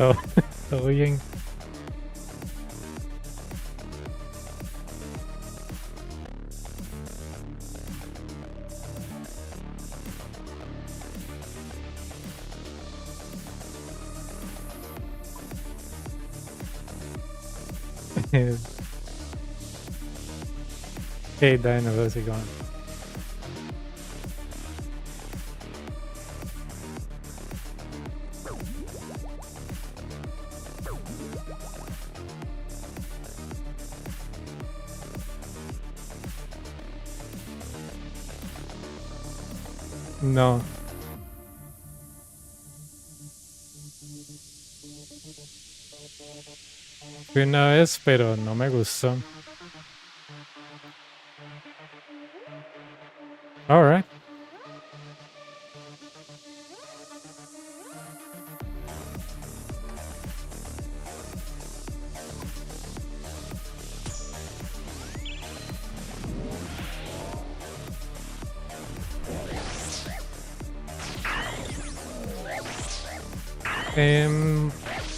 Todo, todo bien. Hey, Dino, how's it going? No. Fui una vez, pero no me gustó. Alright.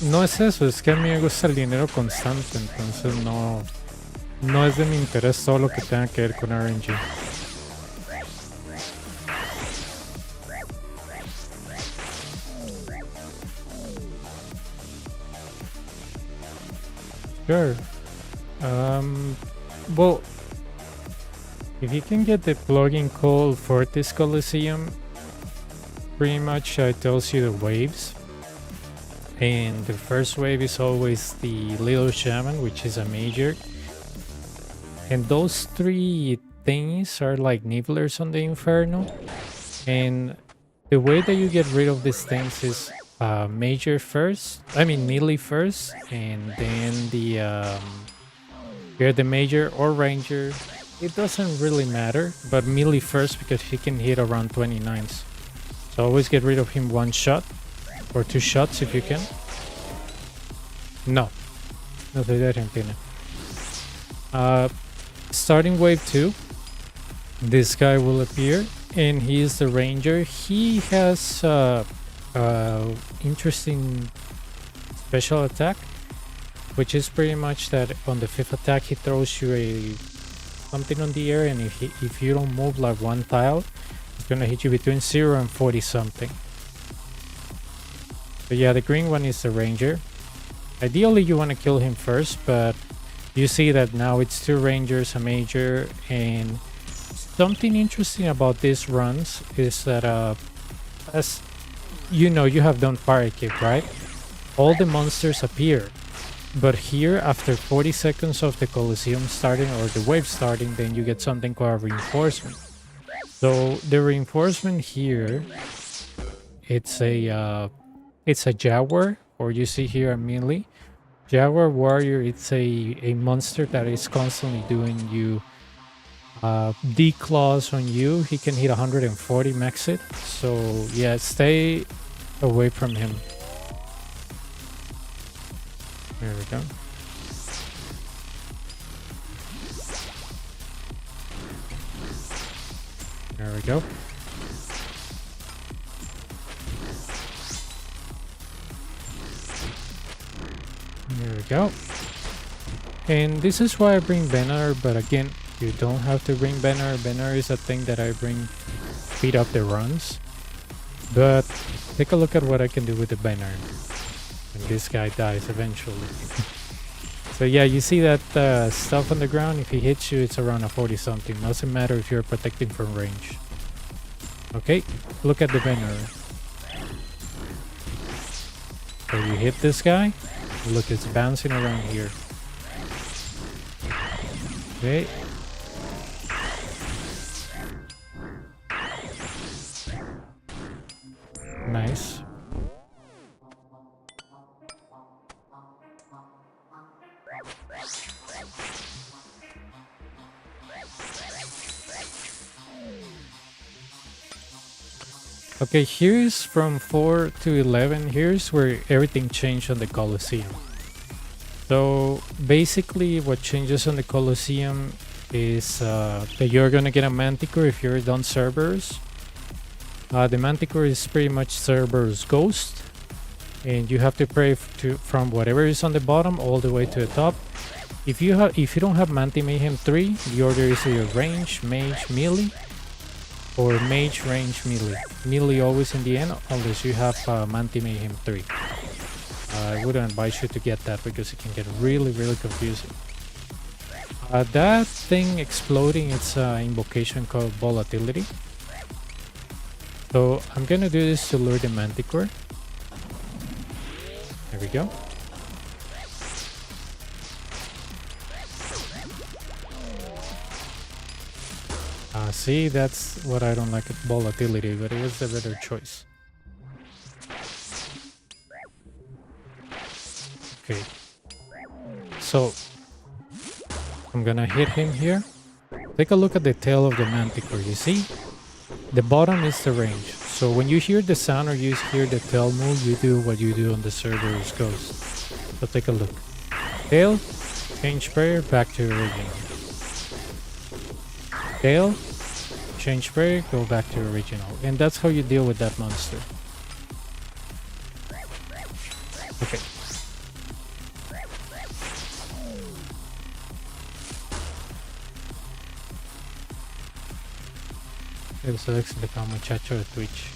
No es eso, es que a mí me gusta el dinero constante, entonces no es de mi interés todo lo que tenga que ver con RNG. Sure. Well, if you can get the plugin called Fortis Coliseum, pretty much tells you the waves. And the first wave is always the Little Shaman, which is a major. And those three things are like nibblers on the Inferno. And the way that you get rid of these things is major first, melee first, and then you're the major or ranger. It doesn't really matter, but melee first because he can hit around 29s. So always get rid of him one shot. Or two shots if you can. No soy de Argentina. Starting wave 2, this guy will appear, and he is the ranger. He has interesting special attack, which is pretty much that on the 5th attack he throws you something on the air, and if you don't move like one tile, it's gonna hit you between 0 and 40 something. So yeah, the green one is the ranger. Ideally you want to kill him first, but you see that now it's 2 rangers, a major, and something interesting about these runs is that as you know, you have done fire kick, right? All the monsters appear, but here after 40 seconds of the Coliseum starting or the wave starting, then you get something called reinforcement. So the reinforcement here, it's a jaguar, or you see here a melee. Jaguar warrior, it's a monster that is constantly doing you declaws on you. He can hit 140 max it. So yeah, stay away from him. There we go. There we go. There we go. And this is why I bring banner, but again, you don't have to bring banner. Banner is a thing that I bring speed up the runs. But take a look at what I can do with the banner. And this guy dies eventually. So yeah, you see that stuff on the ground? If he hits you, it's around a 40 something. Doesn't matter if you're protecting from range. Okay, look at the banner. So you hit this guy. Look, it's bouncing around here. Okay. Nice. Okay, here's from 4 to 11. Here's where everything changed on the Coliseo. So basically what changes on the Coliseo is that you're gonna get a Manticore if you're done Cerberus. The Manticore is pretty much Cerberus Ghost, and you have to pray from whatever is on the bottom all the way to the top. If you don't have Manti Mayhem 3, the order is either range, mage, melee, or mage, range, melee. Melee always in the end, unless you have Manti Mayhem 3. I wouldn't advise you to get that because it can get really, really confusing. That thing exploding, it's an invocation called Volatility. So I'm gonna do this to lure the Manticore. There we go. See, that's what I don't like, Volatility, but it was the better choice. Okay. So I'm gonna hit him here. Take a look at the tail of the Manticore. You see? The bottom is the range. So when you hear the sound or you hear the tail move, you do what you do on the server's Ghost. So take a look. Tail, change prayer, back to original. Tail, change prayer, go back to original. And that's how you deal with that monster. Okay. Eso explica muchacho de Twitch.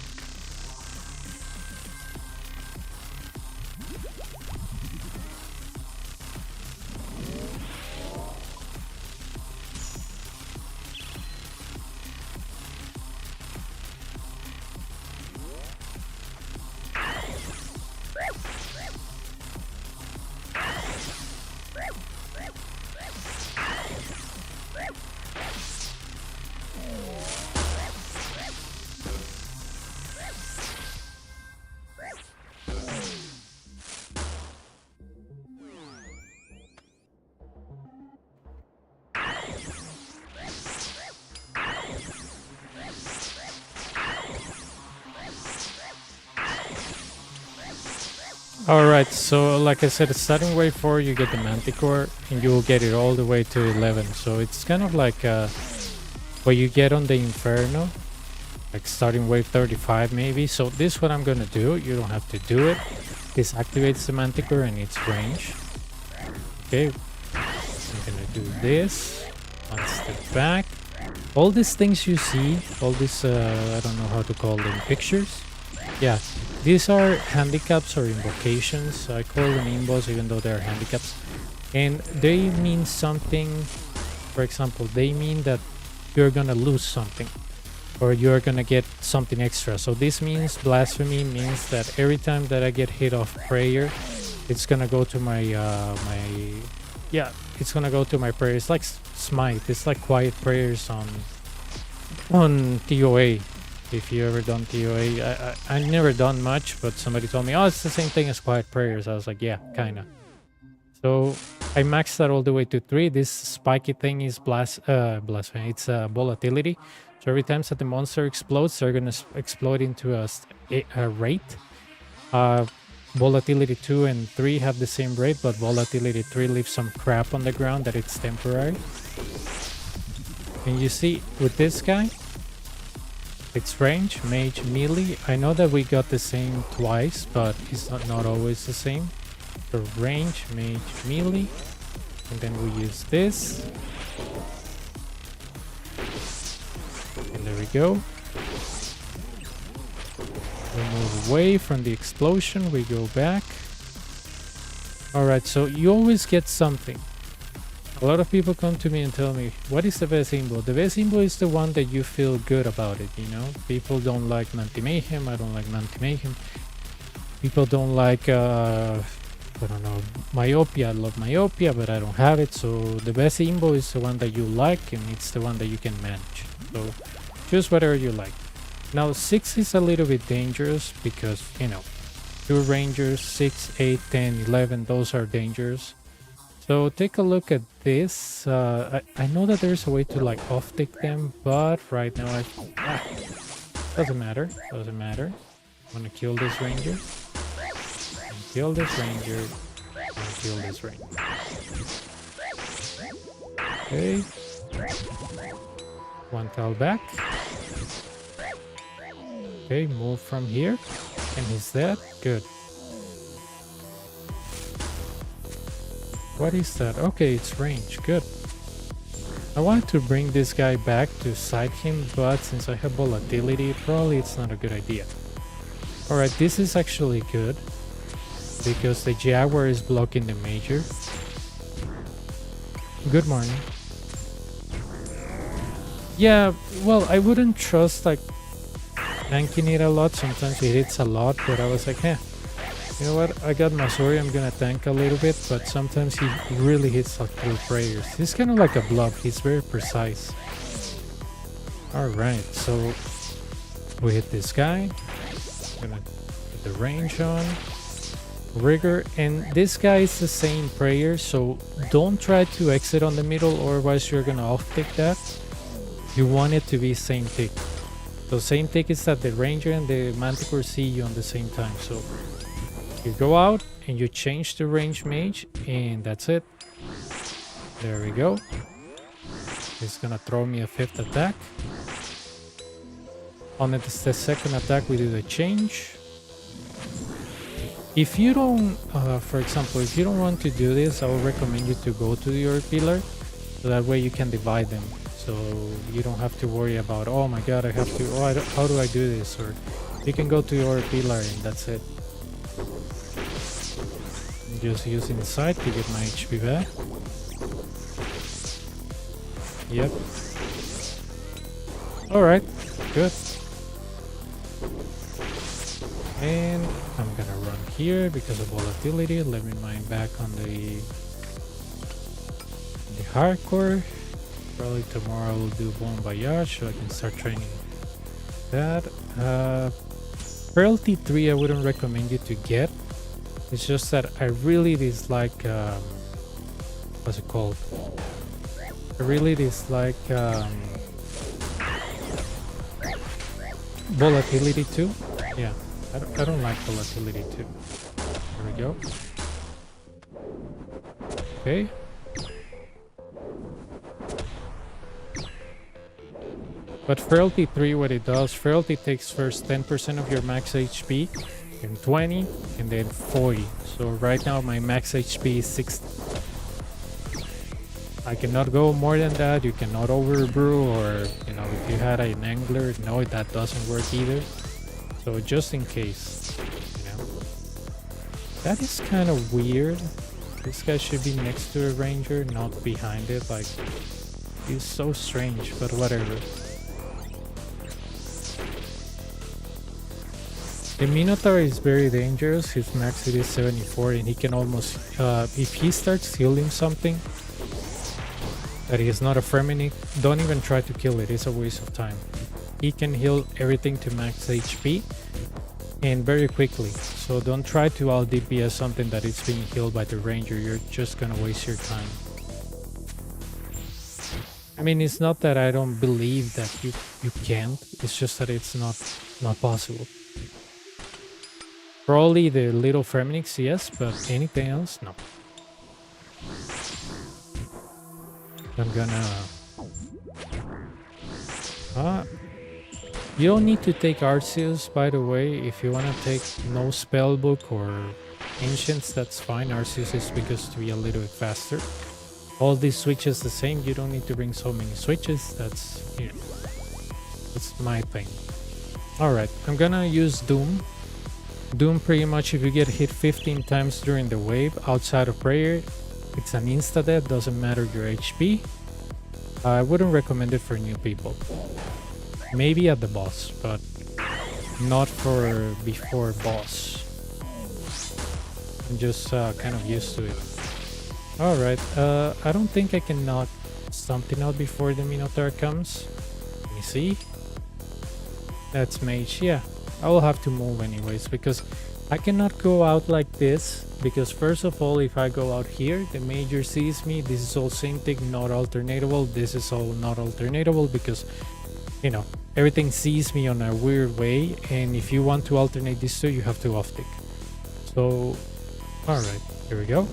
Alright, so like I said, starting wave 4 you get the Manticore and you will get it all the way to 11. So it's kind of like what you get on the Inferno, like starting wave 35 maybe. So this is what I'm gonna do. You don't have to do it. This activates the Manticore and its range. Okay, I'm gonna do this. One step back. All these things you see, all these, I don't know how to call them, pictures. Yeah, these are handicaps or invocations. I call them invos even though they're handicaps. And they mean something. For example, they mean that you're gonna lose something or you're gonna get something extra. So this means blasphemy means that every time that I get hit off prayer, it's gonna go to my it's gonna go to my prayer. It's like smite. It's like quiet prayers on TOA. If you ever done TOA, I never done much, but somebody told me, oh, it's the same thing as quiet prayers. I was like, yeah, kinda. So I maxed that all the way to 3. This spiky thing is blasphemy. It's volatility. So every time that the monster explodes, they're gonna explode into a rate. Volatility 2 and 3 have the same rate, but volatility 3 leaves some crap on the ground that it's temporary. And you see, with this guy, it's range, mage, melee. I know that we got the same twice, but it's not always the same. So range, mage, melee. And then we use this. And there we go. We move away from the explosion, we go back. Alright, so you always get something. A lot of people come to me and tell me, what is the best symbol? The best symbol is the one that you feel good about it, you know? People don't like Manti Mayhem, I don't like Manti Mayhem. People don't like, I don't know, Myopia. I love Myopia, but I don't have it. So the best symbol is the one that you like, and it's the one that you can manage. So choose whatever you like. Now 6 is a little bit dangerous because, you know, 2 rangers, 6, 8, 10, 11, those are dangerous. So take a look at this. I know that there's a way to like off-tick them, but right now doesn't matter. Doesn't matter. I'm gonna kill this ranger. Kill this ranger. And kill this ranger. Okay. One fell back. Okay, move from here. And he's dead. Good. What is that? Okay, it's range. Good. I wanted to bring this guy back to side him, but since I have volatility, probably it's not a good idea. Alright, this is actually good because the Jaguar is blocking the major. Good morning. Yeah, well, I wouldn't trust like tanking it a lot. Sometimes it hits a lot, but I was like, you know what? I got Masori, I'm gonna tank a little bit, but sometimes he really hits like through prayers. He's kind of like a blob. He's very precise. Alright, so we hit this guy. Gonna put the range on. Rigor, and this guy is the same prayer, so don't try to exit on the middle, otherwise you're gonna off-tick that. You want it to be same tick. So same tick is that the ranger and the manticore see you on the same time. So you go out and you change the range mage, and that's it. There we go. He's gonna throw me a 5th attack. On the second attack we do the change. If you don't, for example, if you don't want to do this, I would recommend you to go to your pillar, so that way you can divide them. So you don't have to worry about, oh my god, I have to, how do I do this? Or you can go to your pillar and that's it. Just use inside to get my HP back. Yep. Alright, good. And I'm gonna run here because of volatility. Let me mine back on the hardcore. Probably tomorrow I will do Bon Voyage so I can start training that. Frailty 3 I wouldn't recommend you to get. It's just that I really dislike what's it called? I really dislike volatility too. Yeah. I don't like volatility too. There we go. Okay. But Frailty 3, what it does, Frailty takes first 10% of your max HP, then 20, and then 40. So right now my max HP is 60. I cannot go more than that. You cannot overbrew, or you know, if you had an angler, no, that doesn't work either. So just in case, you know. That is kind of weird. This guy should be next to a ranger, not behind it. Like, he's so strange, but whatever. The Minotaur is very dangerous. His max hit is 74 and he can almost, if he starts healing something that is not a Feminic, don't even try to kill it. It's a waste of time. He can heal everything to max HP and very quickly. So don't try to out DPS something that is being healed by the ranger. You're just gonna waste your time. I mean, it's not that I don't believe that you can't. It's just that it's not possible. Probably the little Feminics, yes, but anything else, no. I'm gonna... you don't need to take Arceus, by the way. If you want to take no spellbook or ancients, that's fine. Arceus is because to be a little bit faster. All these switches the same. You don't need to bring so many switches. That's, you know, that's my thing. Alright, I'm gonna use Doom. Doom, pretty much if you get hit 15 times during the wave outside of prayer, it's an insta-death, doesn't matter your HP. I wouldn't recommend it for new people. Maybe at the boss, but not for before boss. I'm just kind of used to it. Alright, I don't think I can knock something out before the Minotaur comes. Let me see. That's mage, yeah. I will have to move anyways, because I cannot go out like this, because first of all, if I go out here, the major sees me. This is all same thing, not alternatable. This is all not alternatable because, you know, everything sees me on a weird way, and if you want to alternate these two, you have to off-tick. So, alright, here we go.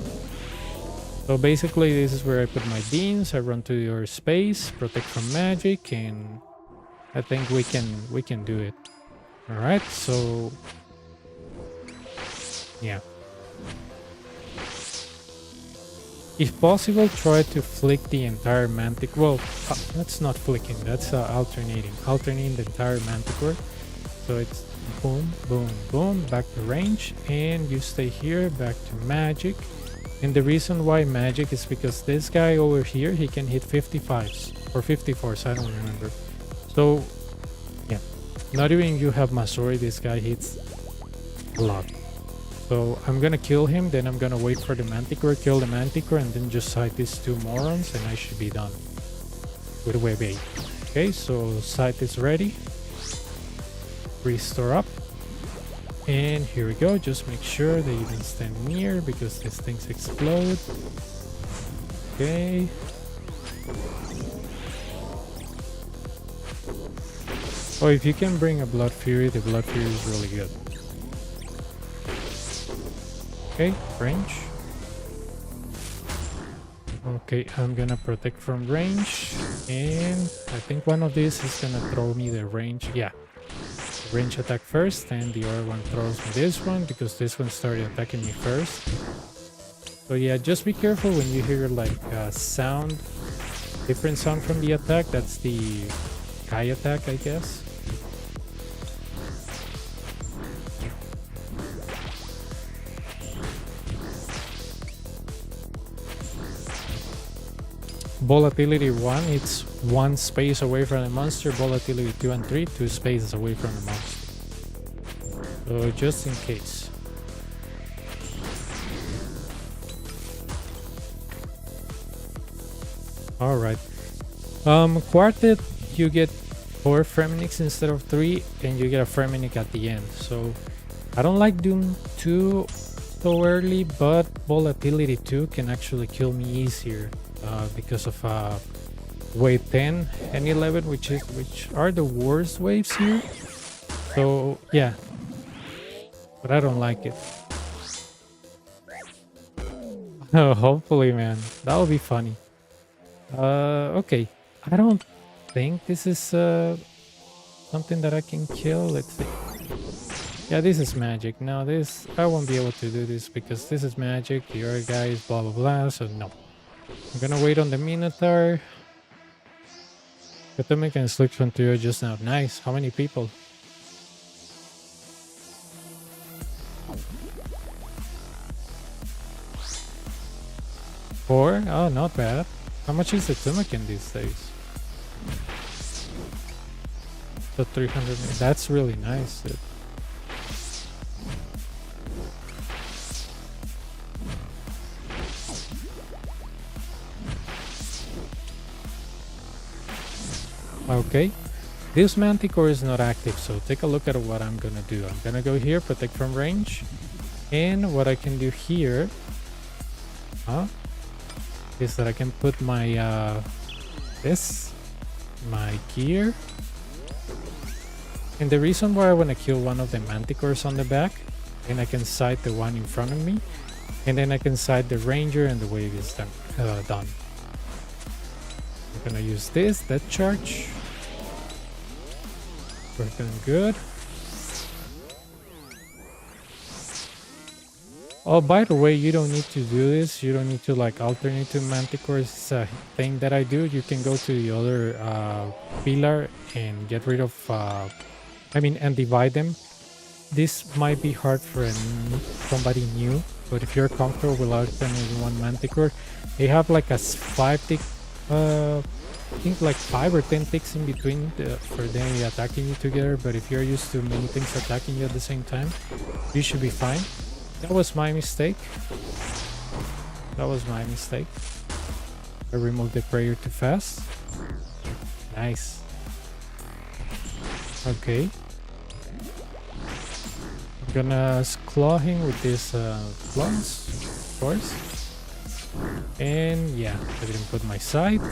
So basically, this is where I put my beans. I run to your space, protect from magic, and I think we can do it. Alright, so yeah. If possible, try to flick the entire manticore. Well, that's not flicking, that's alternating the entire manticore. So it's boom, boom, boom, back to range, and you stay here, back to magic. And the reason why magic is because this guy over here, he can hit 55s or 54s, I don't remember. So yeah, not even you have Masori, this guy hits a lot. So I'm gonna kill him, then I'm gonna wait for the manticore, kill the manticore, and then just side these two morons, and I should be done with wave 8. Okay, so site is ready. Restore up. And here we go. Just make sure that you don't stand near because these things explode. Okay. Oh, if you can bring a Blood Fury, the Blood Fury is really good. Okay, range. Okay, I'm gonna protect from range. And I think one of these is gonna throw me the range. Yeah. Range attack first, and the other one throws me this one because this one started attacking me first. So yeah, just be careful when you hear like a sound, different sound from the attack. That's the Kai attack, I guess. Volatility 1, it's 1 space away from the monster. Volatility 2 and 3, 2 spaces away from the monster. So just in case. Alright. Quartet, you get 4 Fremenics instead of 3, and you get a Fremenic at the end. So I don't like Doom 2 so early, but Volatility 2 can actually kill me easier. Because of wave 10 and 11, which are the worst waves here. So yeah, but I don't like it. Oh, hopefully, man, that will be funny. Okay, I don't think this is something that I can kill. Let's see. Yeah, this is magic. Now this, I won't be able to do this because this is magic. The other guy is blah blah blah. So no. I'm gonna wait on the Minotaur. Katomic and Slick Frontier just now. Nice. How many people? 4? Oh, not bad. How much is the Tumakin these days? So 300. That's really nice, dude. Okay, this Manticore is not active, so take a look at what I'm gonna do. I'm gonna go here, protect from range, and what I can do here is that I can put my my gear, and the reason why I want to kill one of the Manticores on the back, and I can side the one in front of me, and then I can side the Ranger, and the wave is done. I'm gonna use this, that charge. We're doing good. Oh, by the way, you don't need to do this. You don't need to like alternate to Manticores. It's a thing that I do. You can go to the other pillar and get rid of, and divide them. This might be hard for somebody new, but if you're comfortable with alternating one Manticore, they have like a 5 tick, I think like 5 or 10 ticks in between for them attacking you together. But if you're used to many things attacking you at the same time, you should be fine. That was my mistake. I removed the prayer too fast. Nice. Okay. I'm gonna claw him with this claws, of course. And yeah, I didn't put my side.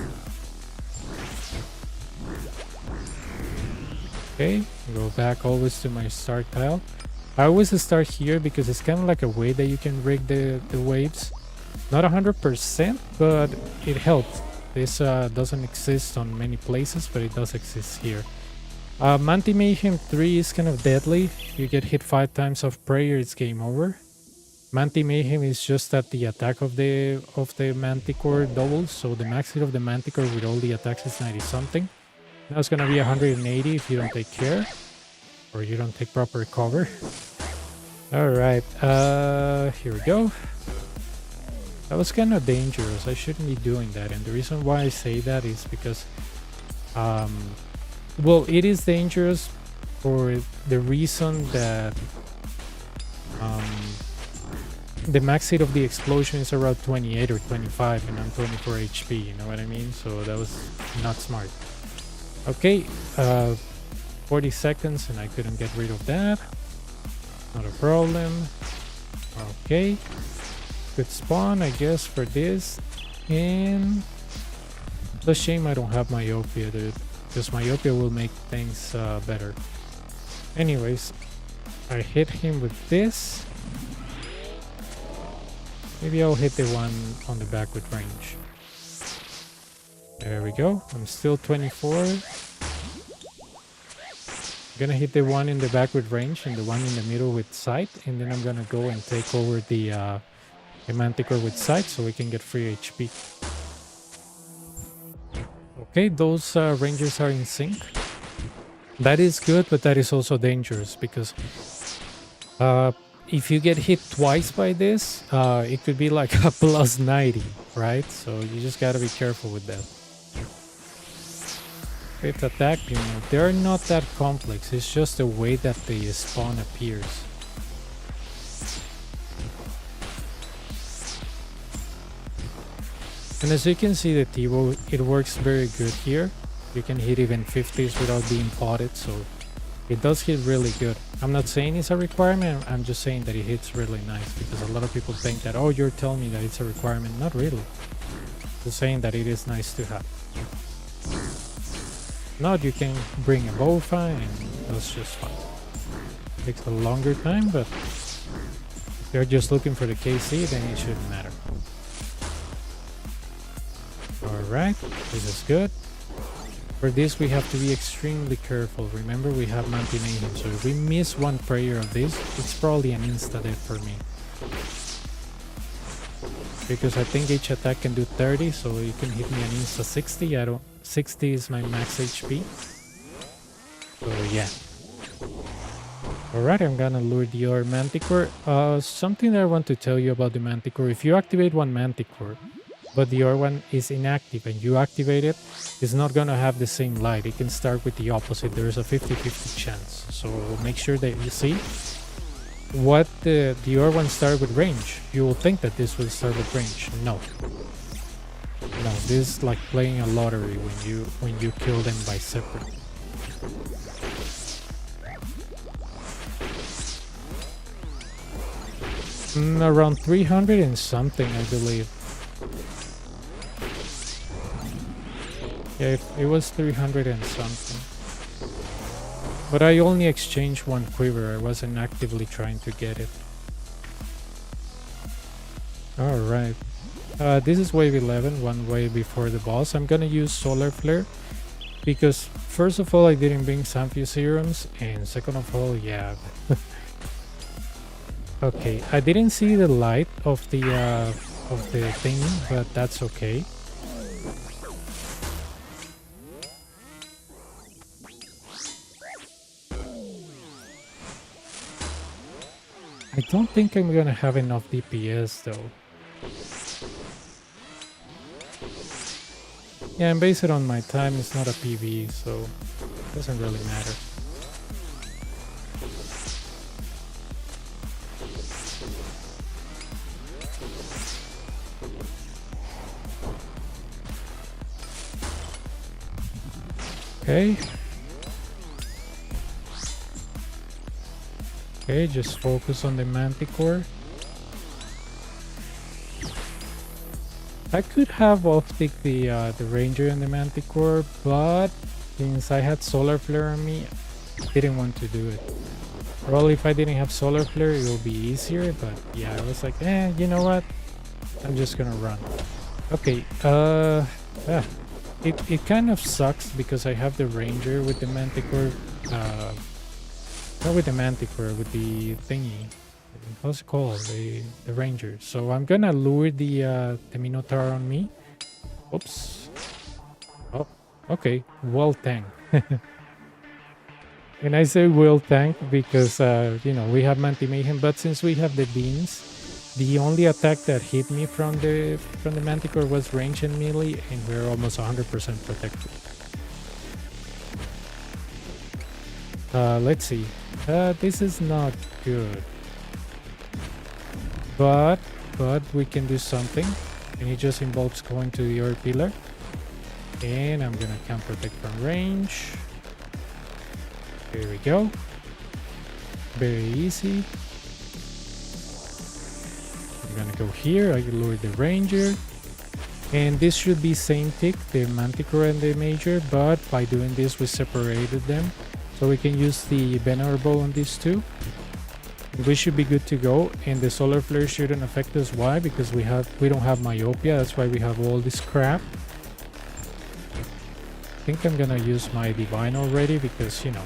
Okay, go back always to my start tile. I always start here because it's kind of like a way that you can rig the waves. Not 100%, but it helps. This doesn't exist on many places, but it does exist here. Manti Mayhem 3 is kind of deadly. You get hit 5 times off prayer, it's game over. Manti Mayhem is just that the attack of the Manticore doubles, so the max hit of the Manticore with all the attacks is 90 something. Now it's gonna be 180 if you don't take care or you don't take proper cover. All right, here we go. That was kind of dangerous. I shouldn't be doing that, and the reason why I say that is because, well, it is dangerous for the reason that the max hit of the explosion is around 28 or 25 and I'm 24 HP, you know what I mean? So that was not smart. Okay, 40 seconds and I couldn't get rid of that. Not a problem. Okay, good spawn I guess for this. And it's a shame I don't have myopia, dude, because myopia will make things better. Anyways, I hit him with this. Maybe I'll hit the one on the back with range. There we go. I'm still 24. I'm gonna hit the one in the back with range and the one in the middle with sight, and then I'm gonna go and take over the Manticore with sight so we can get free HP. Okay, those rangers are in sync. That is good, but that is also dangerous because if you get hit twice by this, it could be like a plus 90, right? So you just gotta be careful with that. Fifth attack, you know, they're not that complex. It's just the way that the spawn appears. And as you can see, the T-bow, it works very good here. You can hit even 50s without being potted, so it does hit really good. I'm not saying it's a requirement, I'm just saying that it hits really nice, because a lot of people think that, oh, you're telling me that it's a requirement. Not really. Just saying that it is nice to have. Not you can bring a bow fine, and that's just fine. It takes a longer time, but if you're just looking for the KC, then it shouldn't matter. Alright, this is good. For this we have to be extremely careful. Remember, we have Manti Mayhem, so if we miss one prayer of this, it's probably an insta-death for me. Because I think each attack can do 30, so you can hit me an insta 60. 60 is my max HP. So yeah. Alright, I'm gonna lure the other Manticore. Something that I want to tell you about the Manticore. If you activate one Manticore, but the other one is inactive and you activate it, it's not gonna have the same light. It can start with the opposite. There's a 50-50 chance. So make sure that you see what the other one started with range. You will think that this will start with range. No. No, this is like playing a lottery when you kill them by separate. Around 300 and something, I believe. Yeah, it was 300 and something. But I only exchanged one quiver. I wasn't actively trying to get it. Alright. This is wave 11, one wave before the boss. I'm gonna use Solar Flare because first of all I didn't bring Sanfew serums, and second of all, yeah. Okay, I didn't see the light of the thing, but that's okay. I don't think I'm gonna have enough DPS though. Yeah, and based it on my time, it's not a PvE, so it doesn't really matter. Okay. Okay, just focus on the Manticore. I could have off-ticked the Ranger and the Manticore, but since I had Solar Flare on me, I didn't want to do it. Probably if I didn't have Solar Flare, it will be easier, but yeah, I was like, you know what? I'm just gonna run. Okay, yeah. It kind of sucks because I have the Ranger with the Manticore, not with the Manticore, with the thingy. how's it called? The ranger. So I'm gonna lure the Minotaur on me. Oops. Oh, okay. Well tanked. And I say well tanked because you know, we have Manti Mayhem, but since we have the beans, the only attack that hit me from the Manticore was range and melee, and we're almost 100% protected. Let's see. This is not good. But we can do something, and it just involves going to the other pillar. And I'm gonna count protect from range. Here we go. Very easy. I'm gonna go here. I lure the ranger, and this should be same tick, the Manticore and the Major, but by doing this we separated them, so we can use the Venerable on these two. We should be good to go, and the solar flare shouldn't affect us. Why? Because we don't have myopia. That's why we have all this crap. I think I'm gonna use my divine already because, you know,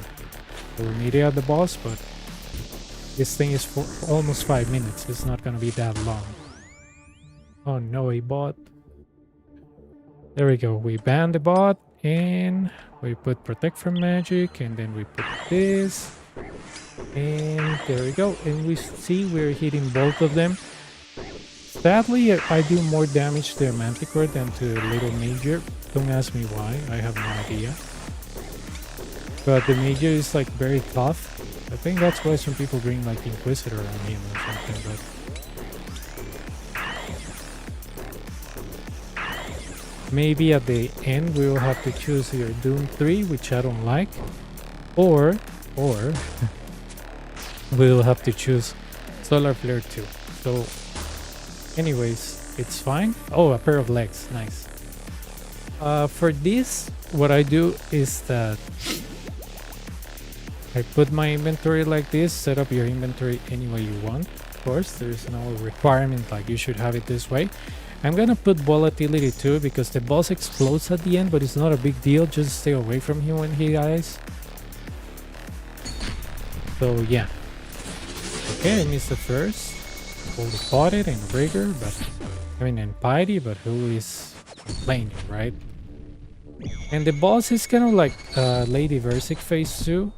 we'll need it at the boss, but this thing is for almost 5 minutes. It's not gonna be that long. Oh no, a bot. There we go. We ban the bot and we put protect from magic, and then we put this. And there we go, and we see we're hitting both of them. Sadly, I do more damage to the Manticore than to the little Major. Don't ask me why, I have no idea. But the Major is like very tough. I think that's why some people bring like Inquisitor on him or something, but maybe at the end we will have to choose either Doom 3, which I don't like, or we'll have to choose Solar Flare 2. So anyways, it's fine. Oh, a pair of legs, nice. For this, what I do is that I put my inventory like this. Set up your inventory any way you want. Of course, there's no requirement like you should have it this way. I'm gonna put volatility too because the boss explodes at the end, but it's not a big deal. Just stay away from him when he dies. So yeah. Okay, I missed the first. Fully potted and rigor, but I mean and piety, but who is complaining, right? And the boss is kind of like Lady Versic phase 2.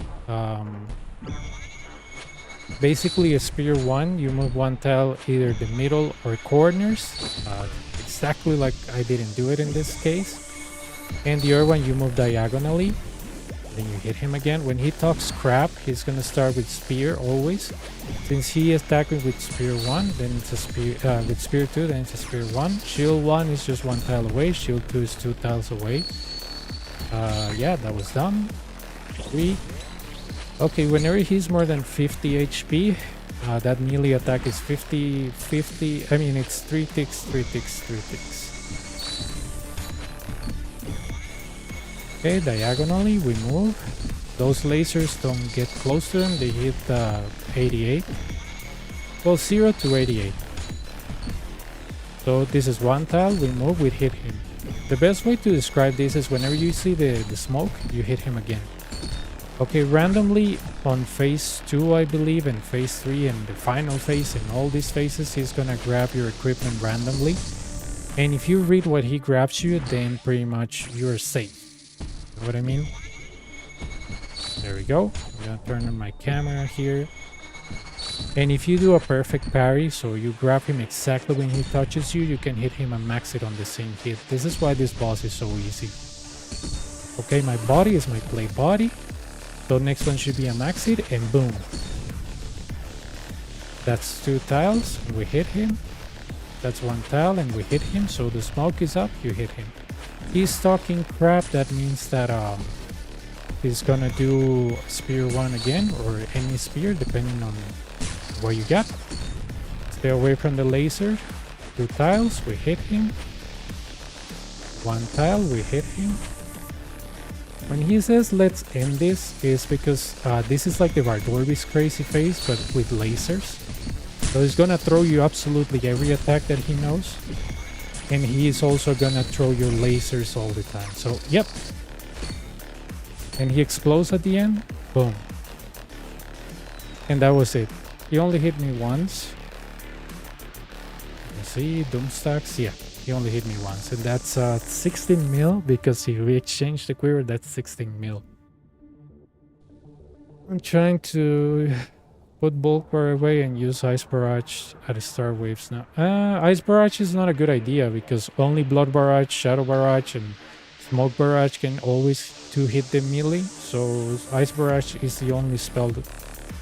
Basically a spear 1, you move one tile either the middle or corners, exactly like I didn't do it in this case. And the other one you move diagonally, then you hit him again. When he talks crap, he's gonna start with spear always. Since he is attacking with spear 1, then it's a spear with spear 2, then it's a spear 1. Shield 1 is just one tile away, shield 2 is 2 tiles away. Yeah, that was done. 3. Okay, whenever he's more than 50 HP, that melee attack is 50. I mean, it's 3 ticks, 3 ticks, 3 ticks. Okay, diagonally we move. Those lasers don't get close to them, they hit 88. Well, 0 to 88. So this is one tile, we move, we hit him. The best way to describe this is whenever you see the smoke, you hit him again. Okay, randomly on phase 2, I believe, and phase 3 and the final phase and all these phases, he's gonna grab your equipment randomly. And if you read what he grabs you, then pretty much you're safe. You know what I mean? There we go. I'm gonna turn on my camera here. And if you do a perfect parry, so you grab him exactly when he touches you, you can hit him and max it on the same hit. This is why this boss is so easy. Okay, my body is my play body. So next one should be a max hit, and boom. That's 2 tiles, and we hit him. That's 1 tile, and we hit him. So the smoke is up, you hit him. He's talking crap, that means that he's gonna do spear 1 again, or any spear, depending on what you got. Stay away from the laser. 2 tiles, we hit him. 1 tile, we hit him. When he says let's end this, is because this is like the Vardorbi's crazy phase, but with lasers. So he's gonna throw you absolutely every attack that he knows. And he is also gonna throw your lasers all the time. So, yep. And he explodes at the end. Boom. And that was it. He only hit me once. Let's see, Doomstacks. Yeah, he only hit me once. And that's 16 mil because he re-exchanged the quiver. That's 16 mil. I'm trying to put bulk bar away and use Ice Barrage at the Star Waves now. Ice Barrage is not a good idea because only Blood Barrage, Shadow Barrage, and Smoke Barrage can always hit the melee. So Ice Barrage is the only spell that,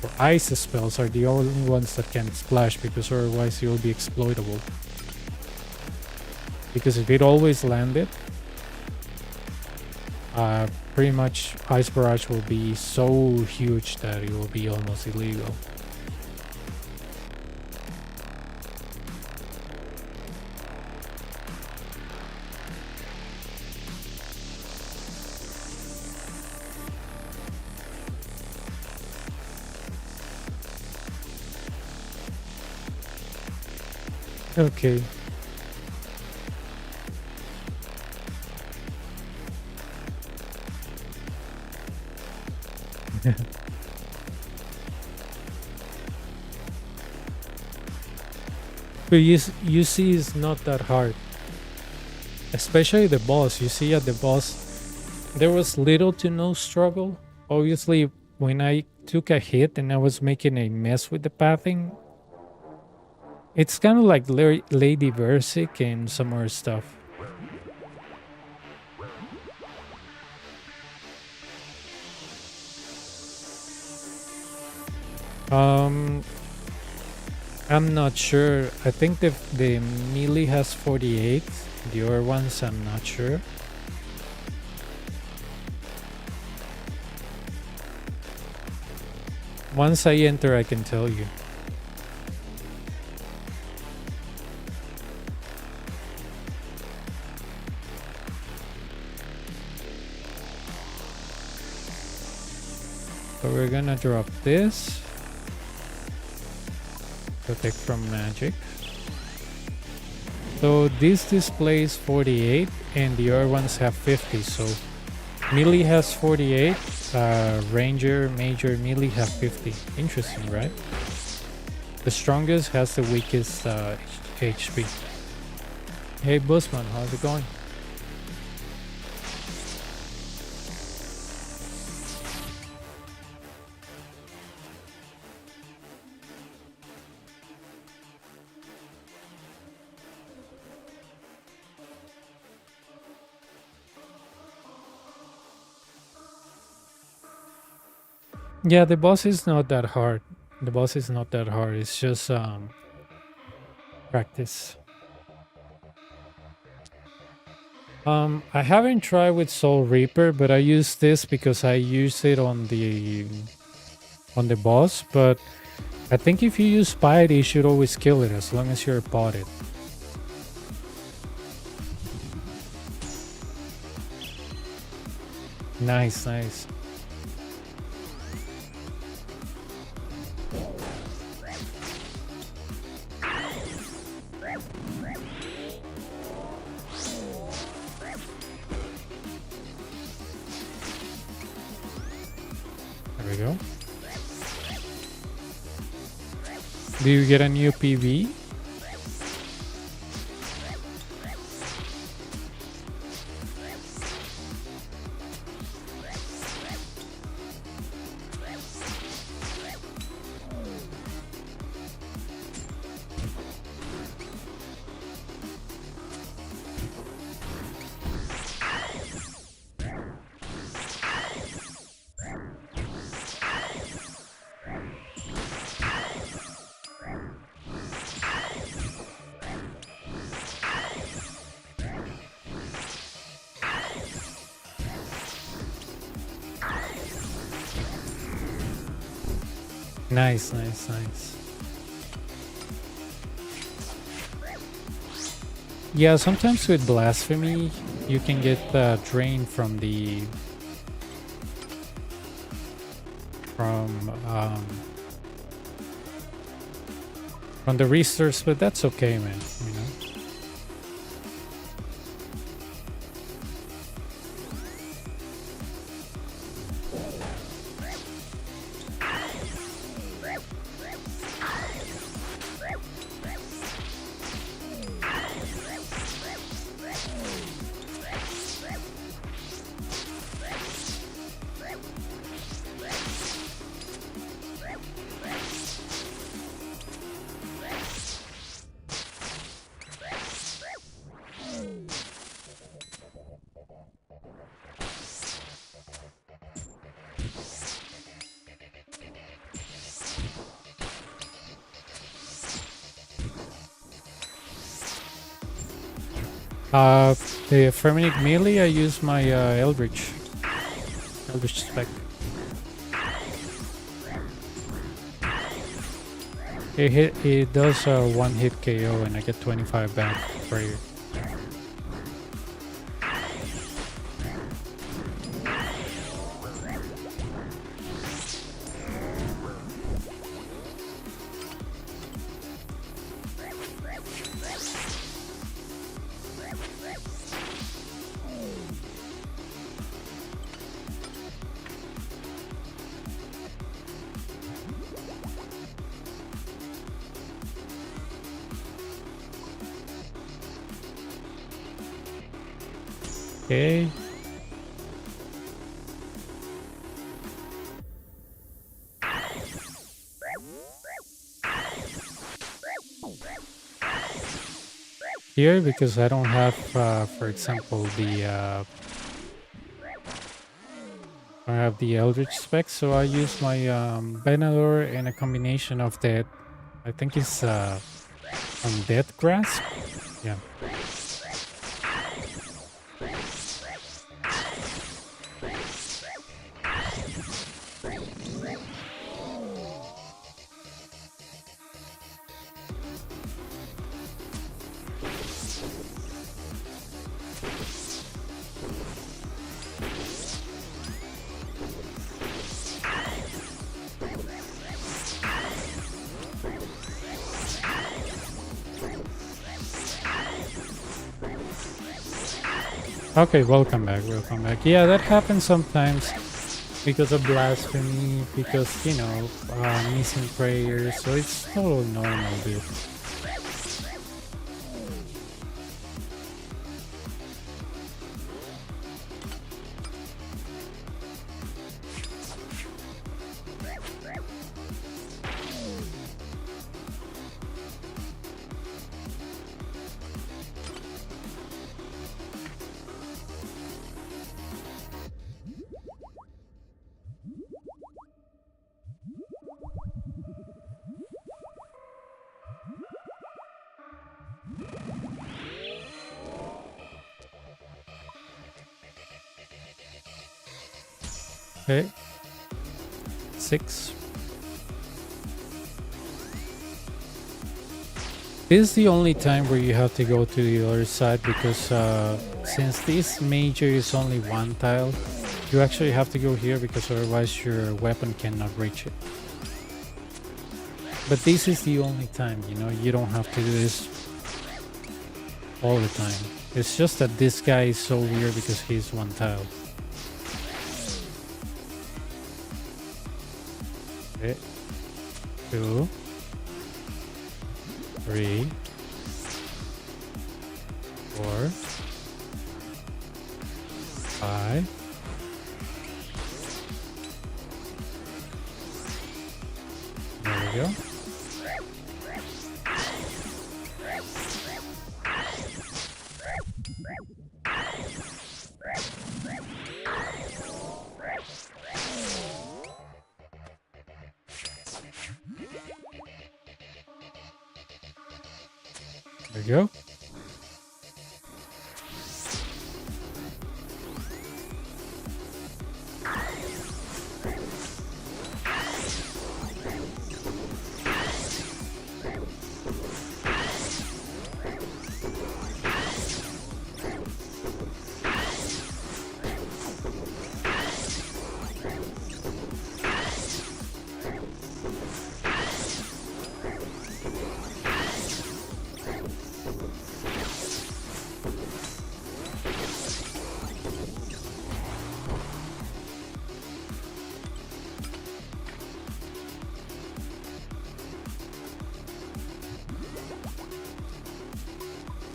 or ice spells are the only ones that can splash, because otherwise you'll be exploitable. Because if it always landed, pretty much Ice Barrage will be so huge that it will be almost illegal. Okay. But you see, it's not that hard. Especially the boss. You see at the boss, there was little to no struggle. Obviously, when I took a hit and I was making a mess with the pathing, it's kind of like Lady Versic and some more stuff. I'm not sure. I think the melee has 48. The other ones, I'm not sure. Once I enter, I can tell you. So we're gonna drop this. Protect from magic. So this displays 48 and the other ones have 50. So melee has 48, ranger, major, melee have 50. Interesting, right? The strongest has the weakest HP. Hey Busman, how's it going? Yeah, the boss is not that hard. The boss is not that hard. It's just practice. I haven't tried with Soul Reaper, but I use this because I use it on the boss. But I think if you use Piety, you should always kill it as long as you're potted. Nice, nice. There we go. Do you get a new PV? Nice, nice, nice. Yeah, sometimes with Blasphemy, you can get drained from the restores, but that's okay, man. You know. The Ferminic melee, I use my Eldritch spec. It does a one hit KO and I get 25 back for you. Okay. Here, because I don't have, for example, I don't have the Eldritch spec, so I use my Venador and a combination of that. I think it's Undead Grasp. Yeah. Okay, welcome back, welcome back. Yeah, that happens sometimes because of blasphemy, because, you know, missing prayers, so it's totally normal, dude. Okay. 6. This is the only time where you have to go to the other side, because since this major is only one tile, you actually have to go here, because otherwise your weapon cannot reach it. But this is the only time, you know, you don't have to do this all the time. It's just that this guy is so weird because he's one tile. Okay. 2, 3, 4, 5. There we go. There we go.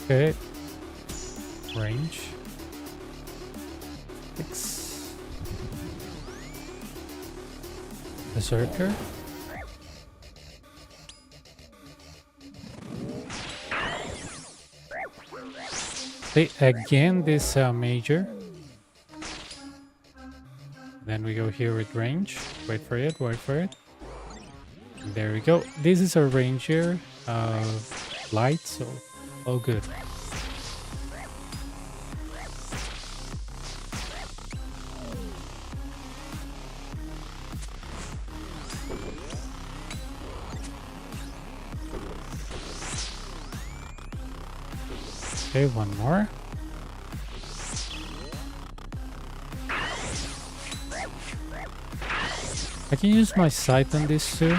Okay. Range. 6. Berserker. See, again, this major. Then we go here with range. Wait for it, wait for it. There we go. This is a ranger light, so all good. Okay, one more. I can use my sight on this too.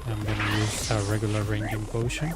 I'm gonna use a regular ranging potion.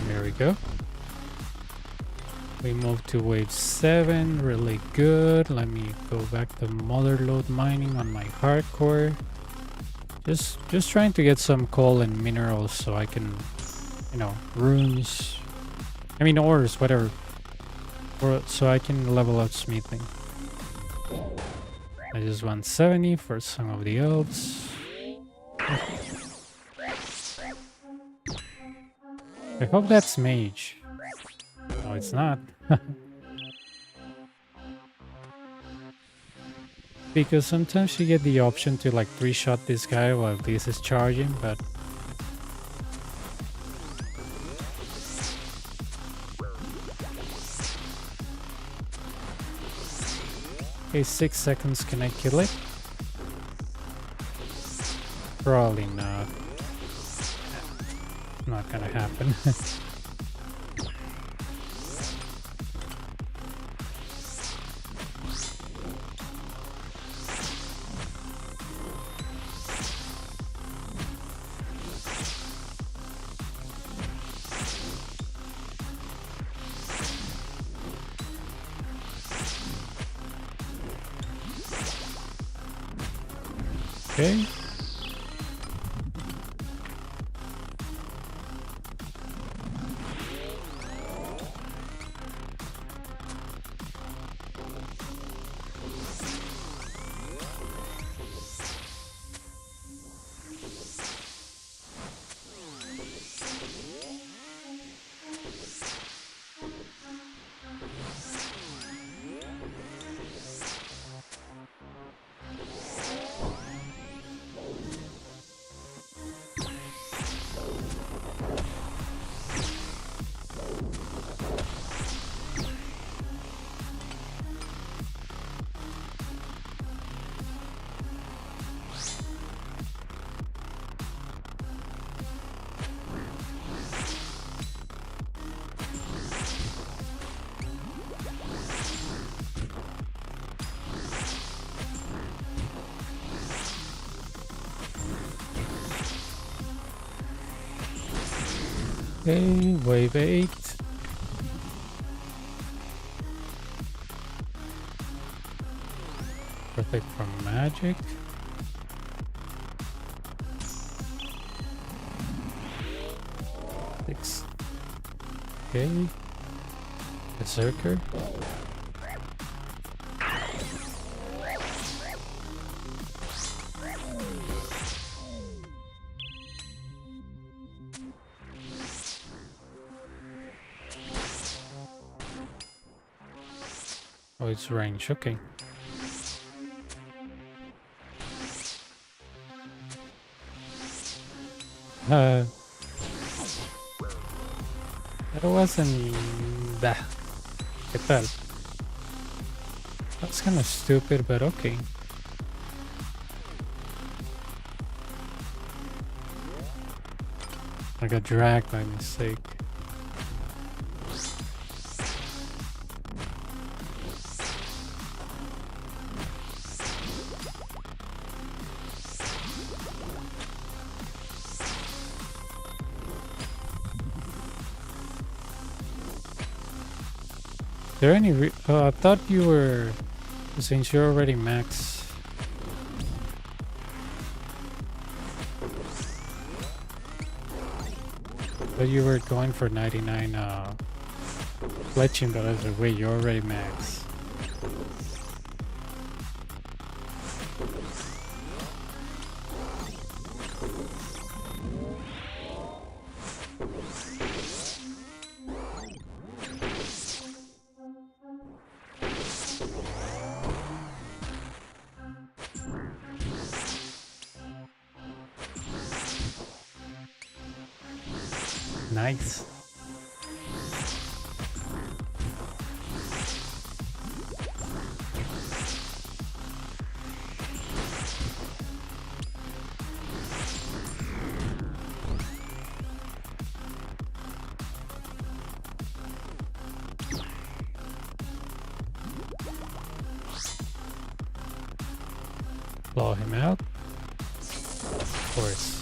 There we go. We moved to wave 7, really good. Let me go back to mother lode mining on my hardcore. Just trying to get some coal and minerals so I can, you know, runes. I mean ores, whatever. So I can level up smithing. I just want 70 for some of the elves. I hope that's mage. No, it's not. Because sometimes you get the option to like 3-shot this guy while this is charging, but... Okay, 6 seconds, can I kill it? Probably not. Not gonna happen. Okay. Okay, wave 8. Protect from magic. Six. Okay. Berserker. Oh, it's range, okay. That wasn't that. ¿Qué tal? That's kind of stupid, but okay. I got dragged by mistake. Is there any I thought you were, since you're already max. But you were going for 99 fletching, but I was like, wait, you're already max. Nice. Claw him out. Of course.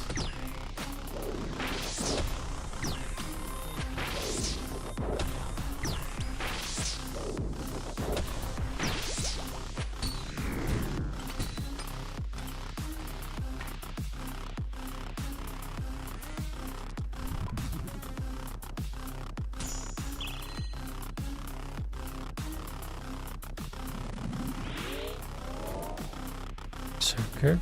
Circle.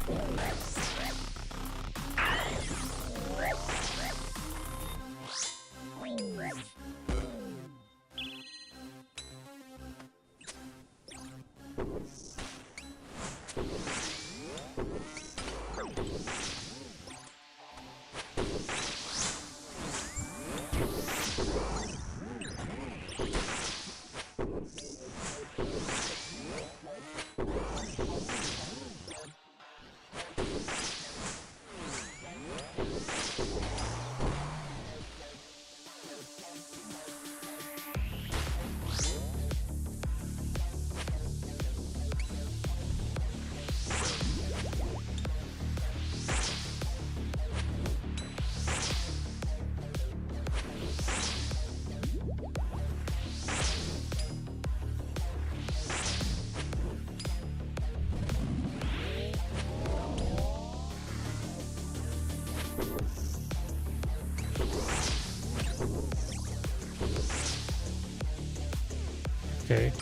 Okay.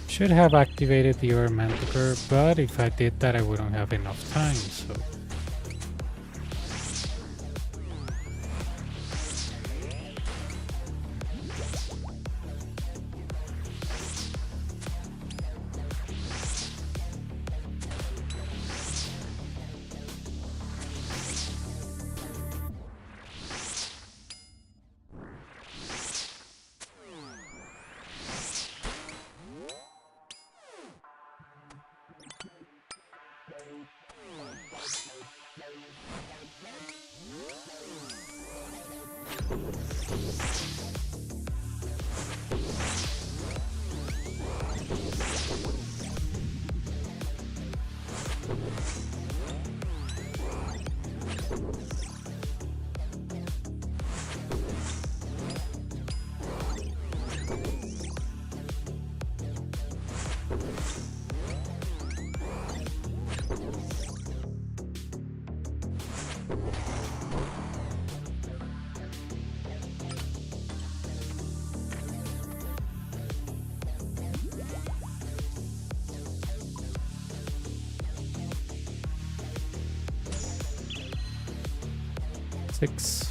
Should have activated the Manticore, but if I did that I wouldn't have enough time, so... Six.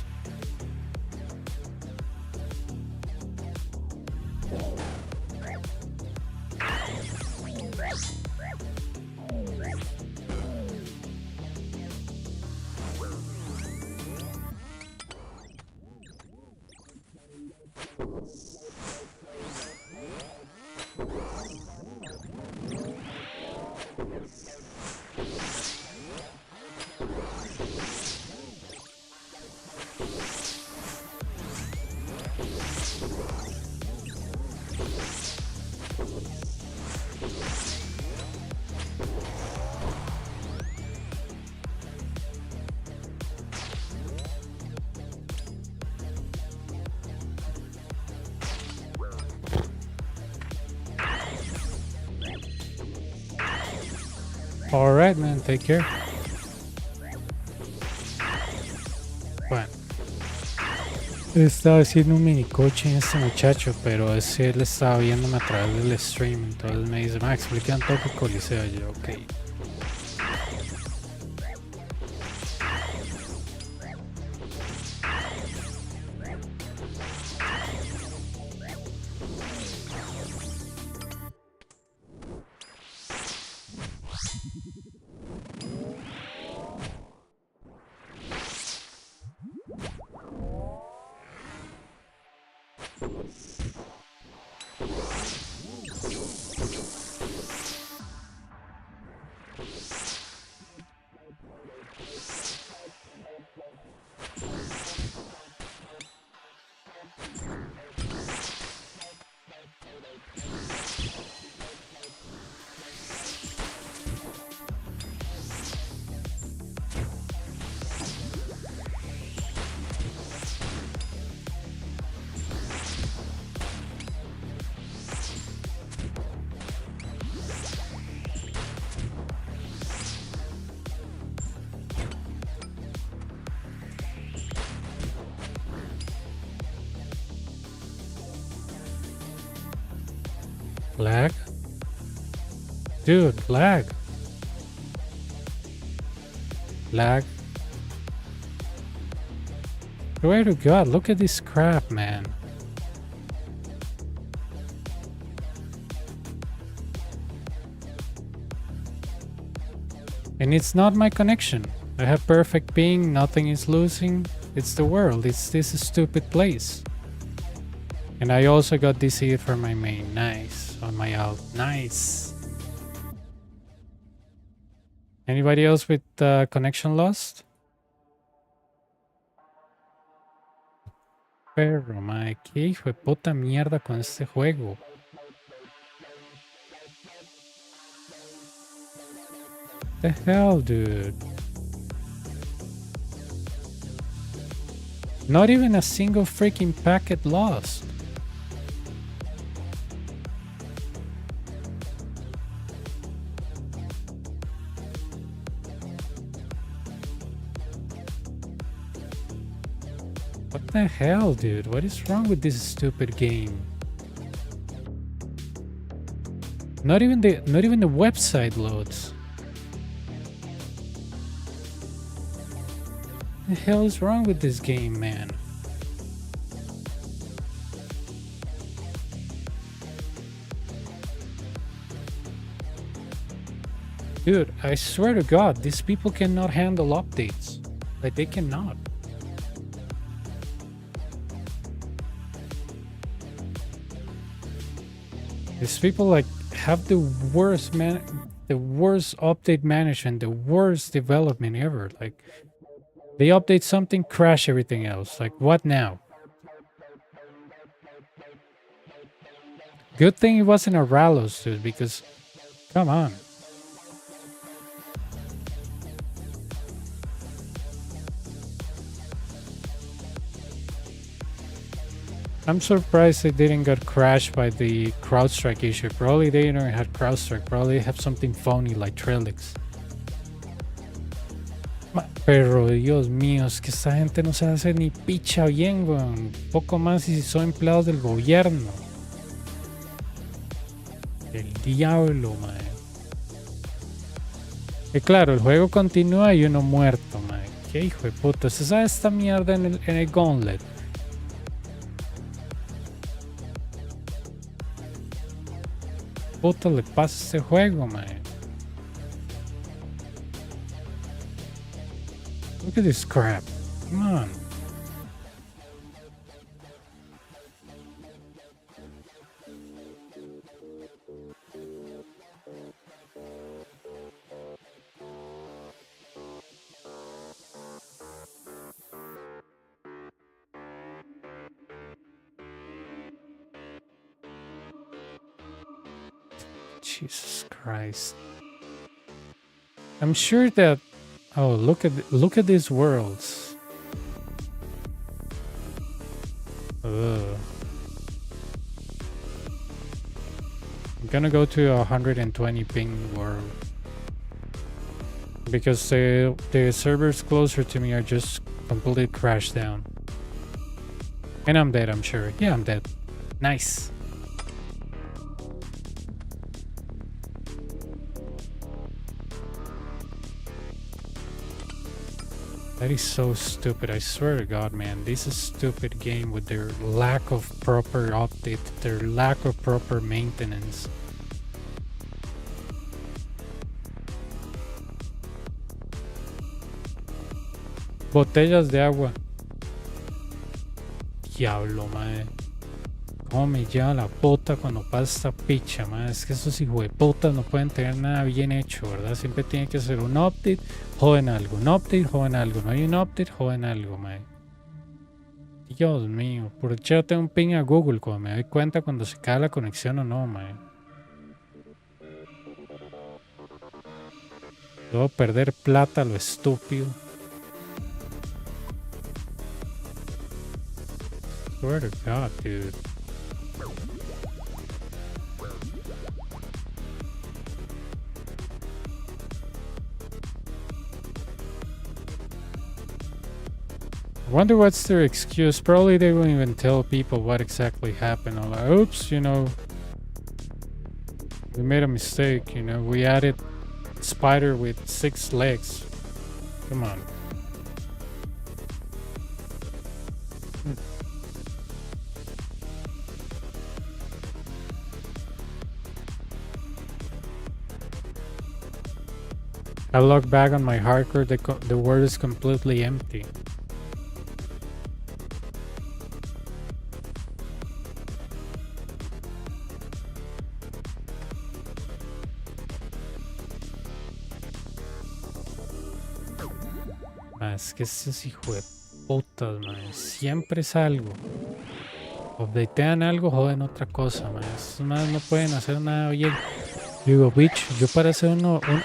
Alright, man, take care. Bueno. Estaba haciendo un mini coaching a este muchacho, pero ese él estaba viéndome a través del stream. Entonces me dice, Max, explica un toque Coliseo. Y yo, ok. Lag? Dude, lag. Lag. Swear to God, look at this crap, man. And it's not my connection. I have perfect ping, nothing is losing. It's the world, it's this stupid place. And I also got DC'd for my main, nice. On my out, nice. Anybody else with connection lost? Perro, mae, qué hijo de puta mierda con este juego. The hell, dude? Not even a single freaking packet lost. What the hell, dude? What is wrong with this stupid game? Not even the website loads. What the hell is wrong with this game, man? Dude, I swear to God, these people cannot handle updates. Like, they cannot. These people like have the worst update management, the worst development ever. Like, they update something, crash everything else. Like, what now? Good thing it wasn't a Rallos, dude, because come on. I'm surprised they didn't get crashed by the CrowdStrike issue. Probably they don't have CrowdStrike. Probably they have something phony like Trellix. Pero Dios mío, es que esta gente no se hace ni picha bien, weón. Poco más si son empleados del gobierno. El diablo, man. Y claro, el juego continúa y uno muerto, man. Qué hijo de puta. ¿Se sabe esta mierda en el Gauntlet? Puta le pasa a este juego, man. Look at this crap. Come on. Jesus Christ. I'm sure that oh, look at these worlds. Ugh. I'm gonna go to a 120 ping world. because the servers closer to me are just completely crashed down. And I'm dead, I'm sure. Yeah, I'm dead. Nice. That is so stupid, I swear to God, man. This is a stupid game with their lack of proper update, their lack of proper maintenance. Botellas de agua. Diablo, madre. Cómo me lleva la puta cuando pasa esta picha, madre. Es que esos hijueputas no pueden tener nada bien hecho, ¿verdad? Siempre tiene que ser un update, joden algo, un update, joden algo. No hay un update, joden algo, madre. Dios mío, por echarte un ping a Google cuando me doy cuenta cuando se cae la conexión o no, madre. Debo perder plata, lo estúpido. Swear to God, dude. I wonder what's their excuse. Probably they won't even tell people what exactly happened. Or like, oops, you know, we made a mistake, you know, we added spider with 6 legs. Come on. I look back on my hardcore, the word is completely empty. Es que estos hijos de putas, man. Siempre es algo. Updatean algo, joden otra cosa, man. Estos más no pueden hacer nada bien. Digo, bitch, yo para hacer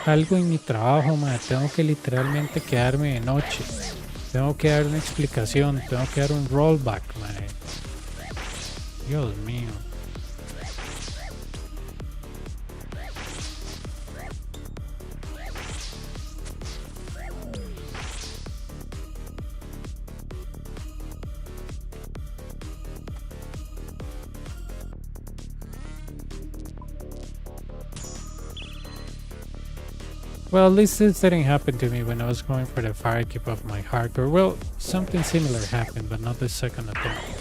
algo en mi trabajo, man, tengo que literalmente quedarme de noche. Tengo que dar una explicación, tengo que dar un rollback, man. Dios mío. Well, at least this didn't happen to me when I was going for the fire keep of my hardcore. Well, something similar happened, but not the second attempt.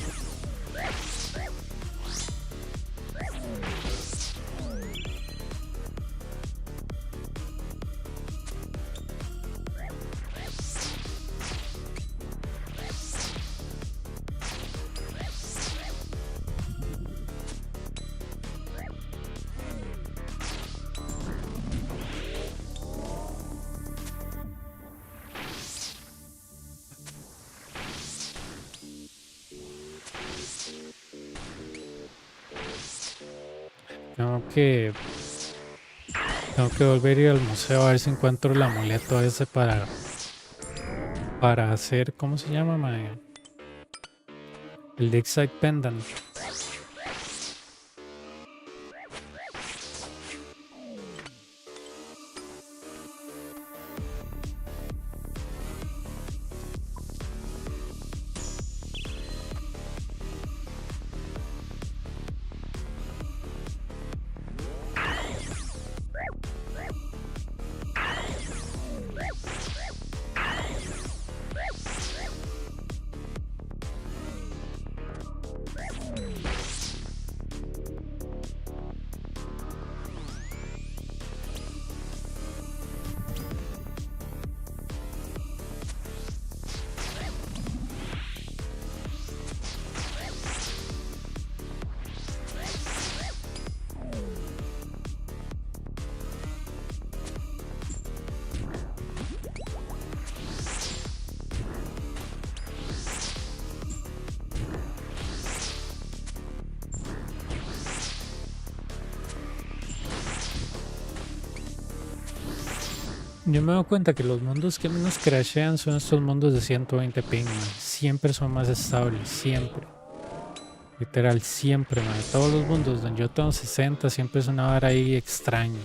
Tengo que volver a ir al museo a ver si encuentro el amuleto ese para hacer, ¿cómo se llama, mae? El Dixide Pendant. Yo me doy cuenta que los mundos que menos crashean son estos mundos de 120 ping, man. Siempre son más estables, siempre. Literal, siempre, man. Todos los mundos donde yo tengo 60 siempre es una vara ahí extraña.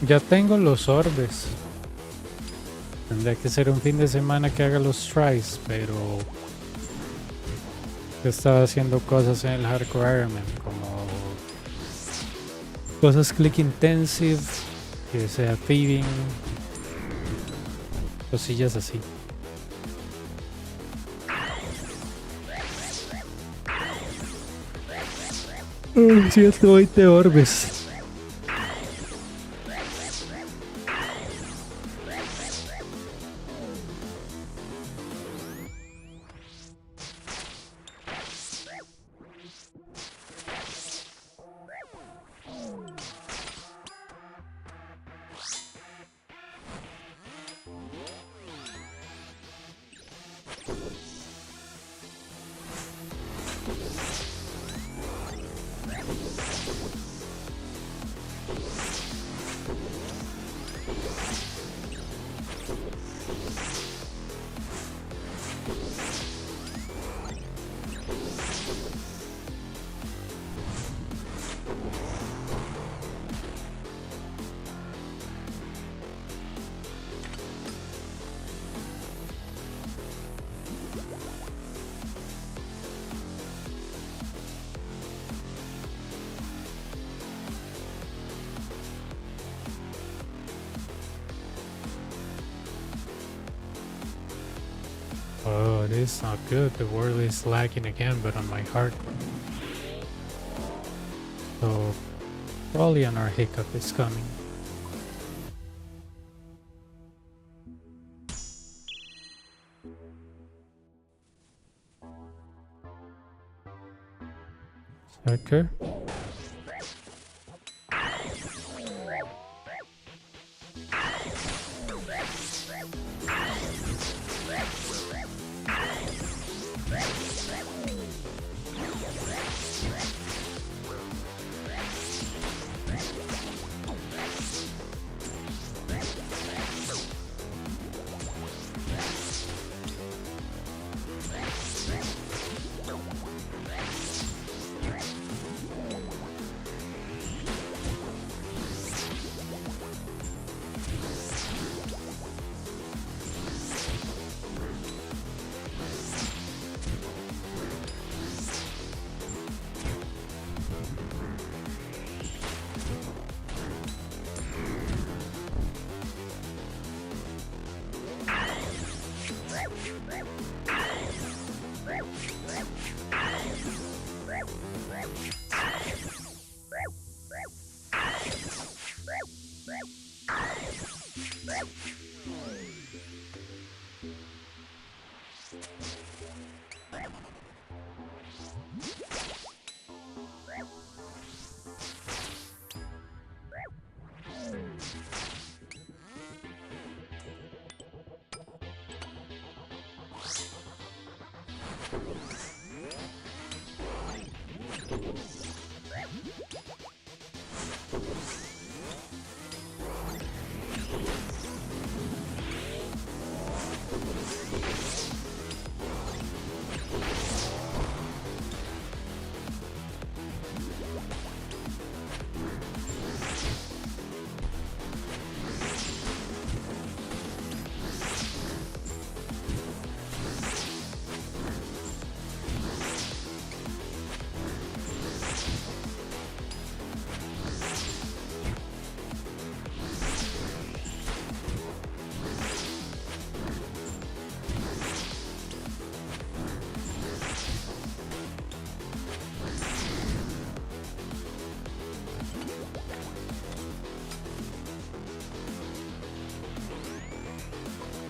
Ya tengo los orbes. Tendría que ser un fin de semana que haga los tries, pero yo estaba haciendo cosas en el Hardcore Ironman, como cosas click intensive, que sea feeding, cosillas así. 120 orbes. Oh, it is not good. The world is lagging again, but on my heart. So, probably another hiccup is coming. Okay.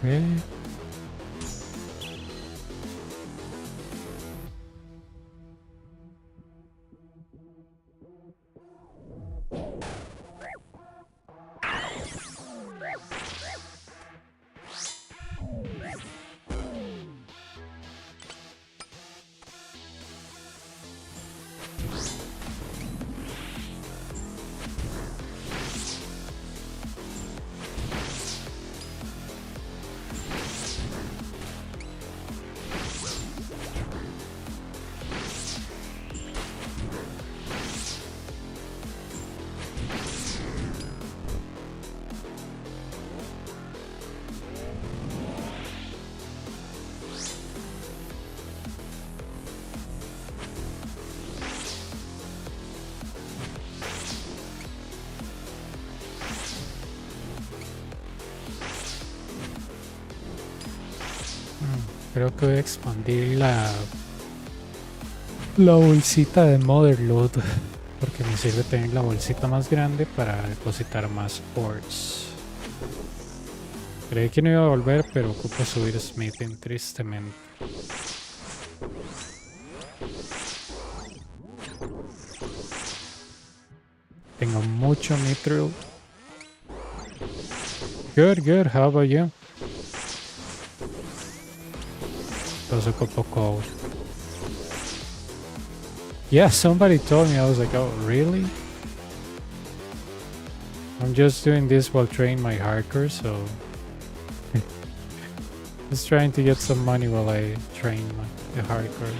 Okay. Creo que voy a expandir la bolsita de Motherload porque me sirve tener la bolsita más grande para depositar más ores. Creí que no iba a volver, pero ocupo subir Smithing tristemente. Tengo mucho mithril. Good, good. How about you? Those ocupo coal. Yeah, somebody told me. I was like, oh, really? I'm just doing this while training my hardcore, so just trying to get some money while I train the hardcore.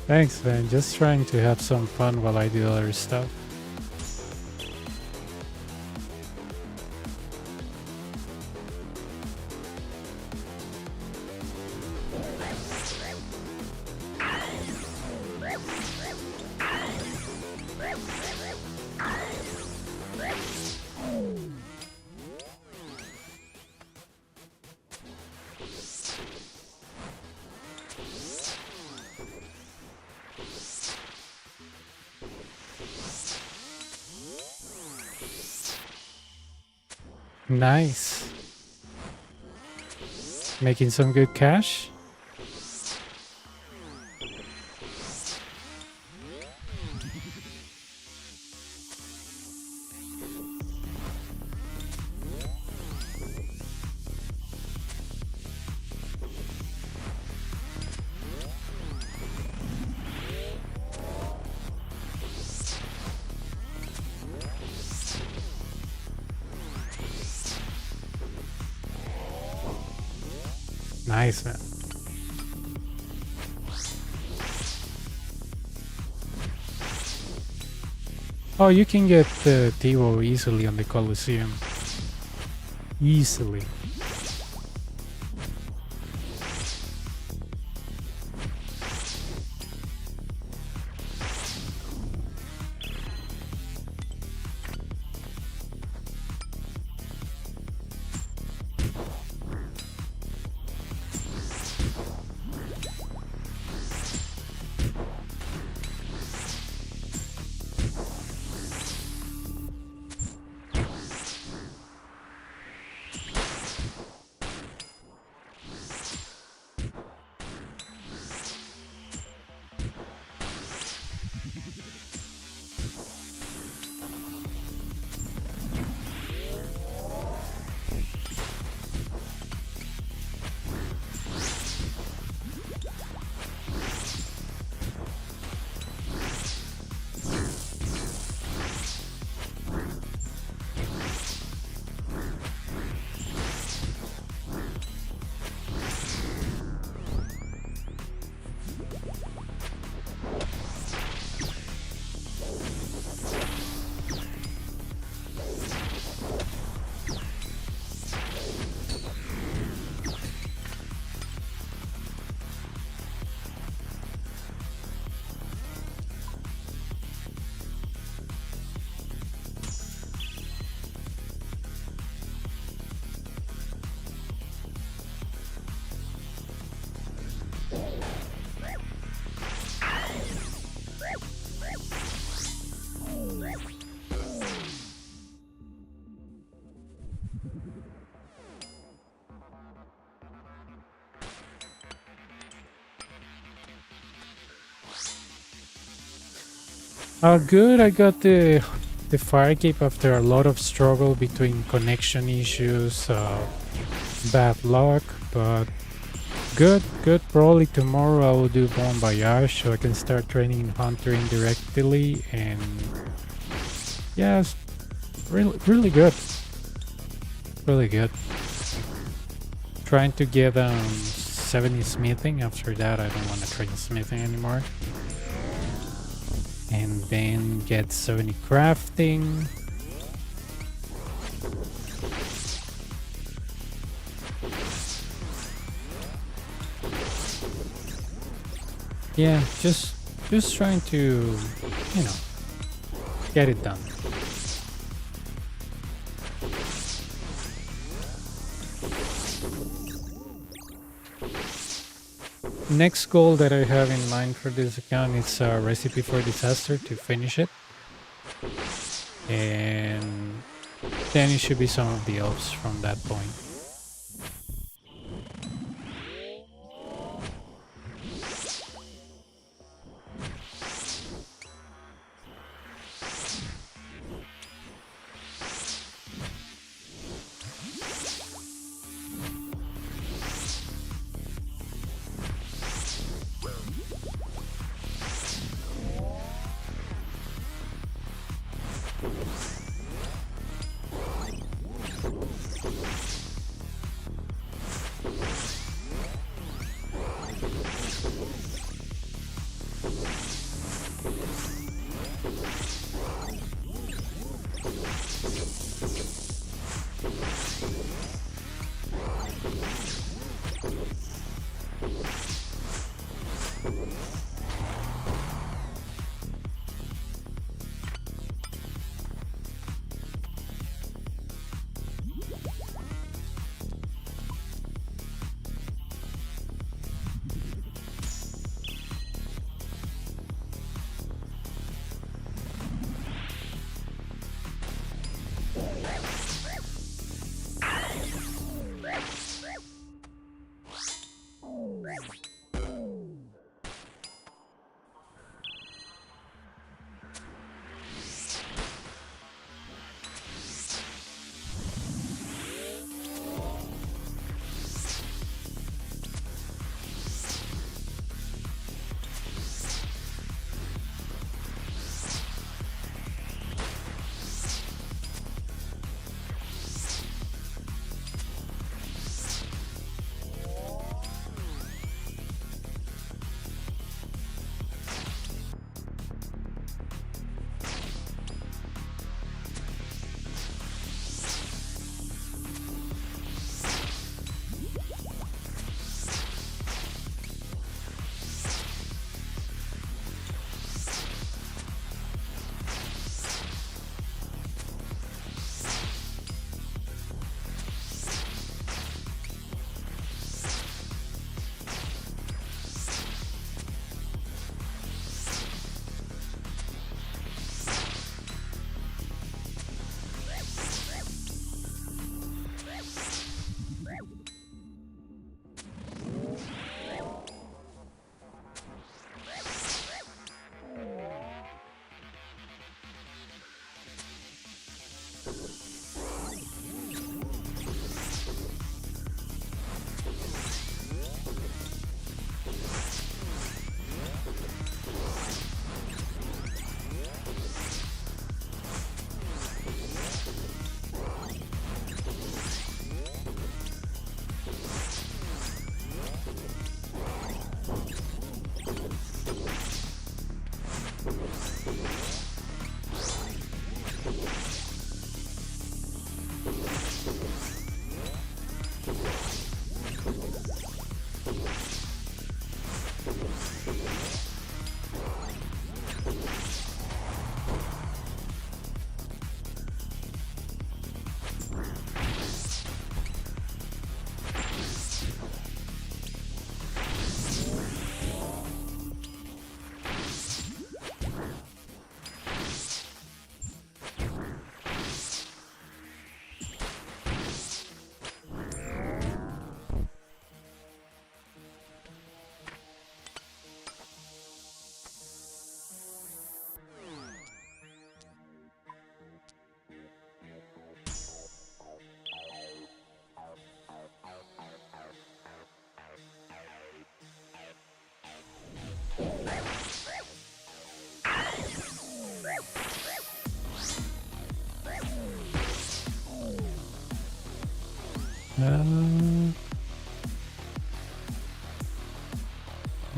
Thanks, man. Just trying to have some fun while I do other stuff. Nice. Making some good cash. Nice, man. Oh, you can get the Tivo easily on the Coliseo. Easily. Good. I got the fire cape after a lot of struggle between connection issues, bad luck, but good. Probably tomorrow I will do Bon Voyage so I can start training Hunter indirectly, and yeah, it's really good. Really good. Trying to get 70 smithing. After that I don't want to train smithing anymore. And then get 70 crafting. yeah, just trying to, you know, get it done. Next goal that I have in mind for this account is a recipe for disaster to finish it. And then it should be some of the elves from that point.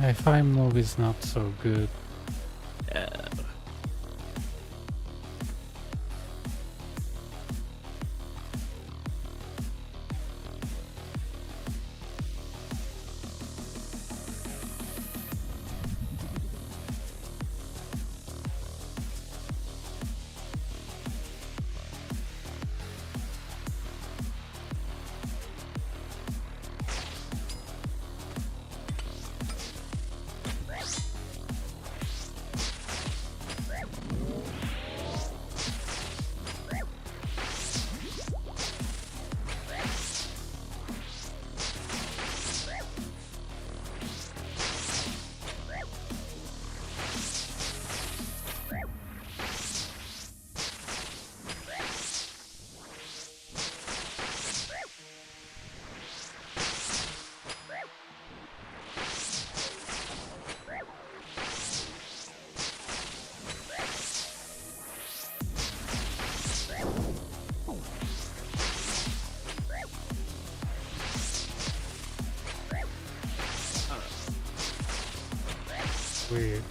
I find movies not so good. weird.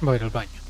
Voy a ir al baño.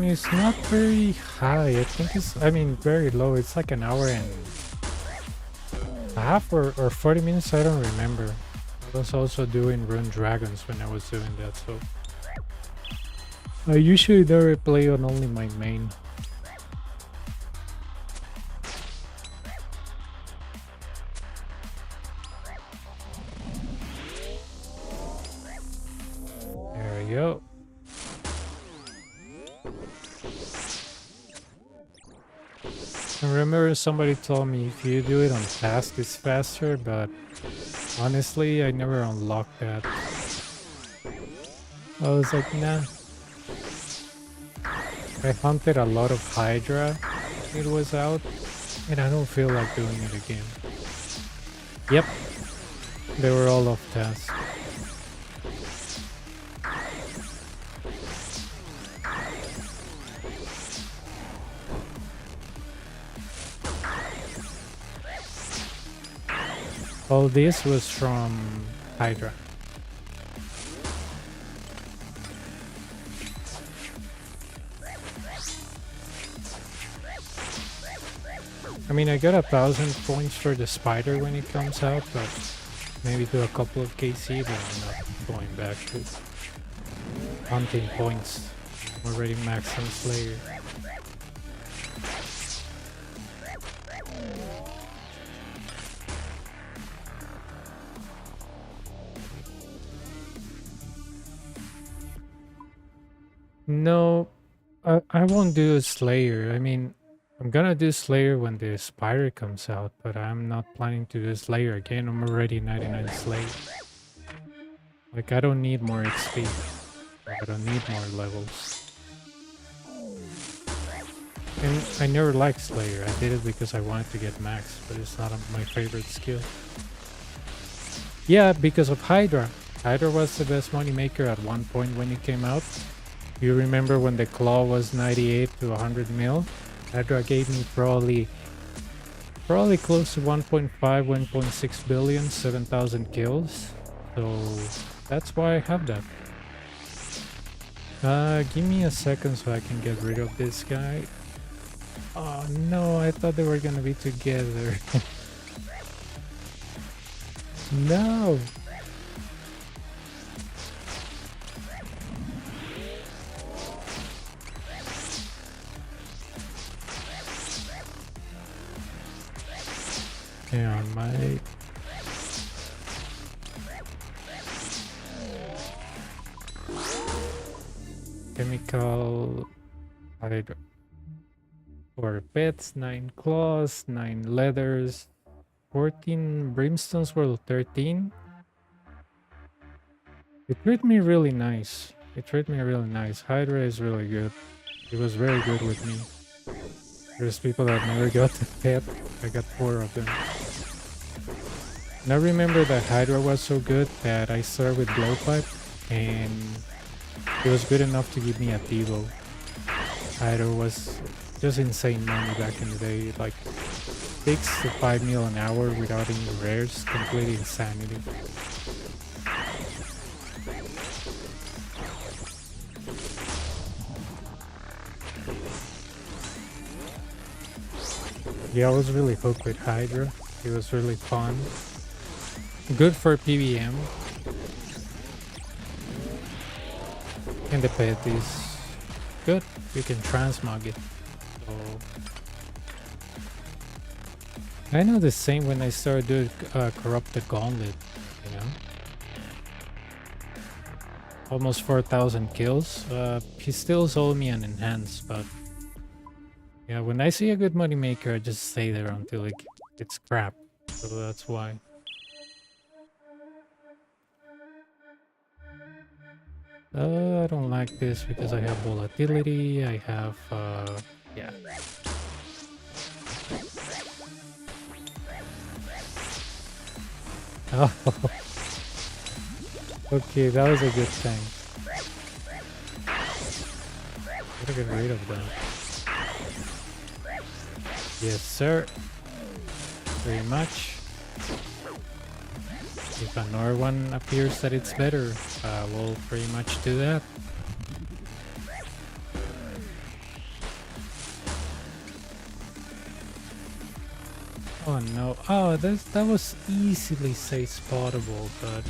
It's not very high. I think I mean, very low. It's like an hour and a half or 40 minutes. I don't remember. I was also doing Rune Dragons when I was doing that, so I usually never play on only my main. There we go. I remember somebody told me if you do it on fast, it's faster, but honestly, I never unlocked that. I was like, nah. I hunted a lot of Hydra when it was out, and I don't feel like doing it again. Yep, they were all off task. All this was from Hydra. I mean, I got 1,000 points for the spider when it comes out, but maybe do a couple of KC, but I'm not going back to hunting points. I'm already maxed on Slayer. No, I won't do a Slayer. I mean, I'm gonna do Slayer when the Spider comes out, but I'm not planning to do Slayer again. I'm already 99 Slayer. Like, I don't need more XP. I don't need more levels. And I never liked Slayer. I did it because I wanted to get max, but it's not my favorite skill. Yeah, because of Hydra. Hydra was the best money maker at one point when it came out. You remember when the claw was 98 to 100 mil? Hydra gave me probably close to 1.5, 1.6 billion, 7,000 kills. So that's why I have that. Give me a second so I can get rid of this guy. Oh no, I thought they were gonna be together. No! Yeah, my chemical Hydra. 4 pets, 9 claws, 9 leathers, 14 brimstones worth 13. It treated me really nice. It treated me really nice. Hydra is really good. It was very good with me. There's people that never got the pet. I got 4 of them. And I remember that Hydra was so good that I started with Blowpipe, and it was good enough to give me a Devo. Hydra was just insane money back in the day, like 6 to 5 mil an hour without any rares, complete insanity. Yeah, I was really hooked with Hydra. It was really fun. Good for PVM. And the pet is good. You can transmog it. So I know the same when I started doing Corrupted Gauntlet, you know? Almost 4,000 kills. He still sold me an enhance, but yeah, when I see a good money maker, I just stay there until it's crap. So that's why. I don't like this because I have volatility. I have yeah. Oh, okay, that was a good thing. Gotta get rid of that. Yes, sir. Very much. If another one appears that it's better, we'll pretty much do that. Oh no. Oh, that was easily safe spottable, but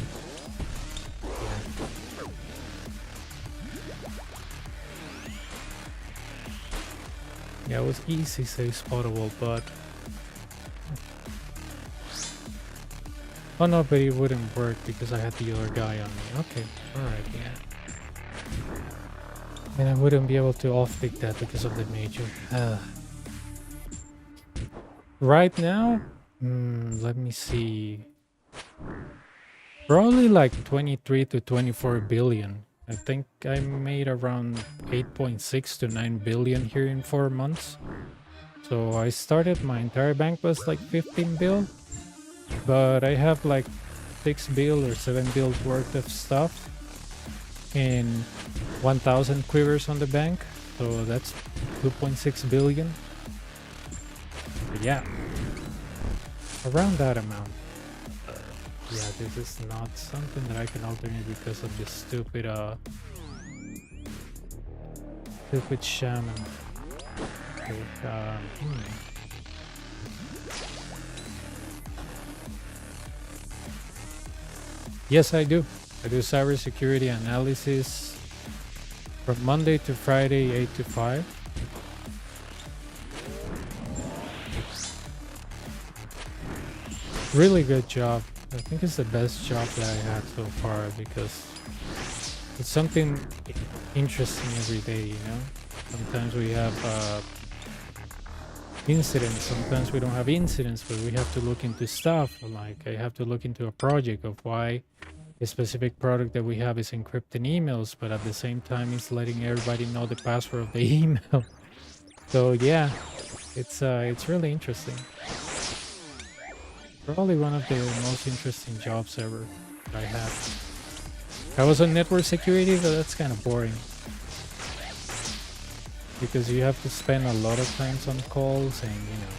yeah. Yeah, it was easy safe spottable, but oh no, but it wouldn't work because I had the other guy on me. Okay, alright, yeah. And I wouldn't be able to off-pick that because of the major. Right now, let me see. Probably like 23 to 24 billion. I think I made around 8.6 to 9 billion here in 4 months. So I started, my entire bank was like 15 bill, but I have like 6 bill or 7 bill worth of stuff and 1,000 quivers on the bank. So that's 2.6 billion. But yeah, around that amount. Yeah, this is not something that I can alternate because of this stupid shaman. Okay, Yes, I do. I do cybersecurity analysis from Monday to Friday, 8 to 5. Really good job. I think it's the best job that I had so far because it's something interesting every day, you know? Sometimes we have incidents, sometimes we don't have incidents, but we have to look into stuff. Like I have to look into a project of why a specific product that we have is encrypting emails, but at the same time it's letting everybody know the password of the email. So yeah, it's really interesting. Probably one of the most interesting jobs ever I had. I was on network security, but that's kind of boring. Because you have to spend a lot of times on calls and, you know,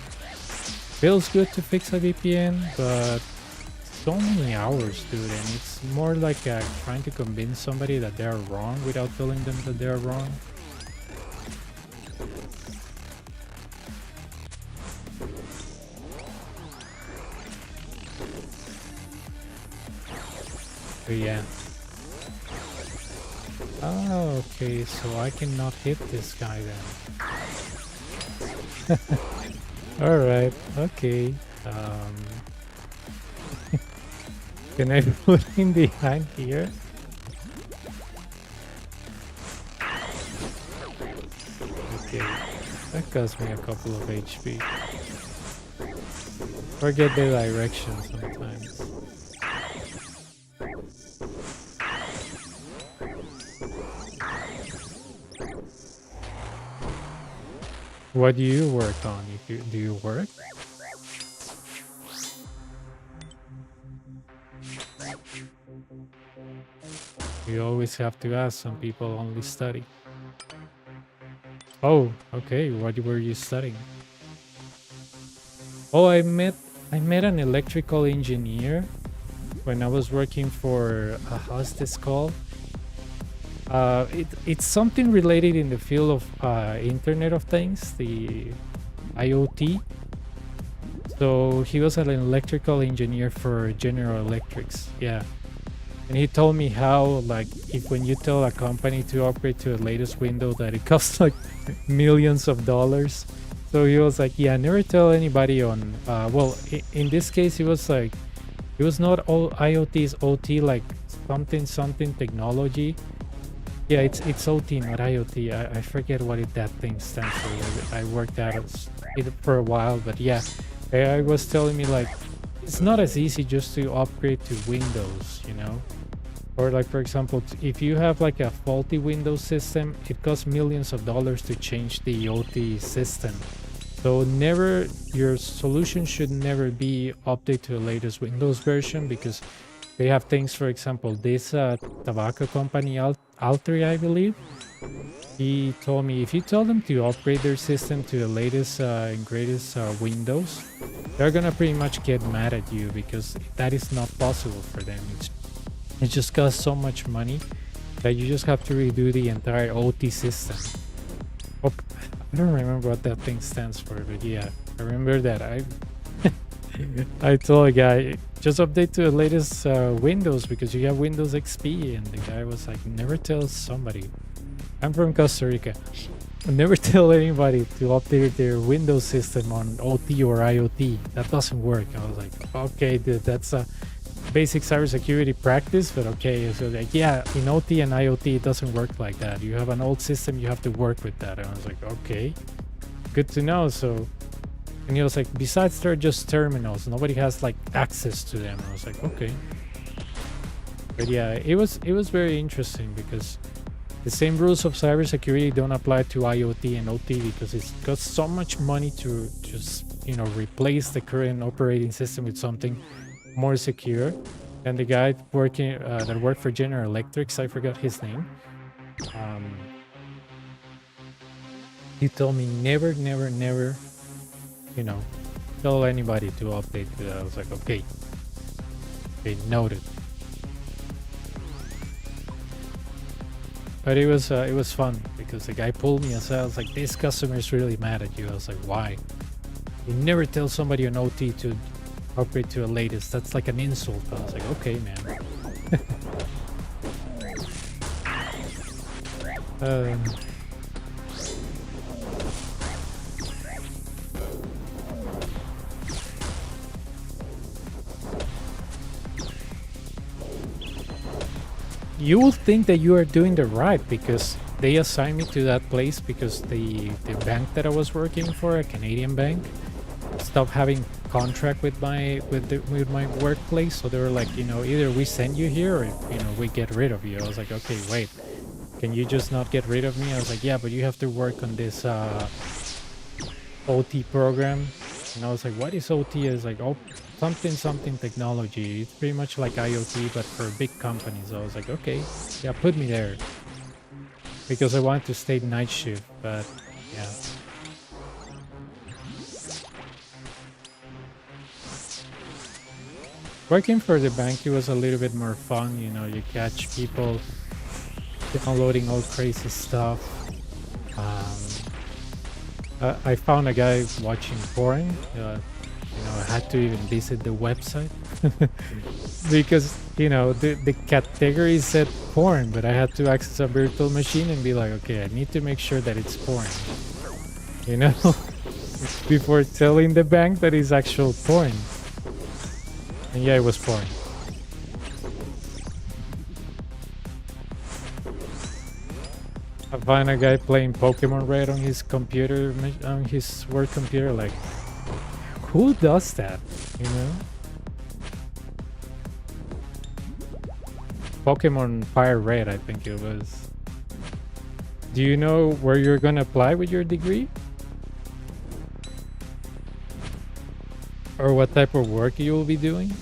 feels good to fix a VPN, but so many hours, dude, and it's more like trying to convince somebody that they're wrong without telling them that they're wrong. But yeah. Oh, okay, so I cannot hit this guy then. Alright, okay. Can I put him behind here? Okay, that cost me a couple of HP. Forget the direction sometimes. What do you work on? Do you work? You always have to ask. Some people only study. Oh, okay. What were you studying? Oh, I met an electrical engineer when I was working for how's this called? It's something related in the field of Internet of Things, the IoT. So he was an electrical engineer for General Electrics, yeah. And he told me how, like, if when you tell a company to upgrade to the latest window, that it costs like millions of dollars. So he was like, yeah, never tell anybody on. Well, in this case, he was like, it was not all IoT, it's OT, like something technology. Yeah, it's OT, not IoT. I forget what that thing stands for. I worked at it for a while, but yeah, I was telling me like it's not as easy just to upgrade to Windows, you know? Or like, for example, if you have like a faulty Windows system, it costs millions of dollars to change the OT system. So never, your solution should never be update to the latest Windows version, because they have things, for example, this tobacco company, Altri, I believe, he told me if you tell them to upgrade their system to the latest and greatest Windows, they're gonna pretty much get mad at you, because that is not possible for them. It just costs so much money that you just have to redo the entire OT system. Oh, I don't remember what that thing stands for, but yeah, I remember that I told a guy, just update to the latest Windows because you have Windows XP. And the guy was like, never tell somebody. I'm from Costa Rica. Never tell anybody to update their Windows system on OT or IoT. That doesn't work. I was like, okay, dude, that's a basic cybersecurity practice, but okay. So like, yeah, in OT and IoT, it doesn't work like that. You have an old system, you have to work with that. And I was like, okay, good to know. So, and he was like, besides, they're just terminals. Nobody has like access to them. I was like, okay. But yeah, it was very interesting because the same rules of cybersecurity don't apply to IoT and OT because it's got so much money to just, replace the current operating system with something more secure. And the guy working that worked for General Electric, I forgot his name. He told me never, tell anybody to update to that. I was like, okay, noted. But it was fun because the guy pulled me aside. I was like, this customer is really mad at you. I was like, why? You never tell somebody on OT to upgrade to the latest. That's like an insult. I was like, okay, man. You will think that you are doing the right because they assigned me to that place because the bank that I was working for, a Canadian bank, stopped having contract with my workplace. So they were like, either we send you here or we get rid of you. I was like, okay, wait, can you just not get rid of me? I was like, yeah, but you have to work on this OT program. And I was like, what is OT? It's like, oh, something technology. It's pretty much like IoT, but for big companies. I was like, okay, yeah, put me there. Because I wanted to stay night shift, but yeah. Working for the bank, it was a little bit more fun. You catch people downloading all crazy stuff. I found a guy watching porn. I had to even visit the website because the category said porn, but I had to access a virtual machine and be like, okay, I need to make sure that it's porn, before telling the bank that it's actual porn. And yeah, it was porn. I find a guy playing Pokemon Red on his computer, on his work computer, like, who does that, Pokemon Fire Red, I think it was. Do you know where you're gonna apply with your degree? Or what type of work you will be doing?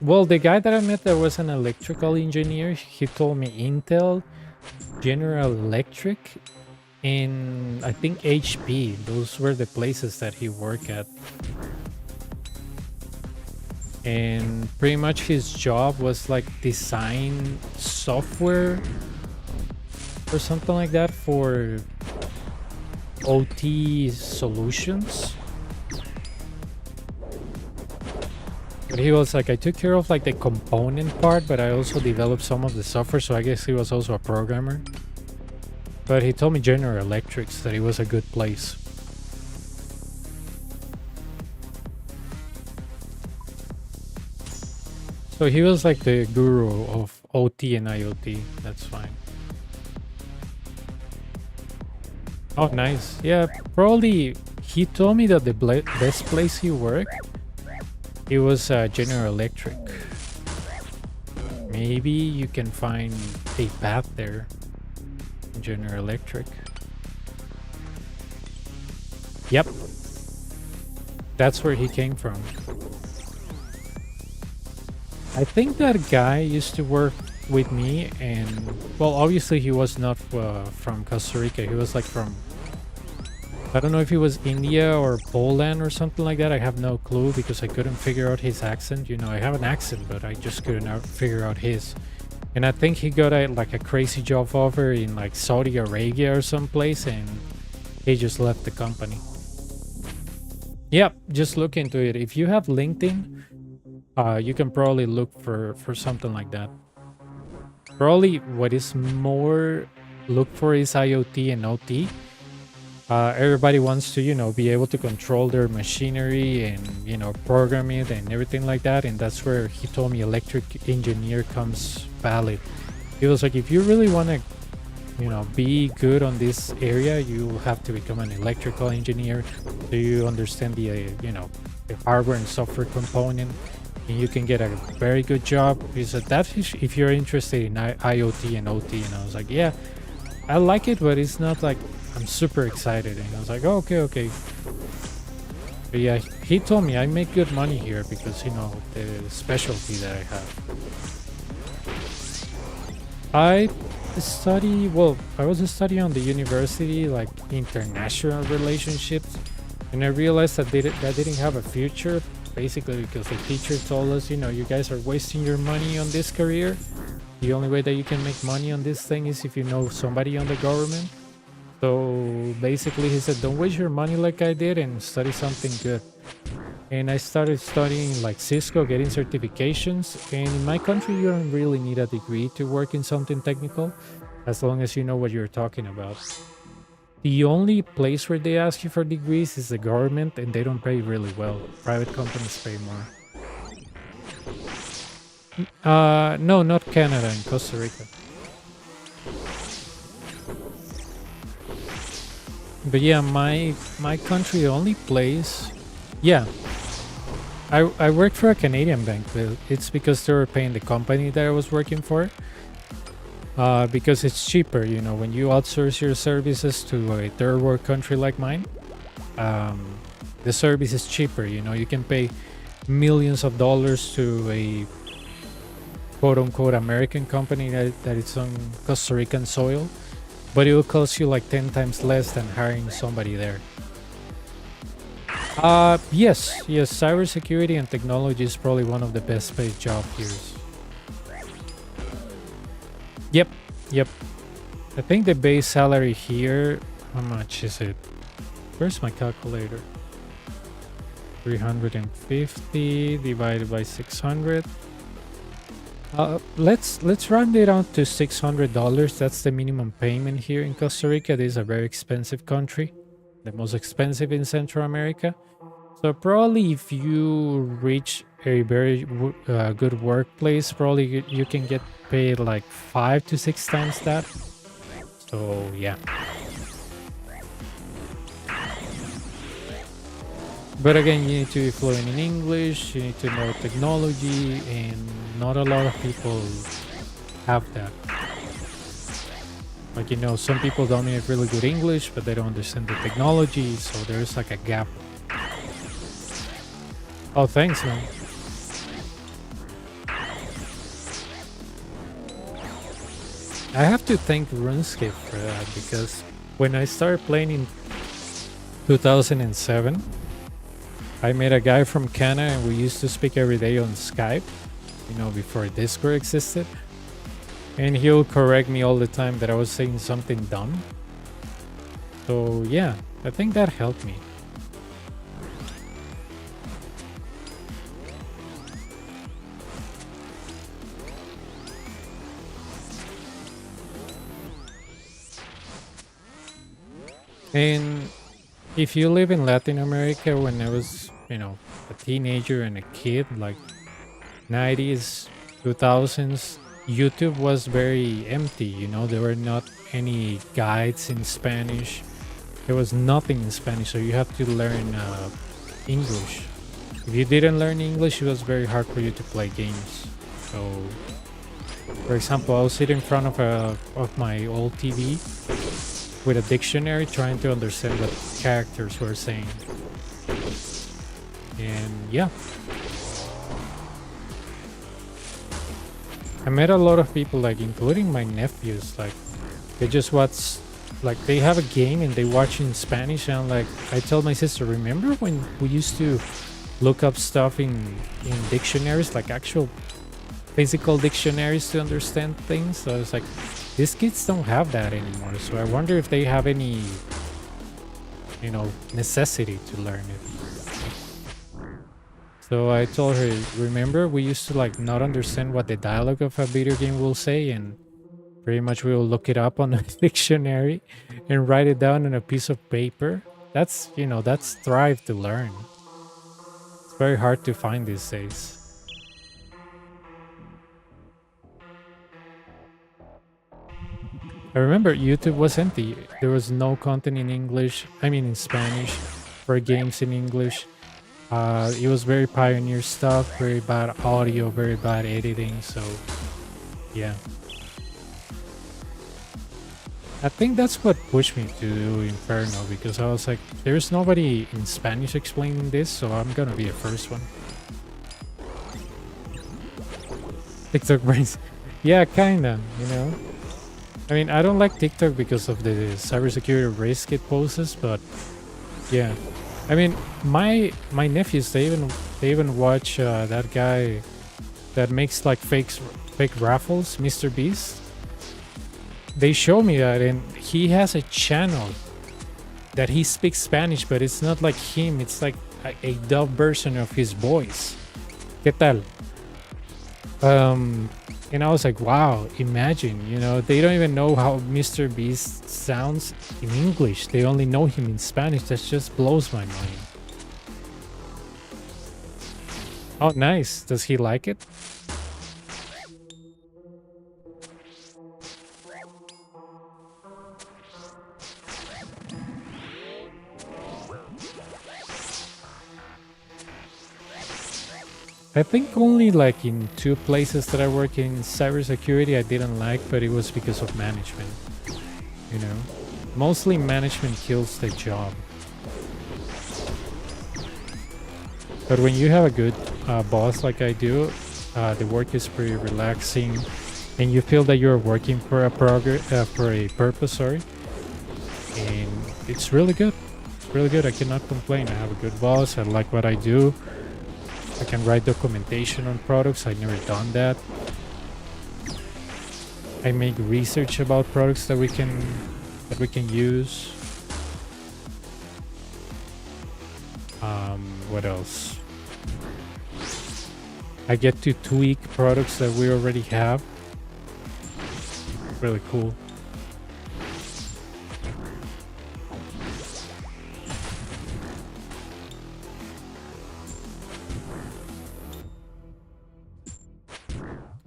Well, the guy that I met that was an electrical engineer, he told me Intel, General Electric, and I think HP. Those were the places that he worked at. And pretty much his job was like design software or something like that for OT solutions. But he was like, I took care of like the component part, but I also developed some of the software, so I guess he was also a programmer. But he told me General Electric that it was a good place. So he was like the guru of OT and IoT. That's fine. Oh, nice. Yeah, probably he told me that the best place he worked, it was General Electric. Maybe you can find a path there. General Electric. Yep. That's where he came from. I think that guy used to work with me, and well, obviously he was not from Costa Rica. He was like from, I don't know if he was India or Poland or something like that. I have no clue because I couldn't figure out his accent. I have an accent, but I just couldn't figure out his. And I think he got a crazy job offer in like Saudi Arabia or someplace, and He just left the company. Yeah, just look into it. If you have LinkedIn, you can probably look for something like that. Probably what is more look for is IoT and OT. Everybody wants to, be able to control their machinery and, program it and everything like that. And that's where he told me electric engineer comes valid. He was like, if you really want to, be good on this area, you have to become an electrical engineer. So you understand the, the hardware and software component, and you can get a very good job. He said that if you're interested in IoT and OT. And I was like, yeah, I like it, but it's not like I'm super excited. And I was like, oh, okay. But yeah, he told me I make good money here because, the specialty that I have. I was studying on the university, like international relationships. And I realized that that didn't have a future, basically because the teacher told us, you guys are wasting your money on this career. The only way that you can make money on this thing is if you know somebody on the government. So basically he said, don't waste your money like I did and study something good. And I started studying like Cisco, getting certifications. And in my country, you don't really need a degree to work in something technical, as long as you know what you're talking about. The only place where they ask you for degrees is the government, and they don't pay really well. Private companies pay more. No, not Canada, in Costa Rica. But yeah, my country, the only place... Yeah. I worked for a Canadian bank, but it's because they were paying the company that I was working for. Because it's cheaper, when you outsource your services to a third world country like mine, the service is cheaper. You can pay millions of dollars to a quote-unquote American company that is on Costa Rican soil, but it will cost you like 10 times less than hiring somebody there. Yes, cybersecurity and technology is probably one of the best paid job here. Yep. I think the base salary here, how much is it? Where's my calculator? 350 divided by 600. Let's round it out to $600. That's the minimum payment here in Costa Rica. This is a very expensive country, the most expensive in Central America. So probably if you reach a very good workplace, probably you can get paid like 5 to 6 times that. So yeah. But again, you need to be fluent in English, you need to know technology, and not a lot of people have that. Like, some people dominate really good English, but they don't understand the technology, so there's like a gap. Oh, thanks, man. I have to thank RuneScape for that, because when I started playing in 2007, I met a guy from Canada and we used to speak every day on Skype, before Discord existed. And he'll correct me all the time that I was saying something dumb. So yeah, I think that helped me. And if you live in Latin America, when I was, a teenager and a kid, like 90s, 2000s, YouTube was very empty, there were not any guides in Spanish. There was nothing in Spanish, so you have to learn English. If you didn't learn English, it was very hard for you to play games. So, for example, I would sit in front of my old TV with a dictionary trying to understand what characters were saying. And yeah. I met a lot of people, like including my nephews, like they just watch, like they have a game and they watch in Spanish, and I tell my sister, remember when we used to look up stuff in dictionaries, like actual physical dictionaries to understand things? So I was like, these kids don't have that anymore. So I wonder if they have any necessity to learn it. So I told her, remember, we used to like not understand what the dialogue of a video game will say, and pretty much we will look it up on a dictionary and write it down on a piece of paper. That's thrive to learn. It's very hard to find these days. I remember YouTube was empty. There was no content in English, I mean in Spanish, for games in English. It was very pioneer stuff, very bad audio, very bad editing. So, yeah. I think that's what pushed me to do Inferno, because I was like, there's nobody in Spanish explaining this, so I'm gonna be the first one. TikTok brains. Yeah, kinda, I mean, I don't like TikTok because of the cybersecurity risk it poses, but yeah. I mean, my nephews, they even watch that guy that makes like fake raffles, Mr. Beast. They show me that, and he has a channel that he speaks Spanish, but it's not like him. It's like a dub version of his voice. ¿Qué tal? And I was like, wow, imagine, they don't even know how Mr. Beast sounds in English. They only know him in Spanish. That just blows my mind. Oh, nice. Does he like it? I think only like in 2 places that I work in cybersecurity I didn't like, but it was because of management. Mostly management kills the job. But when you have a good boss like I do, the work is pretty relaxing, and you feel that you're working for a purpose. Sorry, and it's really good. It's really good. I cannot complain. I have a good boss. I like what I do. I can write documentation on products. I've never done that. I make research about products that we can use. What else? I get to tweak products that we already have. Really cool.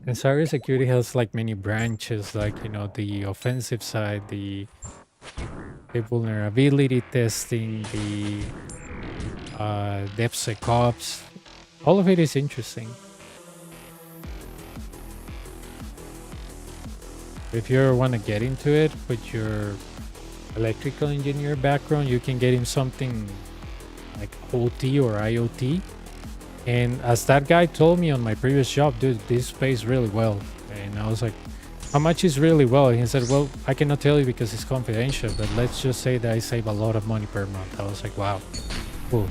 And cybersecurity has like many branches, like the offensive side, the vulnerability testing, the DevSecOps. All of it is interesting. If you want to get into it with your electrical engineer background, you can get in something like OT or IoT. And as that guy told me on my previous job, dude, this pays really well. And I was like, how much is really well? And he said, well, I cannot tell you because it's confidential, but let's just say that I save a lot of money per month. I was like, wow, cool.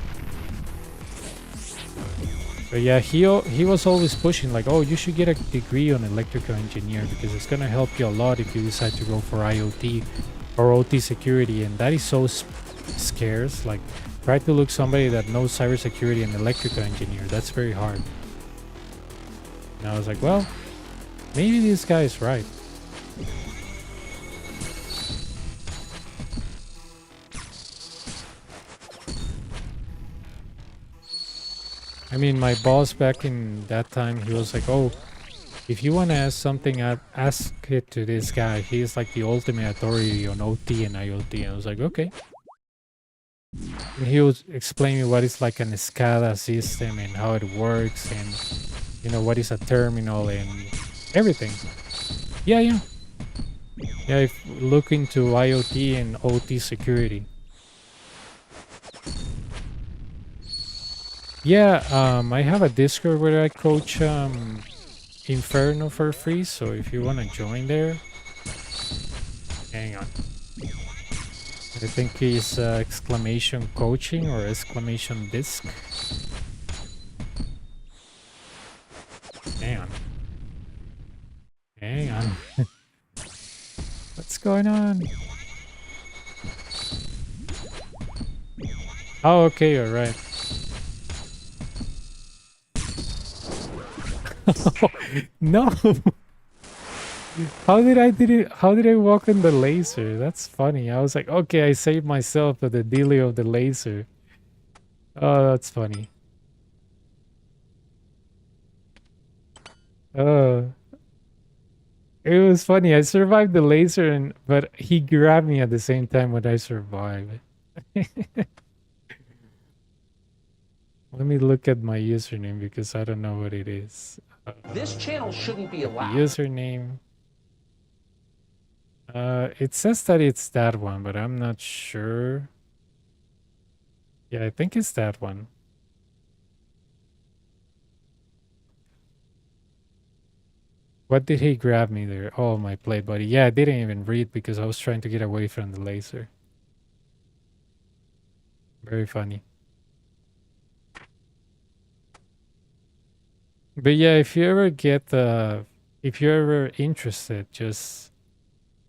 But yeah, he was always pushing like, oh, you should get a degree on electrical engineer because it's going to help you a lot if you decide to go for IoT or OT security. And that is so scarce. Like, try to look somebody that knows cybersecurity and electrical engineer. That's very hard. And I was like, well, maybe this guy is right. I mean, my boss back in that time, he was like, oh, if you want to ask something, ask it to this guy. He's like the ultimate authority on OT and IoT. And I was like, okay. And he was explaining what is like an SCADA system and how it works and, what is a terminal and everything. Yeah. If look into IoT and OT security. Yeah, I have a Discord where I coach Inferno for free, so if you want to join there, hang on. I think it's exclamation coaching or exclamation disc. Hang on. What's going on? Oh, okay, all right. No. How did I walk on the laser? That's funny. I was like, okay, I saved myself with the dealio of the laser. Oh, that's funny. Uh it was funny. I survived the laser and but he grabbed me at the same time when I survived. Let me look at my username because I don't know what it is. This channel shouldn't be Copy allowed. username. It says that it's that one, but I'm not sure. Yeah, I think it's that one. What did he grab me there? Oh, my plate buddy. Yeah, I didn't even read because I was trying to get away from the laser. Very funny. But yeah, if you ever get if you're ever interested, just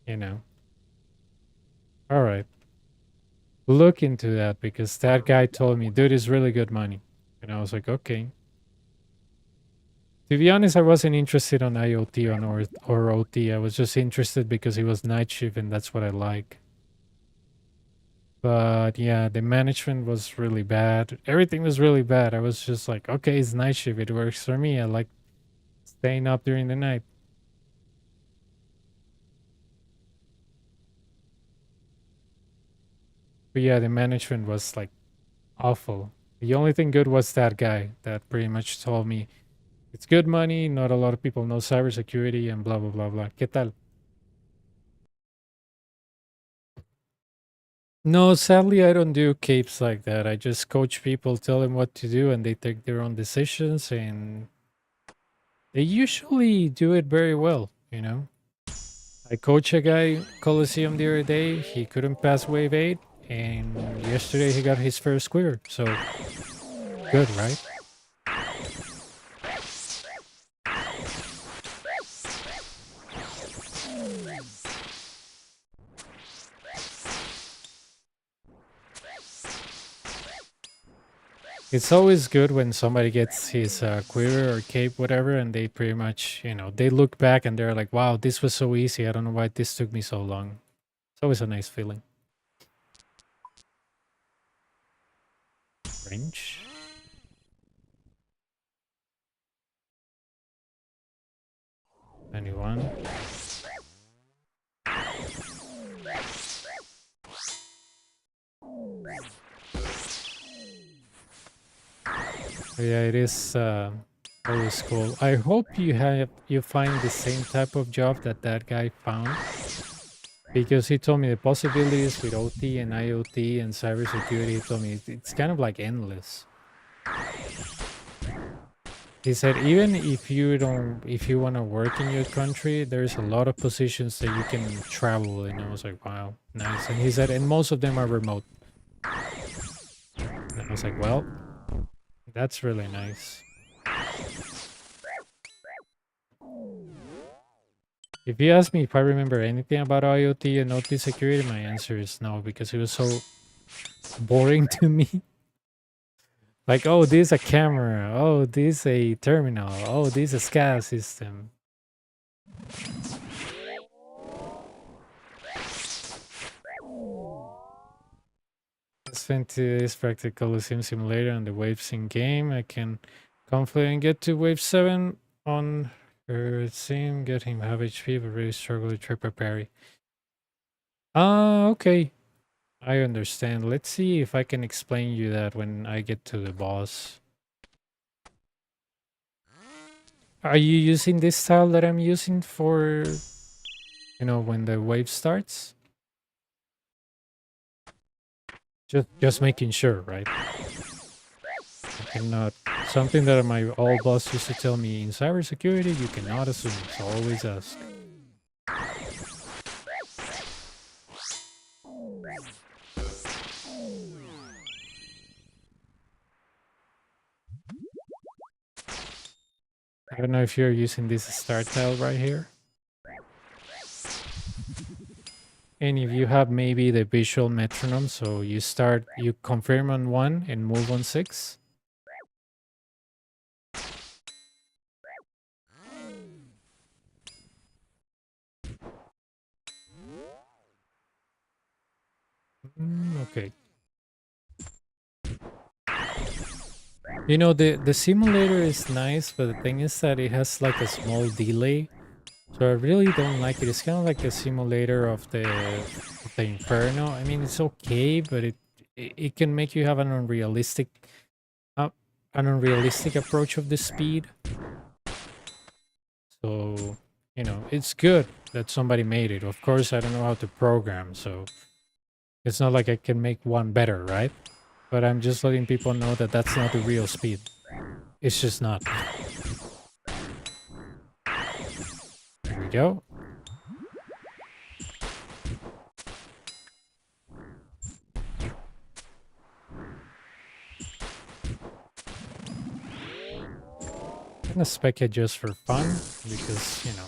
you know, all right, look into that because that guy told me, dude, it's really good money, and I was like, okay. To be honest, I wasn't interested on IoT or OT. I was just interested because it was night shift and that's what I like. But yeah, the management was really bad. Everything was really bad. I was just like, okay, it's night shift. It works for me. I like staying up during the night. But yeah, the management was like awful. The only thing good was that guy that pretty much told me it's good money. Not a lot of people know cybersecurity and blah, blah, blah, blah. ¿Qué tal? No, sadly, I don't do capes like that. I just coach people, tell them what to do, and they take their own decisions, and they usually do it very well, you know? I coached a guy, Coliseum, the other day. He couldn't pass wave 8, and yesterday he got his first quiver. So, good, right? It's always good when somebody gets his quiver or cape, whatever, and they pretty much, you know, they look back and they're like, wow, this was so easy. I don't know why this took me so long. It's always a nice feeling. Range. Anyone? Yeah, it is always cool. I hope you find the same type of job that that guy found because he told me the possibilities with OT and IoT and cybersecurity. He told me it's kind of like endless. He said even if you want to work in your country, there's a lot of positions that you can travel. And I was like, wow, nice. And he said, and most of them are remote. And I was like, well, that's really nice. If you ask me if I remember anything about IoT and OT security, my answer is no, because it was so boring to me. Like, oh, this is a camera. Oh, this is a terminal. Oh, this is a SCADA system. Let's spend this practical sim simulator on the wave sim game. I can confidently get to wave 7 on her sim, get him half HP, but really struggle to triple parry. Ah, okay. I understand. Let's see if I can explain you that when I get to the boss. Are you using this style that I'm using for, you know, when the wave starts? Just making sure, right? I cannot. Something that my old boss used to tell me in cybersecurity, you cannot assume. So always ask. I don't know if you're using this start tile right here. And if you have maybe the visual metronome, so you confirm on 1 and move on 6. Okay. You know, the simulator is nice, but the thing is that it has like a small delay. So I really don't like it. It's kind of like the simulator of the Inferno. I mean, it's okay, but it can make you have uh, an unrealistic approach of the speed. So, you know, it's good that somebody made it. Of course, I don't know how to program, so it's not like I can make one better, right? But I'm just letting people know that that's not the real speed. It's just not. Here we go. I'm gonna spec it just for fun because, you know,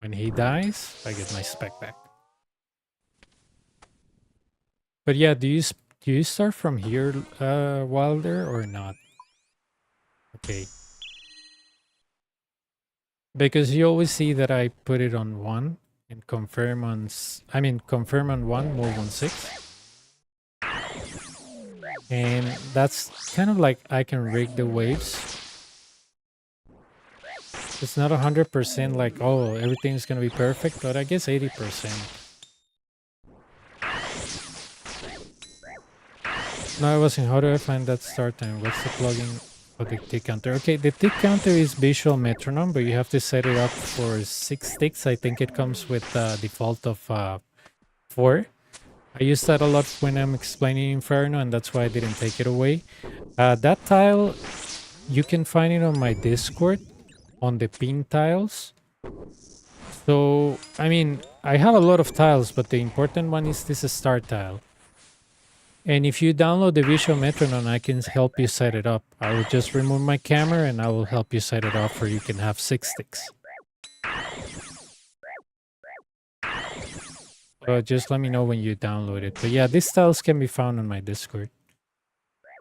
when he dies, I get my spec back. But yeah, do you start from here, Wilder, or not? Okay. Because you always see that I put it on 1 and confirm on confirm on 1, move on 6. And that's kind of like I can rig the waves. It's not 100% like, oh, everything's gonna be perfect, but I guess 80%. No, I wasn't. How do I find that start time? What's the plugin for the tick counter? Okay, the tick counter is visual metronome, but you have to set it up for 6 ticks. I think it comes with default of 4. I use that a lot when I'm explaining Inferno, and that's why I didn't take it away. That tile, you can find it on my Discord, on the pin tiles. So, I mean, I have a lot of tiles, but the important one is this start tile. And if you download the visual metronome, I can help you set it up. I will just remove my camera and I will help you set it up where you can have 6 sticks. Just let me know when you download it. But yeah, these tiles can be found on my Discord.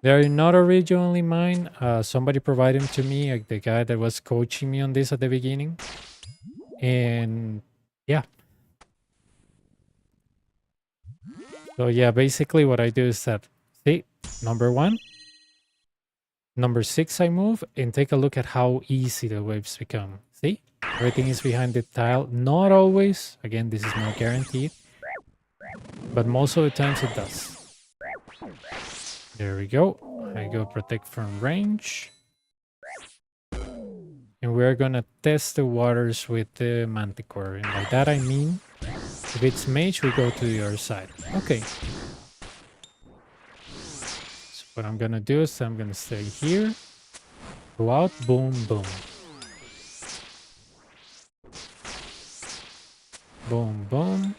They're not originally mine. Somebody provided them to me, like the guy that was coaching me on this at the beginning. And yeah. So yeah, basically what I do is that, see, number 1, number 6 I move, and take a look at how easy the waves become. See? Everything is behind the tile. Not always. Again, this is not guaranteed. But most of the times it does. There we go. I go protect from range. And we're gonna test the waters with the Manticore. And by that I mean, if it's mage, we go to the other side. Okay. So what I'm gonna do is I'm gonna stay here. Go out, boom, boom. Boom, boom.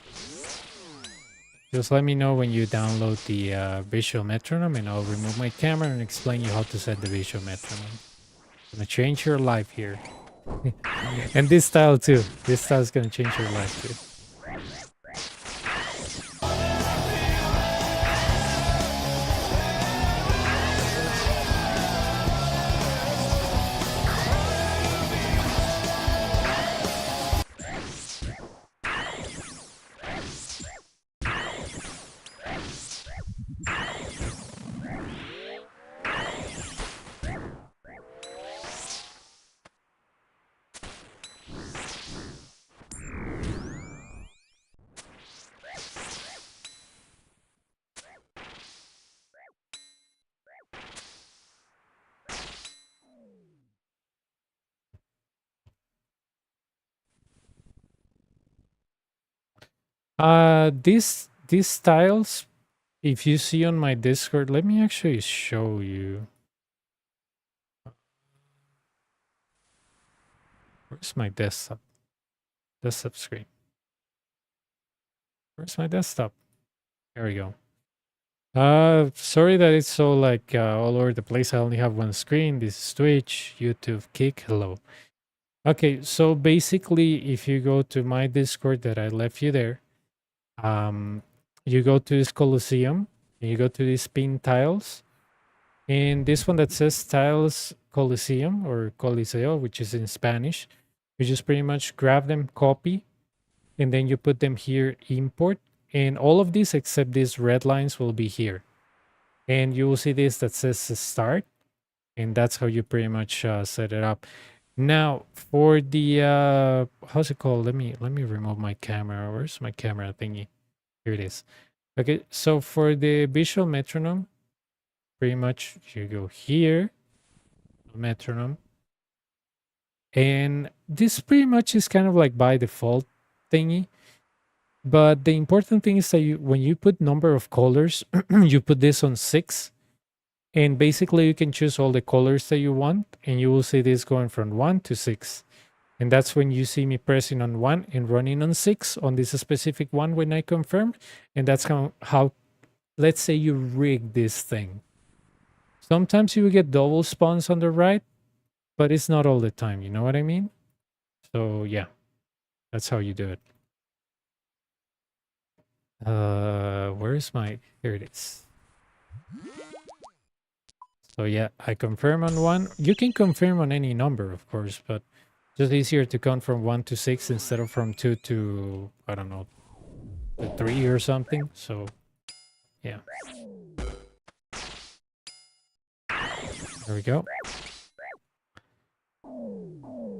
Just let me know when you download the visual metronome and I'll remove my camera and explain you how to set the visual metronome. Gonna change your life here. And this style too. This style is gonna change your life too. These styles, if you see on my Discord, let me actually show you. Where's my desktop? Desktop screen. Where's my desktop? There we go. Sorry that it's so like all over the place. I only have one screen. This is Twitch, YouTube, Kick. Hello. Okay, so basically, if you go to my Discord that I left you there, You go to this Coliseum, and you go to these pin tiles, and this one that says Tiles Coliseum or Coliseo, which is in Spanish, you just pretty much grab them, copy, and then you put them here, import, and all of these except these red lines will be here. And you will see this that says start, and that's how you pretty much set it up. Now for the how's it called? Let me remove my camera. Where's my camera thingy? Here it is. Okay, so for the visual metronome, pretty much you go here, metronome, and this pretty much is kind of like by default thingy. But the important thing is that when you put number of colors, you put this on 6, and basically you can choose all the colors that you want, and you will see this going from 1 to 6. And that's when you see me pressing on 1 and running on 6 on this specific one when I confirm. And that's how let's say you rig this thing. Sometimes you will get double spawns on the right, but it's not all the time. You know what I mean? So yeah, that's how you do it. Where's my, here it is. So yeah, I confirm on 1. You can confirm on any number, of course, but just easier to count from 1 to 6 instead of from 2 to, I don't know, to 3 or something. So yeah. There we go.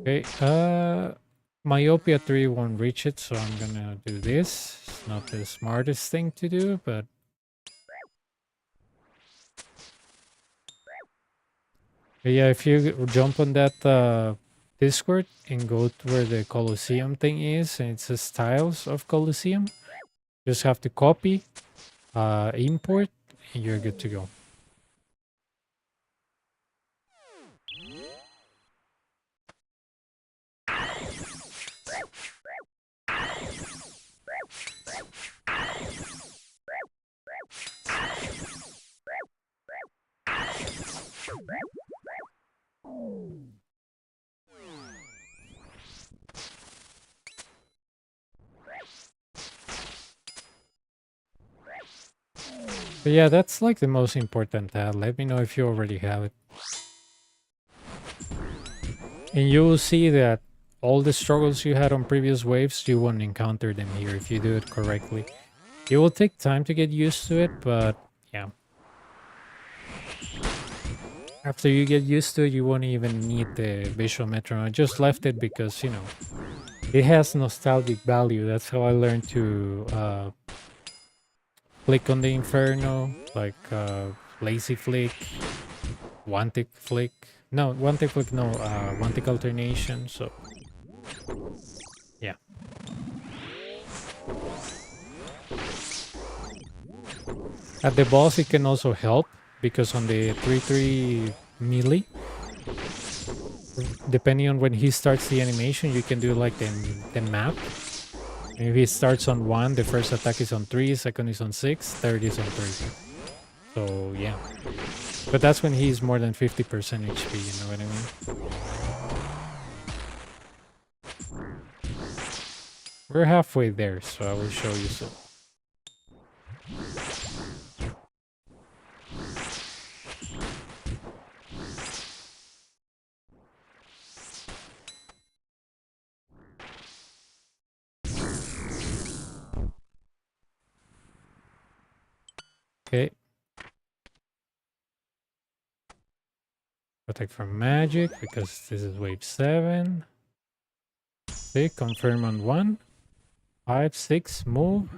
Okay, Myopia 3 won't reach it, so I'm gonna do this. It's not the smartest thing to do, but yeah, if you jump on that Discord and go to where the Colosseum thing is, and it says Tiles of Colosseum, just have to copy, import, and you're good to go. But yeah, that's like the most important tab. Let me know if you already have it. And you will see that all the struggles you had on previous waves, you won't encounter them here if you do it correctly. It will take time to get used to it, but yeah. After you get used to it, you won't even need the visual metronome. I just left it because, you know, it has nostalgic value. That's how I learned to click on the Inferno, like Lazy Flick, One Tick Flick. No, One Tick Flick, no, One Tick Alternation, so yeah. At the boss, it can also help, because on the 3-3 melee, depending on when he starts the animation, you can do like the map. And if he starts on 1, the first attack is on 3, second is on 6, third is on 3. So yeah. But that's when he's more than 50% HP, you know what I mean? We're halfway there, so I will show you soon. Okay. Protect from magic, because this is wave 7. Okay, confirm on 1. 5, 6, move.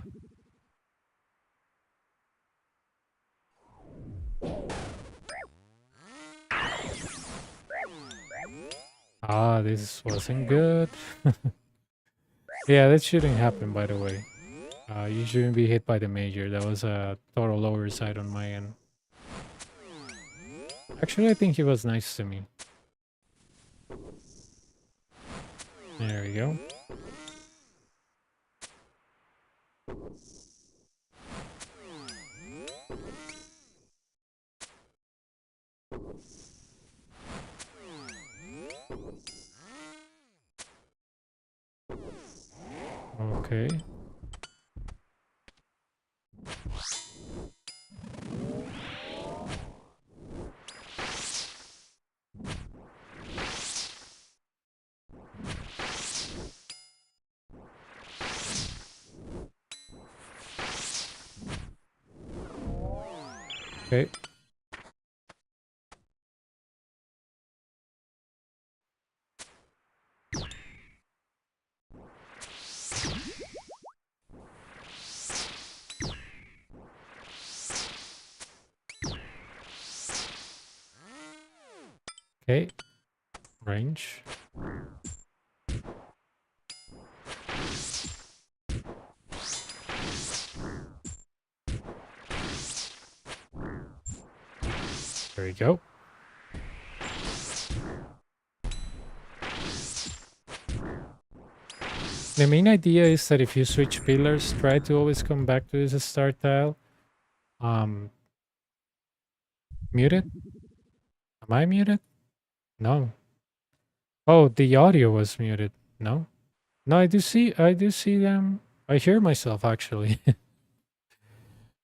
Ah, this wasn't good. Yeah, that shouldn't happen, by the way. You shouldn't be hit by the major. That was a total oversight on my end. Actually, I think he was nice to me. There we go. Okay. Okay. Okay. Range. There we go. The main idea is that if you switch pillars, try to always come back to this start tile. Muted? Am I muted? No. Oh, the audio was muted. No? No, I do see them. I hear myself actually.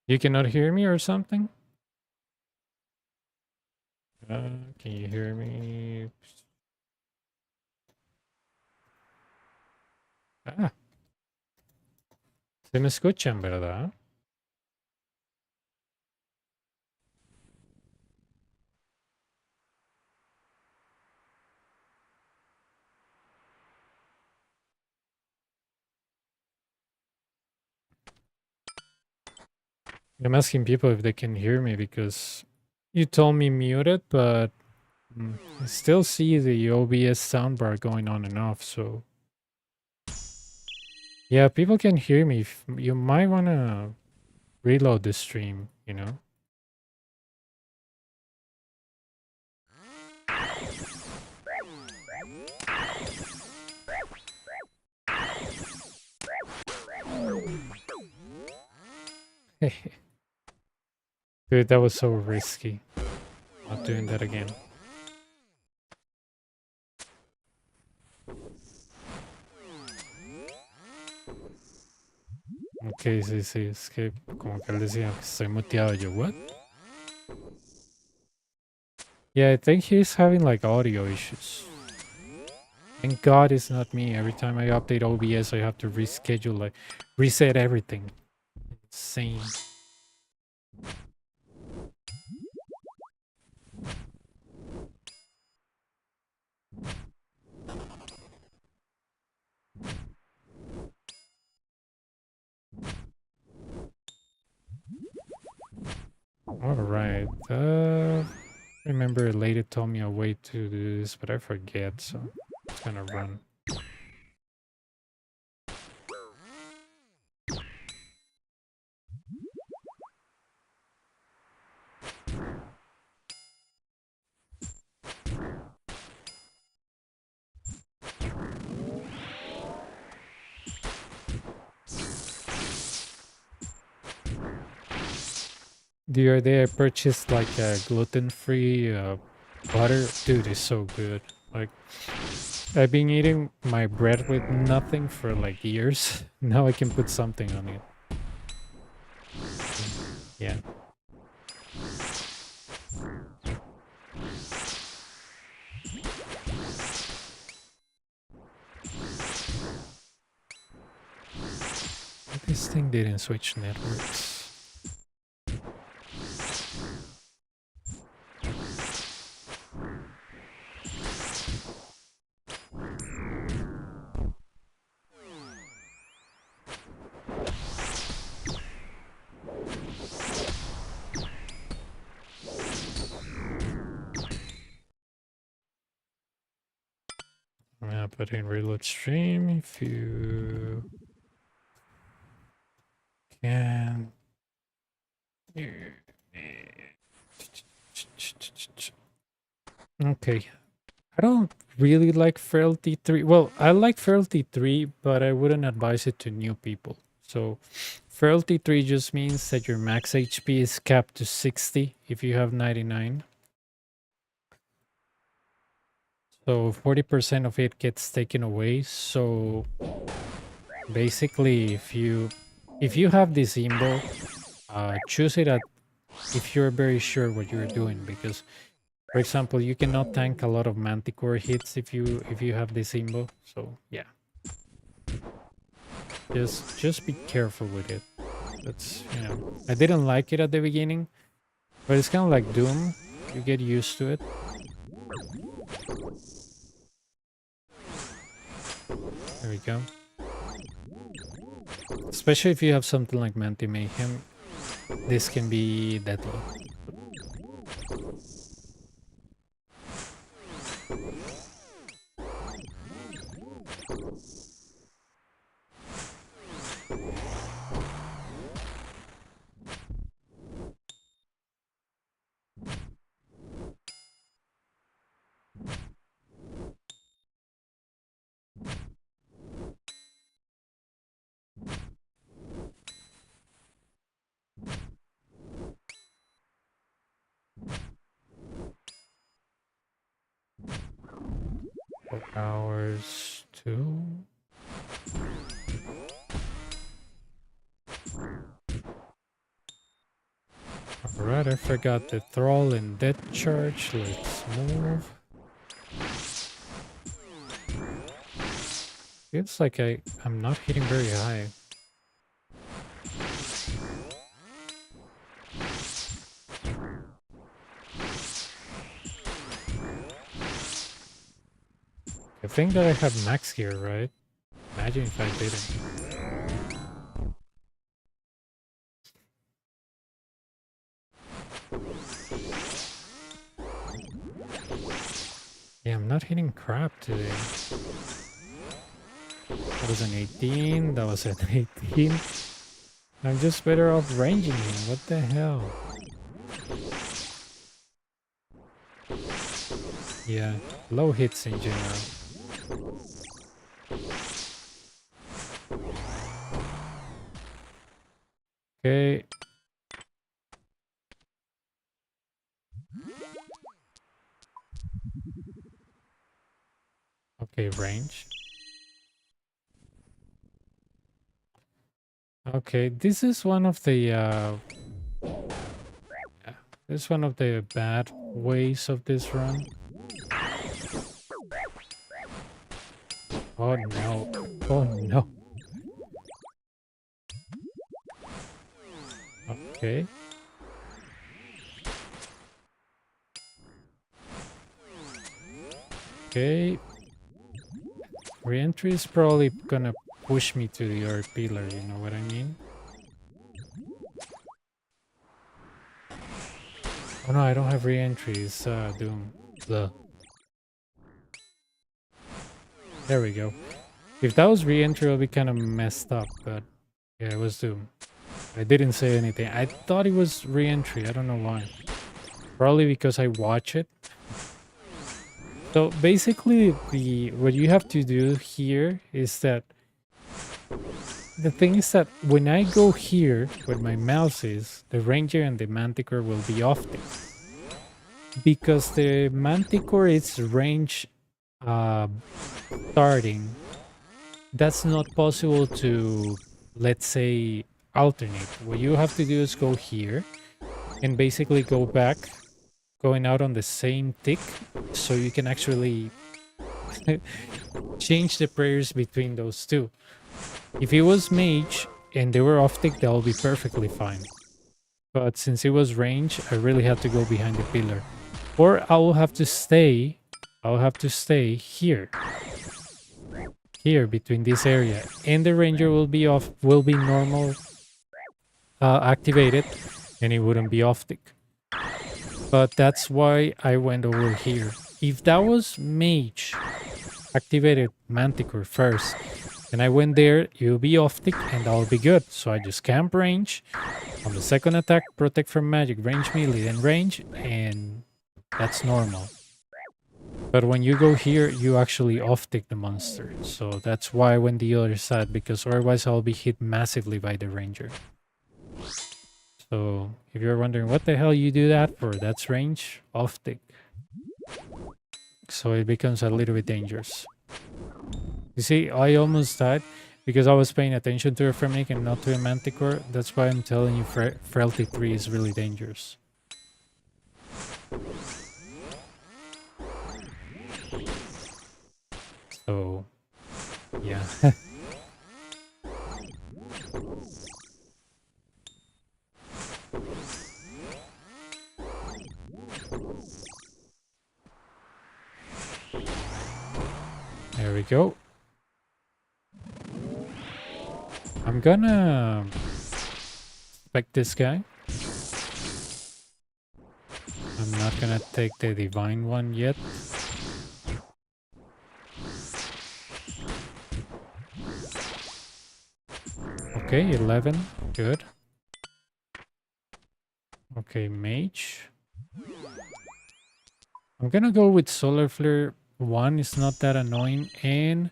You cannot hear me or something? Can you hear me? Ah, se me escuchan, ¿verdad? I'm asking people if they can hear me because you told me muted, but I still see the OBS soundbar going on and off, so yeah, people can hear me. You might want to reload the stream, you know? Dude, that was so risky. Not doing that again. Ok, sí, sí, es que como que él decía que estoy muteado. Yo, what? Yeah, I think he's having like audio issues. Thank God it's not me. Every time I update OBS, I have to reschedule, like, reset everything. Insane. Alright, remember a lady told me a way to do this, but I forget, so it's gonna run. The other day I purchased like a gluten-free butter. Dude, it's so good. Like, I've been eating my bread with nothing for like years. Now I can put something on it. Yeah. This thing didn't switch networks. I'm gonna put in reload stream if you can. Okay. I don't really like Frailty 3. Well, I like Frailty 3, but I wouldn't advise it to new people. So, Frailty 3 just means that your max HP is capped to 60 if you have 99. So 40% of it gets taken away. So basically, if you have this symbol, choose it at if you're very sure what you're doing, because for example, you cannot tank a lot of manticore hits if you have this symbol. So yeah, just be careful with it. That's, you know, I didn't like it at the beginning, But it's kind of like Doom. You get used to it. There we go. Especially if you have something like Manti Mayhem, this can be deadly. Hours 2. Alright, I forgot the Thrall and Death Charge. Let's move. Feels like I'm not hitting very high. I think that I have max here, right? Imagine if I didn't. Yeah, I'm not hitting crap today. That was an 18, that was an 18. I'm just better off ranging him, what the hell? Yeah, low hits in general. Okay. Okay, range. Okay, this is one of the yeah, this is one of the bad ways of this run. Oh no. Oh no. Okay. Okay. Re-entry is probably gonna push me to the other pillar, you know what I mean? Oh no, I don't have re-entry, it's Doom. Blah. There we go. If that was re-entry, it would be kind of messed up, but yeah, it was Doom. I didn't say anything. I thought it was re-entry, I don't know why. Probably because I watch it. So basically, what you have to do here is that the thing is that when I go here, where my mouse is, the Ranger and the Manticore will be off tick. Because the Manticore is range starting, that's not possible to, let's say, alternate. What you have to do is go here and basically go back, going out on the same tick, so you can actually change the prayers between those two. If it was mage and they were off tick, that will be perfectly fine. But since it was range, I really had to go behind the pillar. Or I'll have to stay here. Here between this area. And the ranger will be normal activated, and it wouldn't be off tick. But that's why I went over here. If that was mage activated Manticore first, and I went there, you'll be off tick and that'll be good. So I just camp range. On the second attack, protect from magic, range melee, then range, and that's normal. But when you go here, you actually off tick the monster. So that's why I went the other side, because otherwise I'll be hit massively by the ranger. So if you're wondering what the hell you do that for, that's range, off tick. So it becomes a little bit dangerous. You see, I almost died because I was paying attention to a Fremnik and not to a Manticore. That's why I'm telling you Frailty 3 is really dangerous. So, yeah. go. I'm gonna spec this guy. I'm not gonna take the divine one yet. Okay, 11. Good. Okay, mage. I'm gonna go with Solar Flare 1. It's not that annoying. And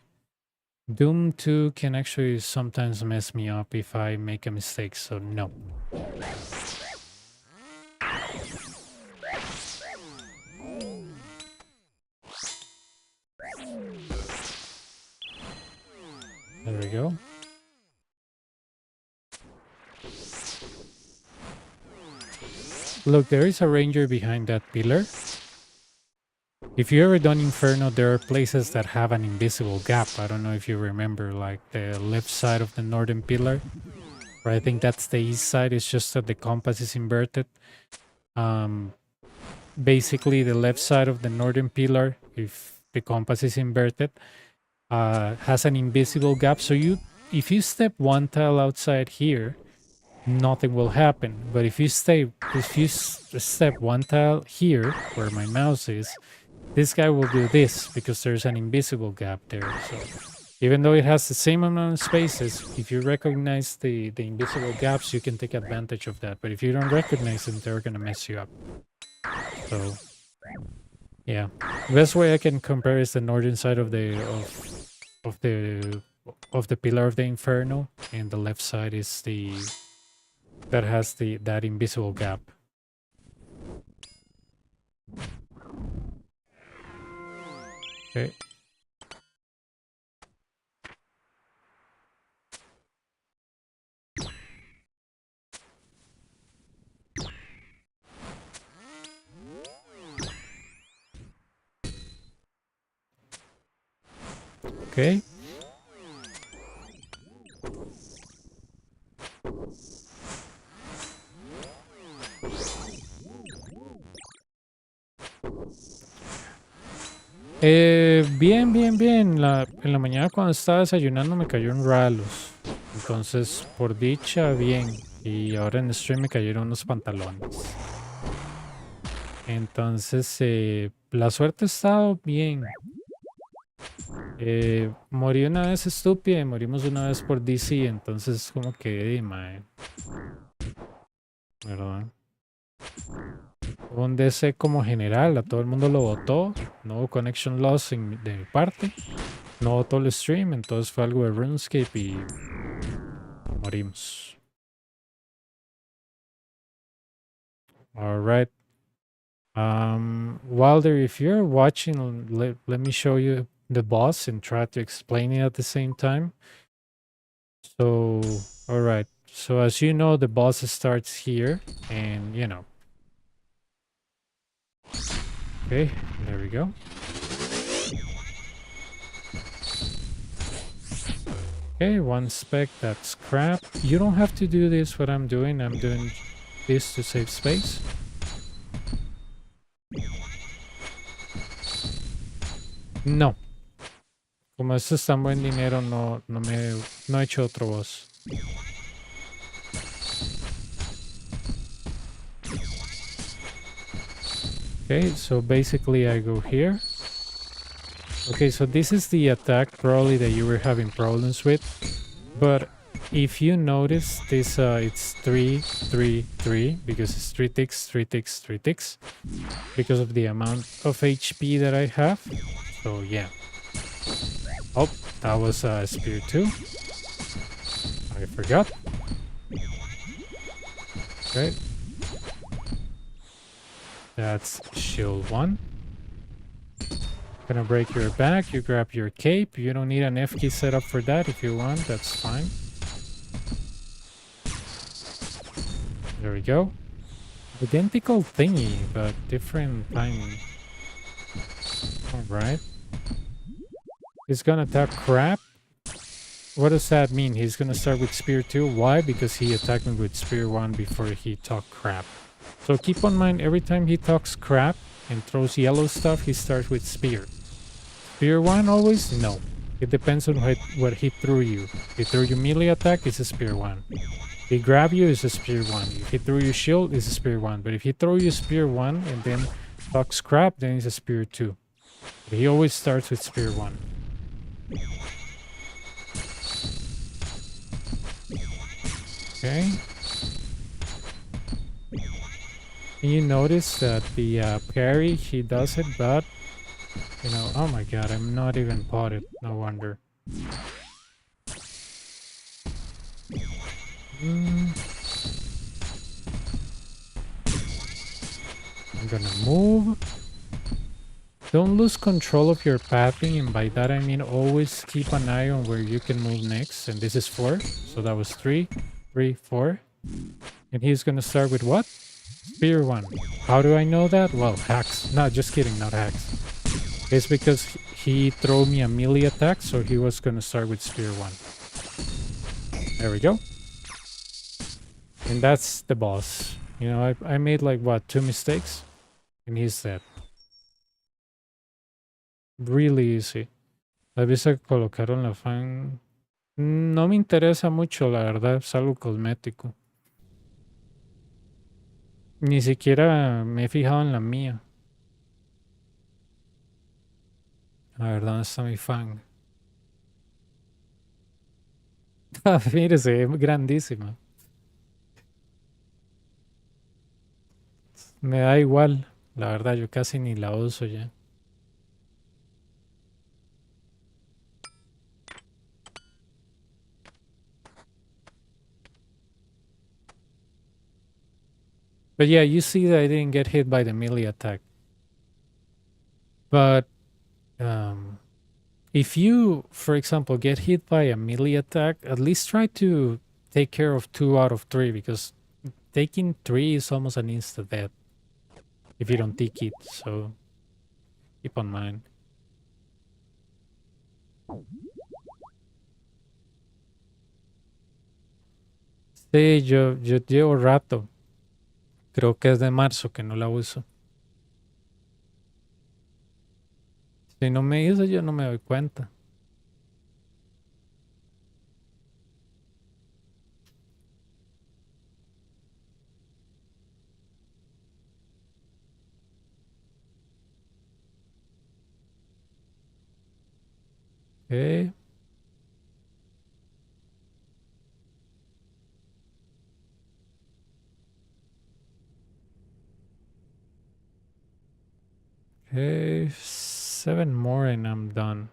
Doom 2 can actually sometimes mess me up if I make a mistake, so no. There we go. Look, there is a ranger behind that pillar. If you ever done Inferno, there are places that have an invisible gap. I don't know if you remember, like the left side of the northern pillar. Or I think that's the east side. It's just that the compass is inverted. Basically, the left side of the northern pillar, if the compass is inverted, has an invisible gap. So if you step one tile outside here, nothing will happen. But if you step one tile here, where my mouse is, this guy will do this because there's an invisible gap there. So even though it has the same amount of spaces, if you recognize the invisible gaps, you can take advantage of that. But if you don't recognize them, they're gonna mess you up. So yeah, the best way I can compare is the northern side of the pillar of the Inferno, and the left side is that has that invisible gap. Okay. Okay. Bien. En la mañana cuando estaba desayunando me cayó un Ralus. Entonces, por dicha, bien. Y ahora en stream me cayeron unos pantalones. Entonces, la suerte ha estado bien. Morí una vez estúpida y morimos una vez por DC. Entonces, como que, mae. ¿Verdad? Un DC como general, a todo el mundo lo votó. No hubo connection loss de mi parte. No votó el stream, entonces fue algo de RuneScape y morimos. Alright. Wilder, if you're watching, let me show you the boss and try to explain it at the same time. So, alright. So as you know, the boss starts here and, you know. Okay, there we go. Okay, one spec, that's crap. You don't have to do this, what I'm doing. I'm doing this to save space. No. Como esto es tan buen dinero, no he hecho otro boss. Okay, so basically I go here. Okay, so this is the attack probably that you were having problems with. But if you notice this, it's 3, 3, 3, because it's 3 ticks, 3 ticks, 3 ticks. Because of the amount of HP that I have. So yeah. Oh, that was Spear 2. I forgot. Okay. That's Shield 1. Gonna break your back, you grab your cape. You don't need an F key set up for that. If you want, that's fine. There we go. Identical thingy, but different timing. Alright. He's gonna attack crap. What does that mean? He's gonna start with Spear 2. Why? Because he attacked me with Spear 1 before he talked crap. So keep on mind, every time he talks crap and throws yellow stuff, he starts with Spear. Spear 1 always? No. It depends on what he threw you. If he threw you melee attack, it's a spear 1. If he grab you, it's a spear 1. If he threw you shield, it's a spear 1. But if he throw you spear 1 and then talks crap, then it's a spear 2. But he always starts with spear 1. Okay. And you notice that the parry, he does it, but, you know, oh my god, I'm not even potted. No wonder. I'm gonna move. Don't lose control of your pathing, and by that I mean always keep an eye on where you can move next. And this is 4, so that was 3, 3, 4. And he's gonna start with what? Spear 1. How do I know that? Well, hacks. No, just kidding, not hacks. It's because he threw me a melee attack, so he was gonna start with spear 1. There we go. And that's the boss. You know, I made like, what, 2 mistakes? And he's dead. Really easy. La visa que colocaron la fan... No me interesa mucho, la verdad. Es algo cosmético. Ni siquiera me he fijado en la mía. La verdad, ¿dónde está mi fan? Ah, mire, se ve grandísima. Me da igual. La verdad, yo casi ni la uso ya. But yeah, you see that I didn't get hit by the melee attack. But if you, for example, get hit by a melee attack, at least try to take care of 2 out of 3, because taking 3 is almost an insta death if you don't take it, so keep on mind. Sí, yo llevo rato. Creo que es de marzo que no la uso. Si no me dice, yo no me doy cuenta. Okay. Okay, 7 more and I'm done.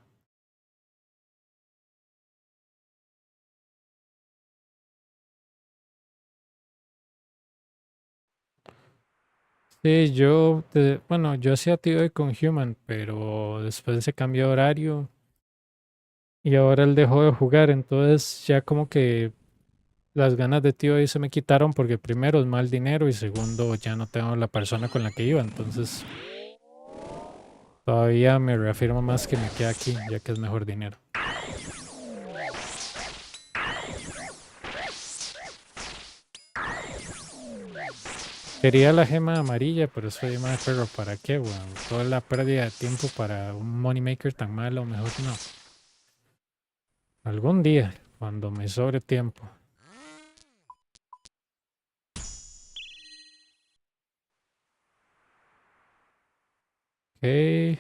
Sí, bueno, yo hacía TOE con Human, pero después se cambió de horario y ahora él dejó de jugar, entonces ya como que las ganas de TOE se me quitaron porque primero es mal dinero y segundo ya no tengo la persona con la que iba, entonces todavía me reafirmo más que me queda aquí, ya que es mejor dinero. Quería la gema amarilla, pero esa gema de perro, ¿para qué, weón? Toda la pérdida de tiempo para un moneymaker tan malo, mejor no. Algún día, cuando me sobre tiempo. Okay.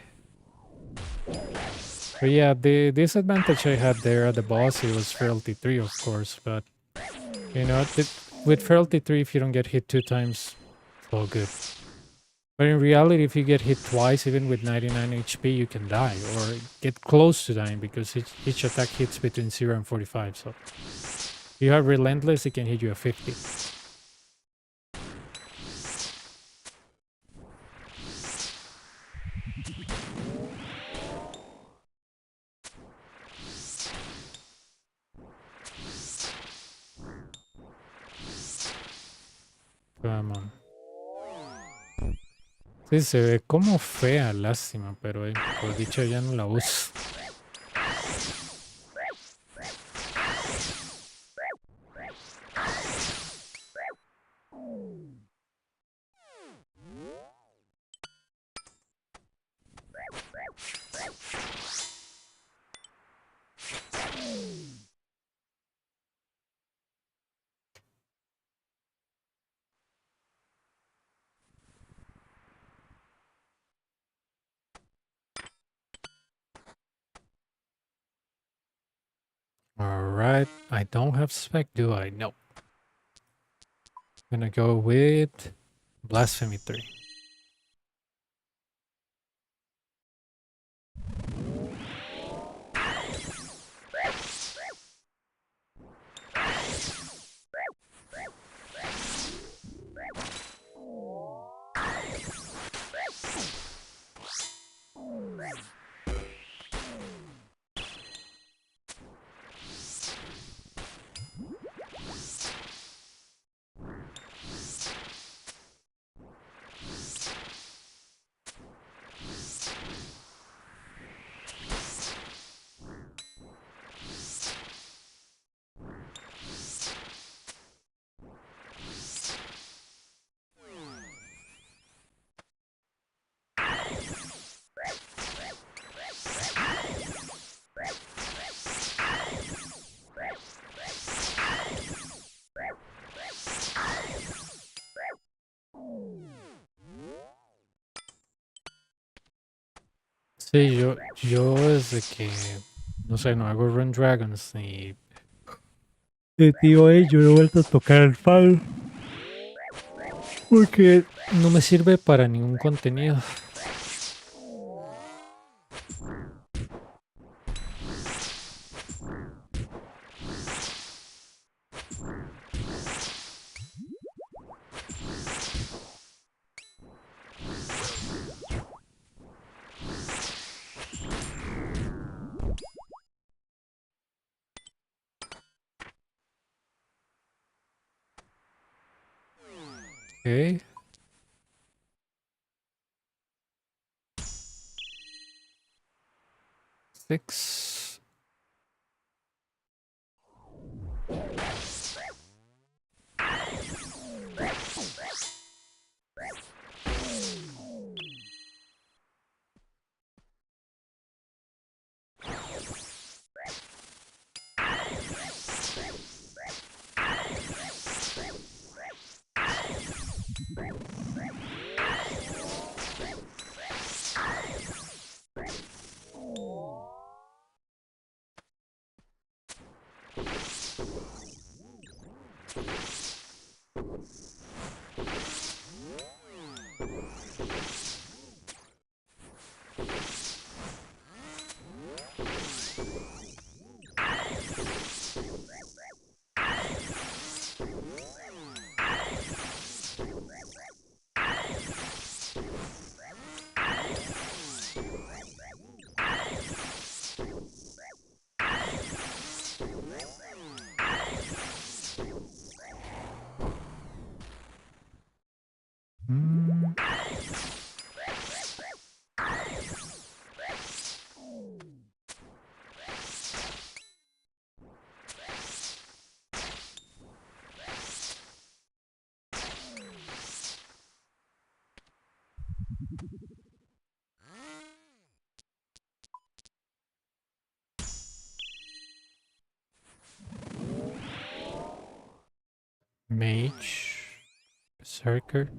But yeah, the disadvantage I had there at the boss, it was Frailty 3, of course, but you know, with Frailty 3, if you don't get hit 2 times, it's all good. But in reality, if you get hit twice, even with 99 HP, you can die, or get close to dying, because each attack hits between 0 and 45, so... If you have Relentless, it can hit you at 50. Come on. Sí, se ve como fea, lástima, pero por dicho ya no la uso. Alright, I don't have spec, do I? Nope. Gonna go with Blasphemy 3. Sí, yo desde que, no sé, no hago Run Dragons ni de tío yo no he vuelto a tocar el palo porque no me sirve para ningún contenido. Ok. Six. Mm. Mage. Berserker.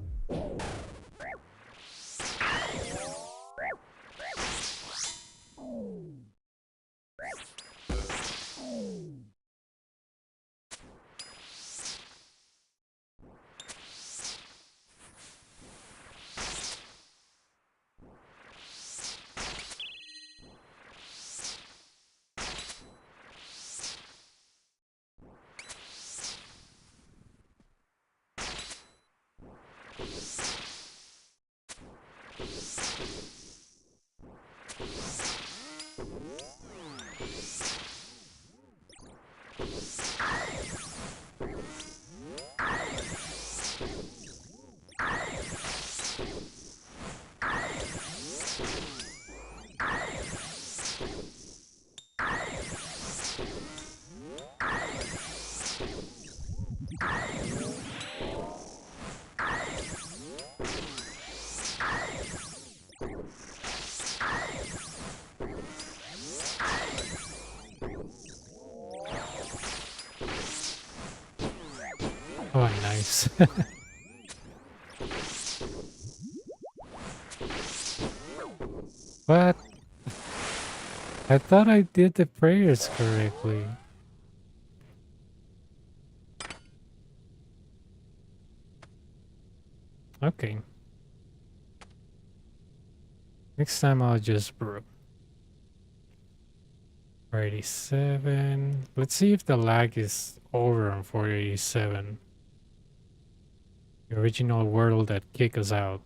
Oh, nice. What? I thought I did the prayers correctly. Okay. Next time I'll just brew. 487. Let's see if the lag is over on 487. The original world that kicked us out.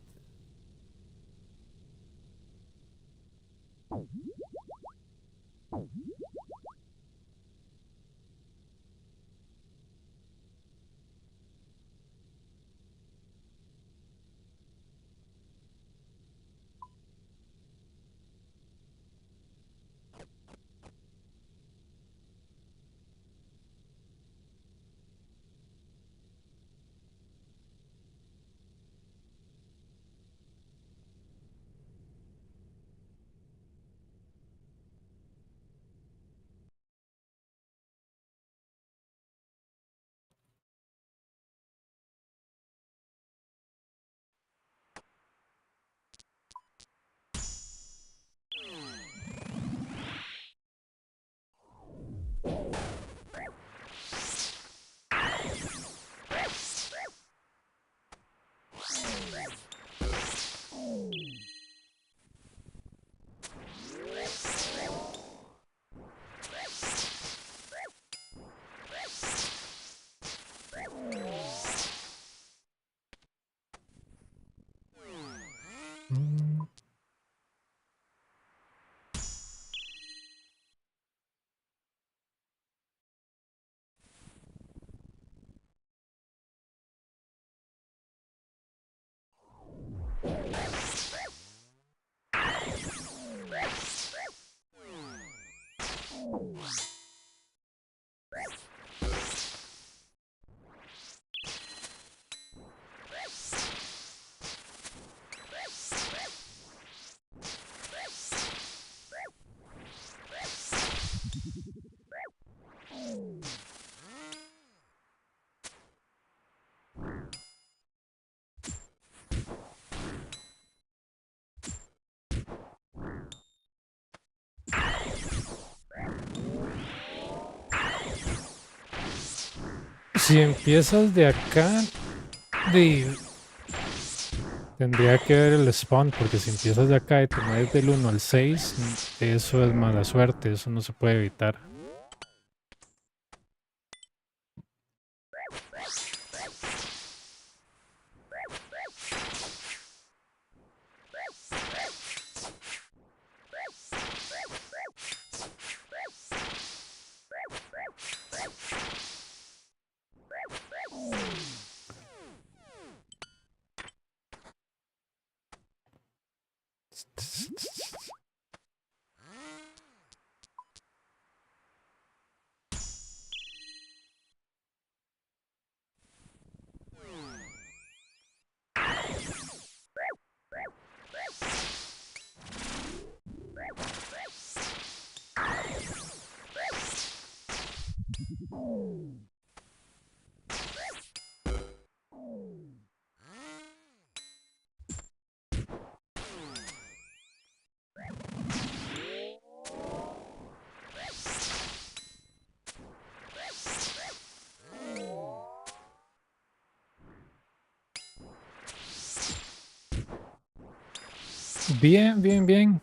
Mm. Si empiezas de acá, tendría que ver el spawn, porque si empiezas de acá y te mueves del 1 al 6, eso es mala suerte, eso no se puede evitar. Bien, bien, bien.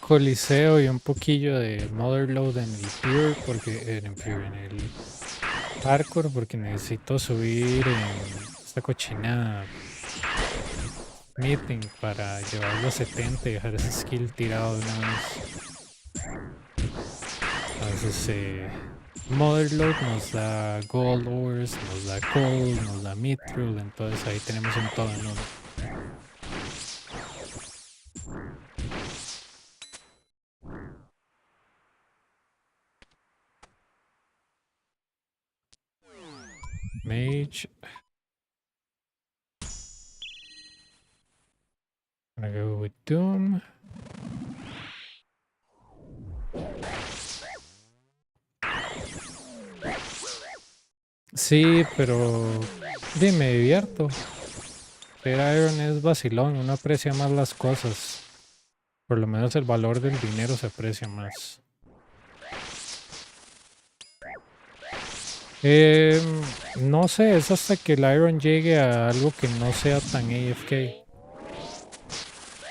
Coliseo y un poquillo de Motherload en el Pure, porque en el Hardcore, porque necesito subir esta cochinada Meeting para llevarlo a 70 y dejar ese skill tirado de una vez. Entonces, Motherload nos da Gold Ores, nos da Gold, nos da Mithril, entonces ahí tenemos un todo en uno. Mage. Gonna go with Doom. Sí, pero me divierto. Ser Iron es vacilón, uno aprecia más las cosas. Por lo menos el valor del dinero se aprecia más. No sé, es hasta que el Iron llegue a algo que no sea tan AFK.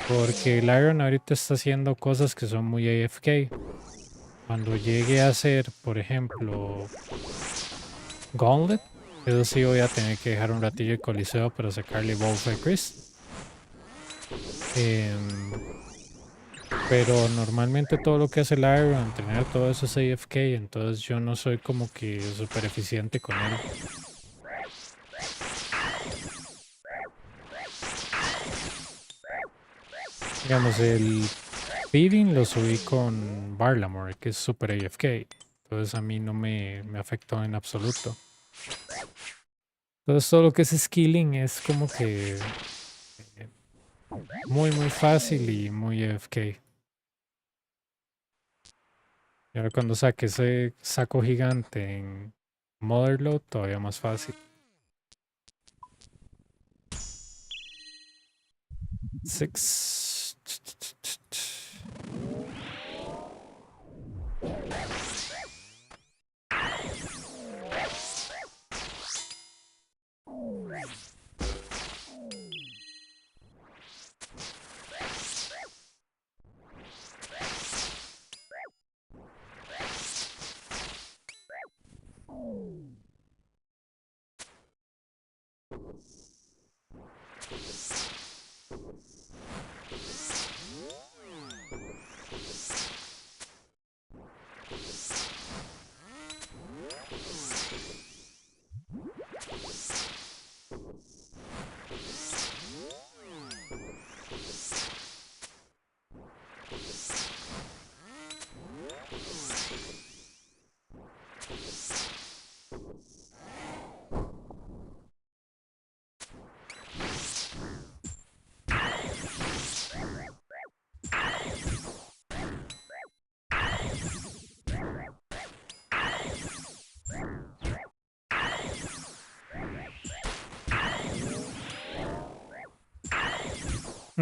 Porque el Iron ahorita está haciendo cosas que son muy AFK. Cuando llegue a ser, por ejemplo, Gauntlet, eso sí voy a tener que dejar un ratillo de Coliseo para sacarle Wolf de Chris. Pero normalmente todo lo que hace el Iron, entrenar todo eso es AFK, entonces yo no soy como que súper eficiente con él. Digamos, el Feeding lo subí con Barlamore, que es super AFK. Entonces a mí no me afectó en absoluto. Entonces todo lo que es skilling es como que muy fácil y muy AFK. Y ahora cuando saque ese saco gigante en Motherload, todavía más fácil. Six.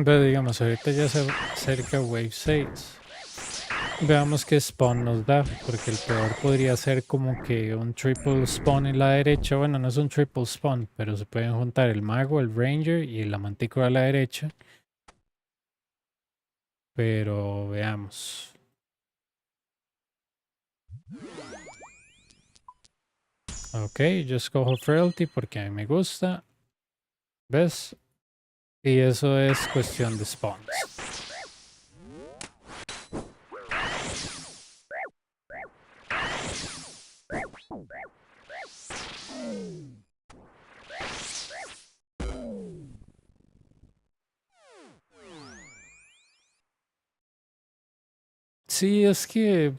Pero digamos, ahorita ya se acerca Wave 6. Veamos qué spawn nos da, porque el peor podría ser como que un triple spawn en la derecha. Bueno, no es un triple spawn, pero se pueden juntar el mago, el ranger y la mantícora a la derecha. Pero veamos. Ok, yo escojo Frailty porque a mí me gusta. ¿Ves? Y eso es cuestión de spawns. Sí, es que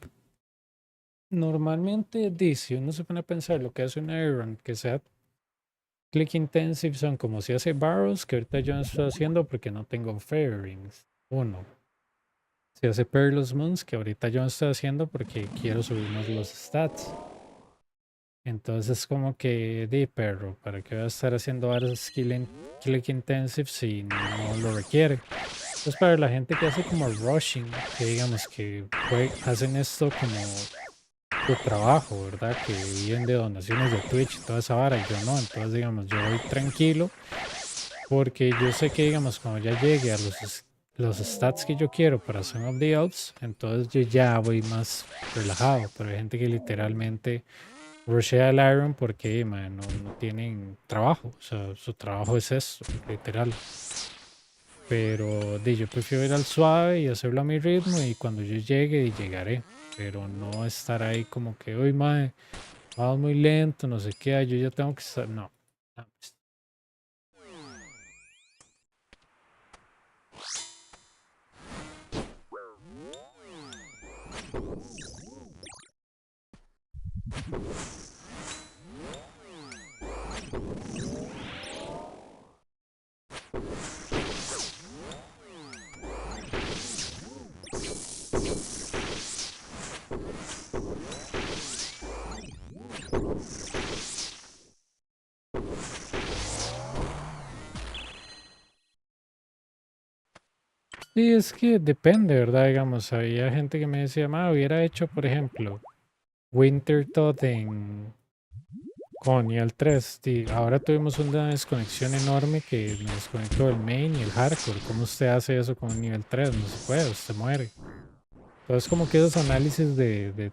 normalmente dice, uno se pone a pensar lo que hace un Iron, que sea click intensive, son como si hace barrels, que ahorita yo no estoy haciendo porque no tengo fairings. Uno. Si hace Perilous Moons, que ahorita yo no estoy haciendo porque quiero subir más los stats. Entonces como que, di perro, ¿para qué voy a estar haciendo varios click intensive si no lo requiere? Entonces para la gente que hace como rushing, que digamos que hacen esto como su trabajo, ¿verdad? Que viven de donaciones de Twitch y toda esa vara, y yo no, entonces digamos, yo voy tranquilo porque yo sé que digamos, cuando ya llegue a los stats que yo quiero para Song of the Elves, entonces yo ya voy más relajado, pero hay gente que literalmente rushea el Iron porque man, no tienen trabajo, o sea, su trabajo es eso, literal. Pero yo prefiero ir al suave y hacerlo a mi ritmo y cuando yo llegue, llegaré. Pero no estar ahí como que, uy, mae, vamos muy lento, no sé qué, yo ya tengo que estar. No. No, pues. Sí, es que depende, ¿verdad? Digamos, había gente que me decía, ma, hubiera hecho, por ejemplo, Winter Todd con nivel 3. Ahora tuvimos una desconexión enorme que me desconectó el main y el hardcore. ¿Cómo usted hace eso con un nivel 3? No se puede, usted muere. Entonces, como que esos análisis de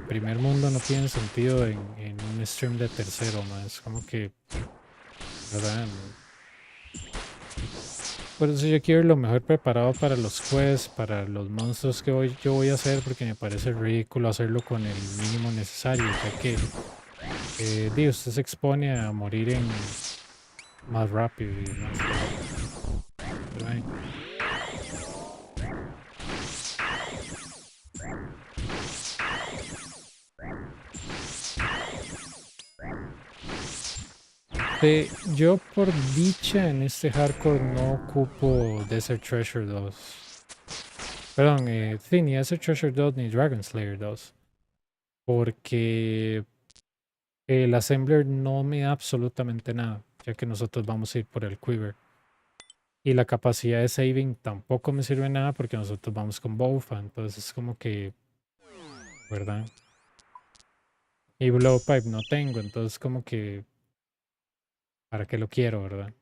primer mundo no tienen sentido en un stream de tercero, más. Es como que, ¿verdad? Por eso yo quiero ir lo mejor preparado para los quests, para los monstruos que yo voy a hacer, porque me parece ridículo hacerlo con el mínimo necesario, ya que usted se expone a morir más rápido y demás. Pero, ay, yo por dicha en este hardcore no ocupo Desert Treasure 2. Perdón, sí, ni Desert Treasure 2 ni Dragon Slayer 2. Porque el Assembler no me da absolutamente nada, ya que nosotros vamos a ir por el Quiver. Y la capacidad de saving tampoco me sirve nada porque nosotros vamos con Bowfa. Entonces es como que, ¿verdad? Y Blowpipe no tengo, entonces como que, ¿para qué lo quiero, verdad?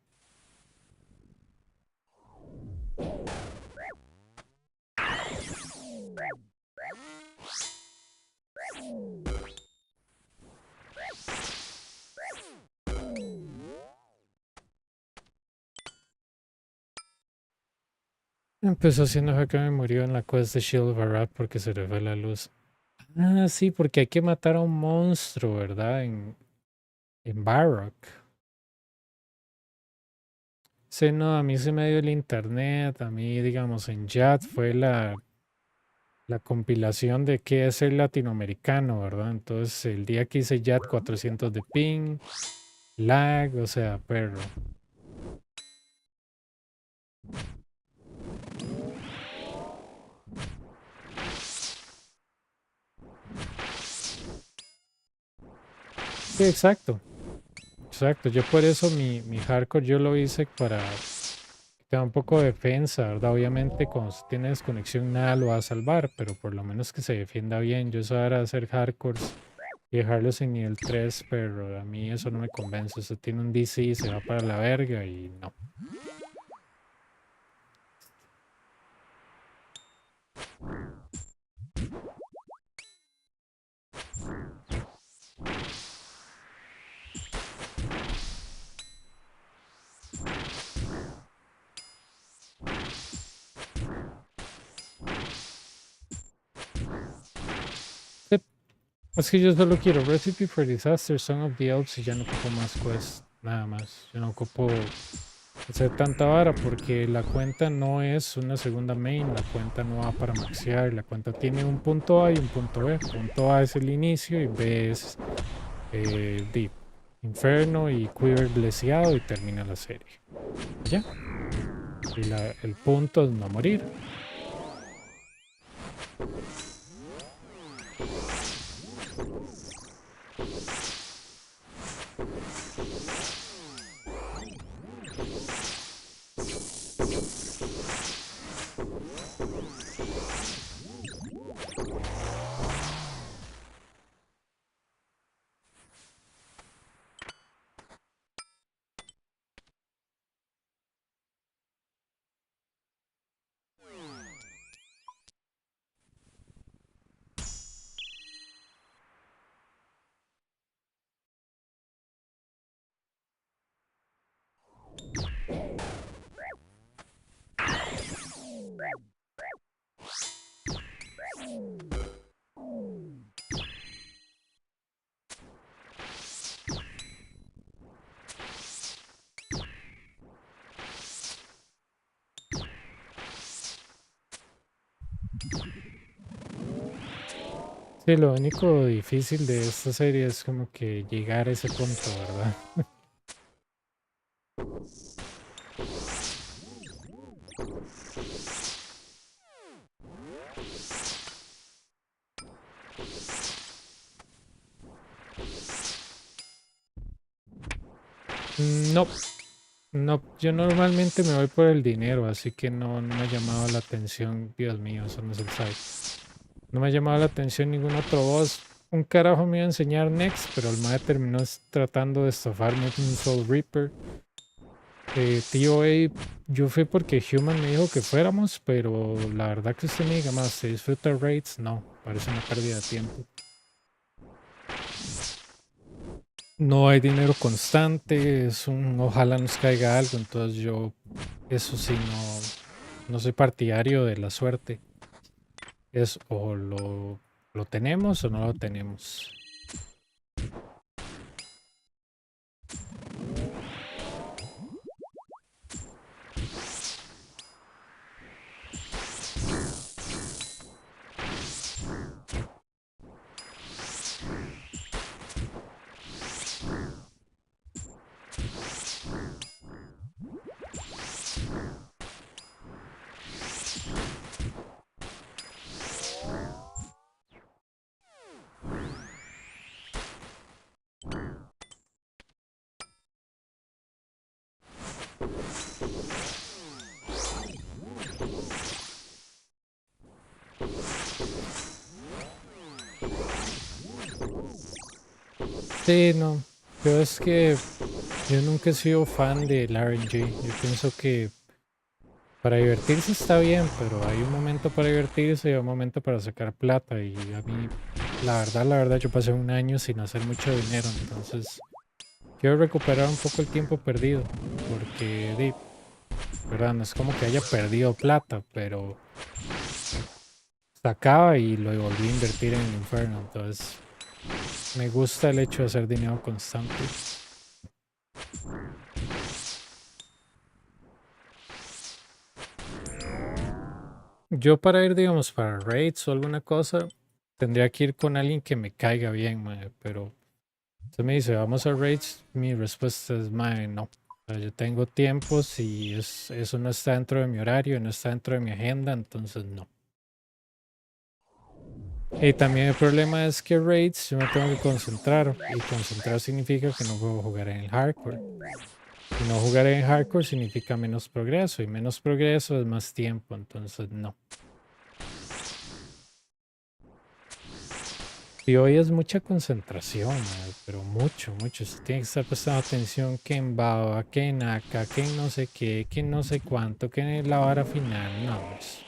Empezó haciendo que me murió en la quest de Shield Barat porque se le fue la luz. Ah, sí, porque hay que matar a un monstruo, ¿verdad? En Barrock. Sí, no, a mí se me dio el internet, a mí, digamos, en Chat fue la compilación de qué es ser latinoamericano, ¿verdad? Entonces, el día que hice Chat 400 de ping, lag, o sea, perro. Sí, exacto, exacto. Yo por eso mi hardcore yo lo hice para que tenga un poco de defensa, ¿verdad? Obviamente cuando se tiene desconexión nada lo va a salvar, pero por lo menos que se defienda bien. Yo eso era hacer hardcores y dejarlos en nivel 3, pero a mí eso no me convence. Usted tiene un DC y se va para la verga y no. Sí, es que yo solo quiero Recipe for Disaster, Song of the Elves y ya no ocupo más quests, nada más. Yo no ocupo hacer tanta vara porque la cuenta no es una segunda main, la cuenta no va para maxear, la cuenta tiene un punto A y un punto B. Punto A es el inicio y B es Deep, Inferno y Quiver Blesseado y termina la serie. Ya. Y el punto es no morir. Sí, lo único difícil de esta serie es como que llegar a ese punto, ¿verdad? No, No, yo normalmente me voy por el dinero, así que no me ha llamado la atención. Dios mío, eso no es el site. No me ha llamado la atención ningún otro boss. Un carajo me iba a enseñar Next, pero el mae terminó tratando de estafarme con un Soul Reaper. TOA, yo fui porque Human me dijo que fuéramos, pero la verdad que usted me diga más, ¿se disfruta raids? No, parece una pérdida de tiempo. No hay dinero constante, es un ojalá nos caiga algo, entonces yo, eso sí, no soy partidario de la suerte. Es o lo tenemos o no lo tenemos. Sí, no, pero es que yo nunca he sido fan del RNG. Yo pienso que para divertirse está bien, pero hay un momento para divertirse y un momento para sacar plata. Y a mí, la verdad, yo pasé un año sin hacer mucho dinero, entonces quiero recuperar un poco el tiempo perdido, porque, verdad, no es como que haya perdido plata, pero sacaba y lo volví a invertir en el infierno, entonces me gusta el hecho de hacer dinero constante. Yo para ir, digamos, para raids o alguna cosa, tendría que ir con alguien que me caiga bien, mae, pero usted me dice, vamos a raids, mi respuesta es, mae, no. O sea, yo tengo tiempos y eso no está dentro de mi horario, no está dentro de mi agenda, entonces no. Y también el problema es que raids yo me tengo que concentrar, y concentrar significa que no puedo jugar en el hardcore. Y no jugar en hardcore significa menos progreso, y menos progreso es más tiempo, entonces no. Y hoy es mucha concentración, mae, pero mucho. Se tiene que estar prestando atención que en baba, que en acá, que en no sé qué, que en no sé cuánto, que en la vara final. No, pues,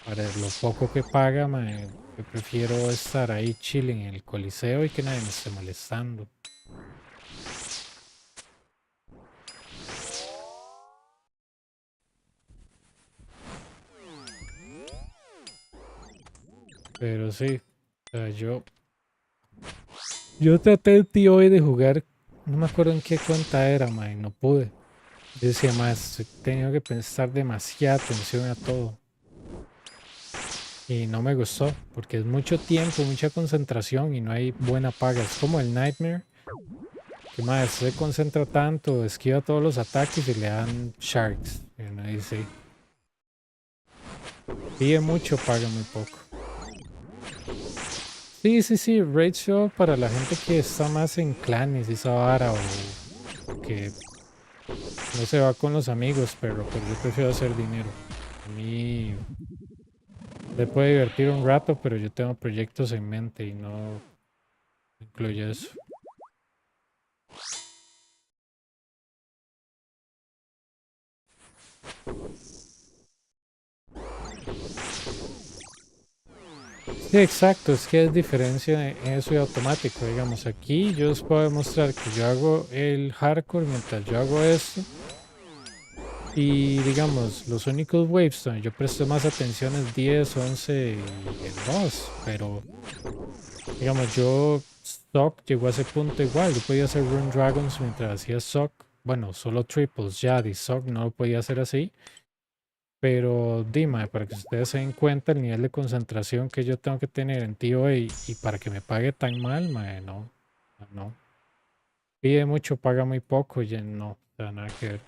para lo poco que paga, mae, yo prefiero estar ahí chilling en el Coliseo y que nadie me esté molestando. Pero sí, o sea, yo traté el tío hoy de jugar, no me acuerdo en qué cuenta era, mae, no pude. Yo decía, más, he tenido que prestar demasiada atención a todo. Y no me gustó, porque es mucho tiempo, mucha concentración y no hay buena paga. Es como el Nightmare, que más se concentra tanto, esquiva todos los ataques y le dan Sharks. Y uno dice, pide mucho, paga muy poco. Sí, Raid Show para la gente que está más en clanes y esa vara o que no se va con los amigos, pero yo prefiero hacer dinero. A mí se puede divertir un rato, pero yo tengo proyectos en mente y no incluye eso. Sí, exacto, es que es diferencia en eso y automático, digamos, aquí yo os puedo demostrar que yo hago el hardcore mientras yo hago esto y digamos, los únicos waves donde yo presto más atención es 10, 11 y el boss, pero digamos, yo stock llegó a ese punto igual, yo podía hacer run dragons mientras hacía sock, bueno, solo triples ya, de sock no lo podía hacer así. Pero dime, para que ustedes se den cuenta el nivel de concentración que yo tengo que tener en TOA y para que me pague tan mal, mae, no. Pide mucho, paga muy poco, ya no, o sea, nada que ver.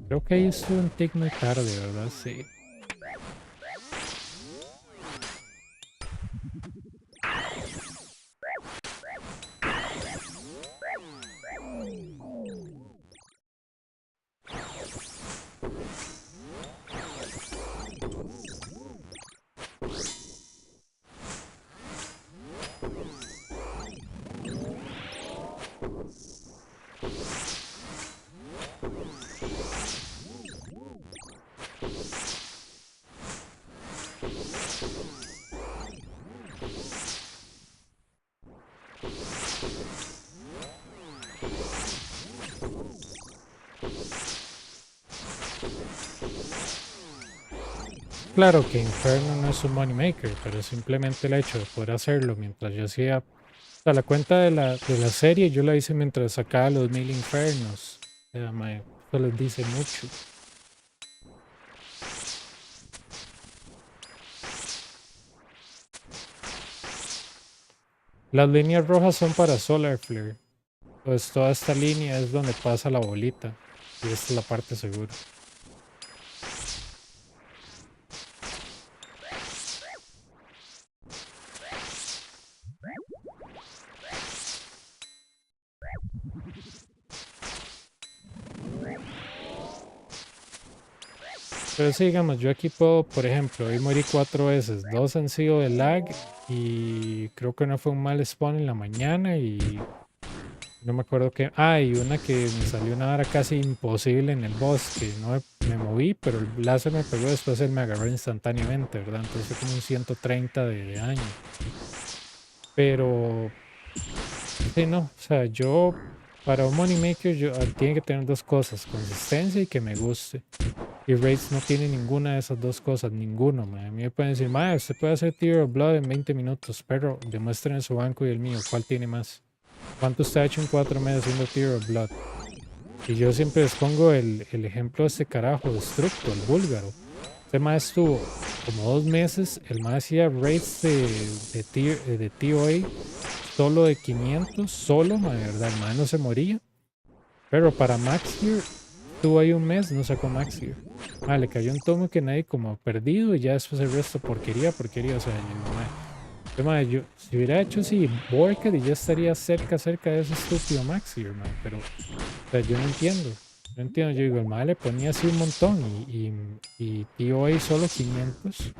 Creo que ahí estuve un tic muy tarde, ¿verdad? Sí. Claro que Inferno no es un money maker, pero simplemente el hecho de poder hacerlo mientras yo hacía... O sea, la cuenta de la serie yo la hice mientras sacaba los 1000 Infernos. O sea, mae, eso les dice mucho. Las líneas rojas son para Solar Flare. Pues toda esta línea es donde pasa la bolita. Y esta es la parte segura. Pero sí, digamos, yo aquí puedo, por ejemplo, hoy morí 4 veces. 2 han sido de lag y creo que no fue un mal spawn en la mañana y no me acuerdo qué. Ah, y una que me salió una hora casi imposible en el bosque. No me moví, pero el láser me pegó, después él me agarró instantáneamente, ¿verdad? Entonces fue como un 130 de daño. Pero, sí, no, o sea, yo, para un money maker, tiene que tener dos cosas, consistencia y que me guste. Y Raids no tiene ninguna de esas dos cosas, ninguno, man. A mí me pueden decir, mae, usted puede hacer Tear of Blood en 20 minutos, pero demuestren su banco y el mío, ¿cuál tiene más? ¿Cuánto usted ha hecho en 4 meses haciendo Tear of Blood? Y yo siempre les pongo el ejemplo de este carajo, Destructo, el búlgaro. Este mae estuvo como 2 meses, el mae hacía raids de TOA, solo de 500, solo, mae, de verdad, el mae no se moría. Pero para Max Gear, estuvo ahí un mes, no sacó Max Gear. Ah, le cayó un tomo que nadie como perdido y ya después el resto porquería, o sea, si hubiera hecho así, Borked y ya estaría cerca de ese estúpido Max Gear, man, pero, o sea, yo no entiendo. No entiendo, yo digo, el mae le ponía así un montón y TOA solo 500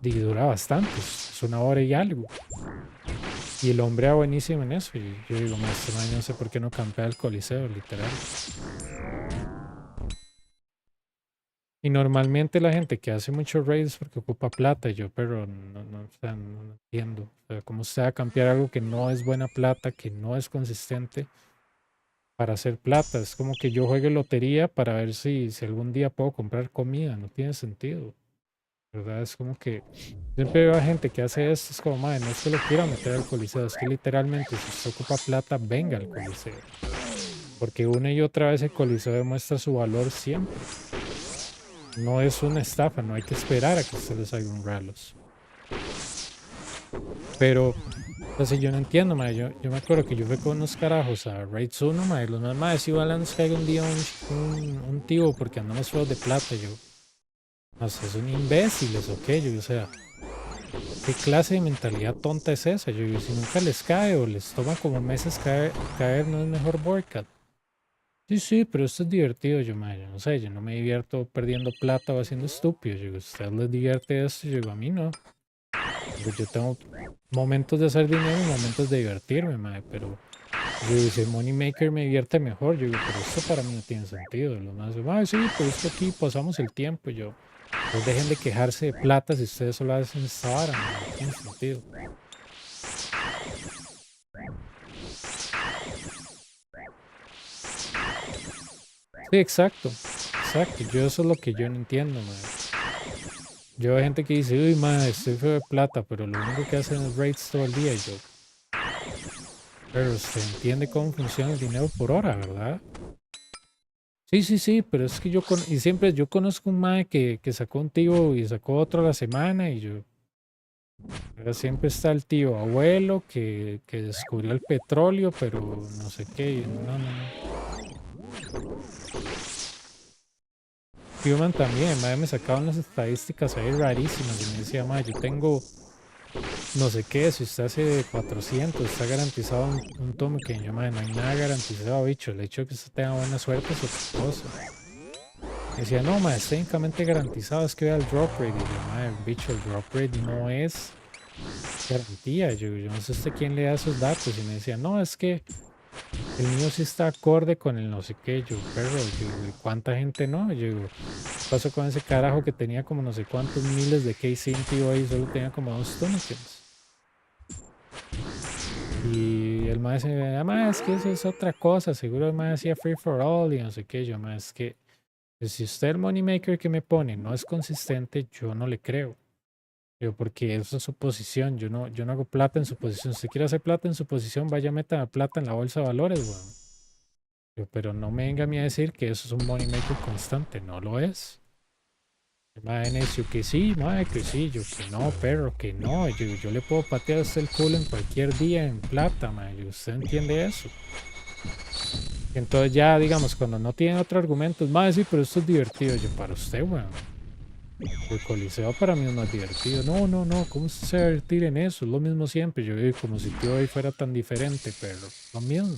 y dura bastante, es una hora y algo. Y el hombre era buenísimo en eso. Y yo digo, este man, no sé por qué no campea el Coliseo, literal. Y normalmente la gente que hace muchos raids porque ocupa plata, y yo, pero o sea, no entiendo. O sea, ¿cómo se va a campear algo que no es buena plata, que no es consistente para hacer plata? Es como que yo juegue lotería para ver si algún día puedo comprar comida. No tiene sentido. ¿Verdad? Es como que siempre veo a gente que hace esto, es como, madre, no es que lo quiera meter al Coliseo, es que literalmente si usted ocupa plata, venga al Coliseo. Porque una y otra vez el Coliseo demuestra su valor siempre. No es una estafa, no hay que esperar a que usted les haga un ralos. Pero, entonces yo no entiendo, madre. Yo me acuerdo que yo fui con unos carajos a Raids 1, madre. Los más, madre, si ojalá nos caiga un día un tío porque andamos feos de plata. Yo, no sé, son imbéciles o qué, yo, o sea, ¿qué clase de mentalidad tonta es esa? Yo digo, si nunca les cae o les toma como meses caer, ¿no es mejor boycott? Sí, sí, pero esto es divertido, yo, mae, yo no sé, yo no me divierto perdiendo plata o haciendo estúpido. Yo digo, si a ustedes les divierte esto, yo digo, a mí no. Pues yo tengo momentos de hacer dinero y momentos de divertirme, mae, pero yo digo, si el money maker me divierte mejor, yo digo, pero esto para mí no tiene sentido. Los más dicen, ay, sí, pero esto aquí pasamos el tiempo, y yo, pues dejen de quejarse de plata si ustedes solo hacen esta vara, mae, no tiene sentido. Sí, exacto, exacto, yo eso es lo que yo no entiendo, mae. Yo veo gente que dice, uy, madre, estoy feo de plata, pero lo único que hacen es raids todo el día. Y yo, pero usted entiende cómo funciona el dinero por hora, ¿verdad? Sí, sí, sí, pero es que y siempre yo conozco un mae que sacó un tío y sacó otro a la semana y yo, pero siempre está el tío abuelo que descubrió el petróleo, pero no sé qué, y no, no, no. Human también, mae, me sacaban las estadísticas ahí rarísimas y me decía, mae, yo tengo no sé qué, si usted hace 400, está garantizado un tomo que yo, madre, no hay nada garantizado, bicho. El hecho de que usted tenga buena suerte es otra cosa. Decía, no, madre, es técnicamente garantizado, es que vea el drop rate. Y yo, madre, bicho, el drop rate no es garantía. Yo no sé usted quién le da esos datos. Y me decía, no, es que el mío sí está acorde con el no sé qué. Yo, pero, yo, ¿cuánta gente no? Yo digo, ¿qué pasó con ese carajo que tenía como no sé cuántos miles de case tío ahí? Solo tenía como 2 tokens. Y el más dice, además es que eso es otra cosa. Seguro el más hacía free for all y no sé qué. Yo, más es que pues, si usted el moneymaker que me pone no es consistente, yo no le creo. Digo, porque eso es su posición. Yo no hago plata en su posición. Si usted quiere hacer plata en su posición, vaya meta plata en la bolsa de valores, weón. Pero no me venga a mí a decir que eso es un moneymaker constante. No lo es. Mae, necio, que sí, mae, que sí, yo que no, perro, que no. Yo le puedo patear a usted el culo en cualquier día en plata, mae. ¿Usted entiende eso? Entonces ya, digamos, cuando no tienen otro argumento, mae, sí, pero esto es divertido. Yo, para usted, weón. El Coliseo para mí es más divertido. No, no, no, ¿cómo se va a divertir en eso? Es lo mismo siempre. Yo digo, como si tío hoy fuera tan diferente, pero lo mismo.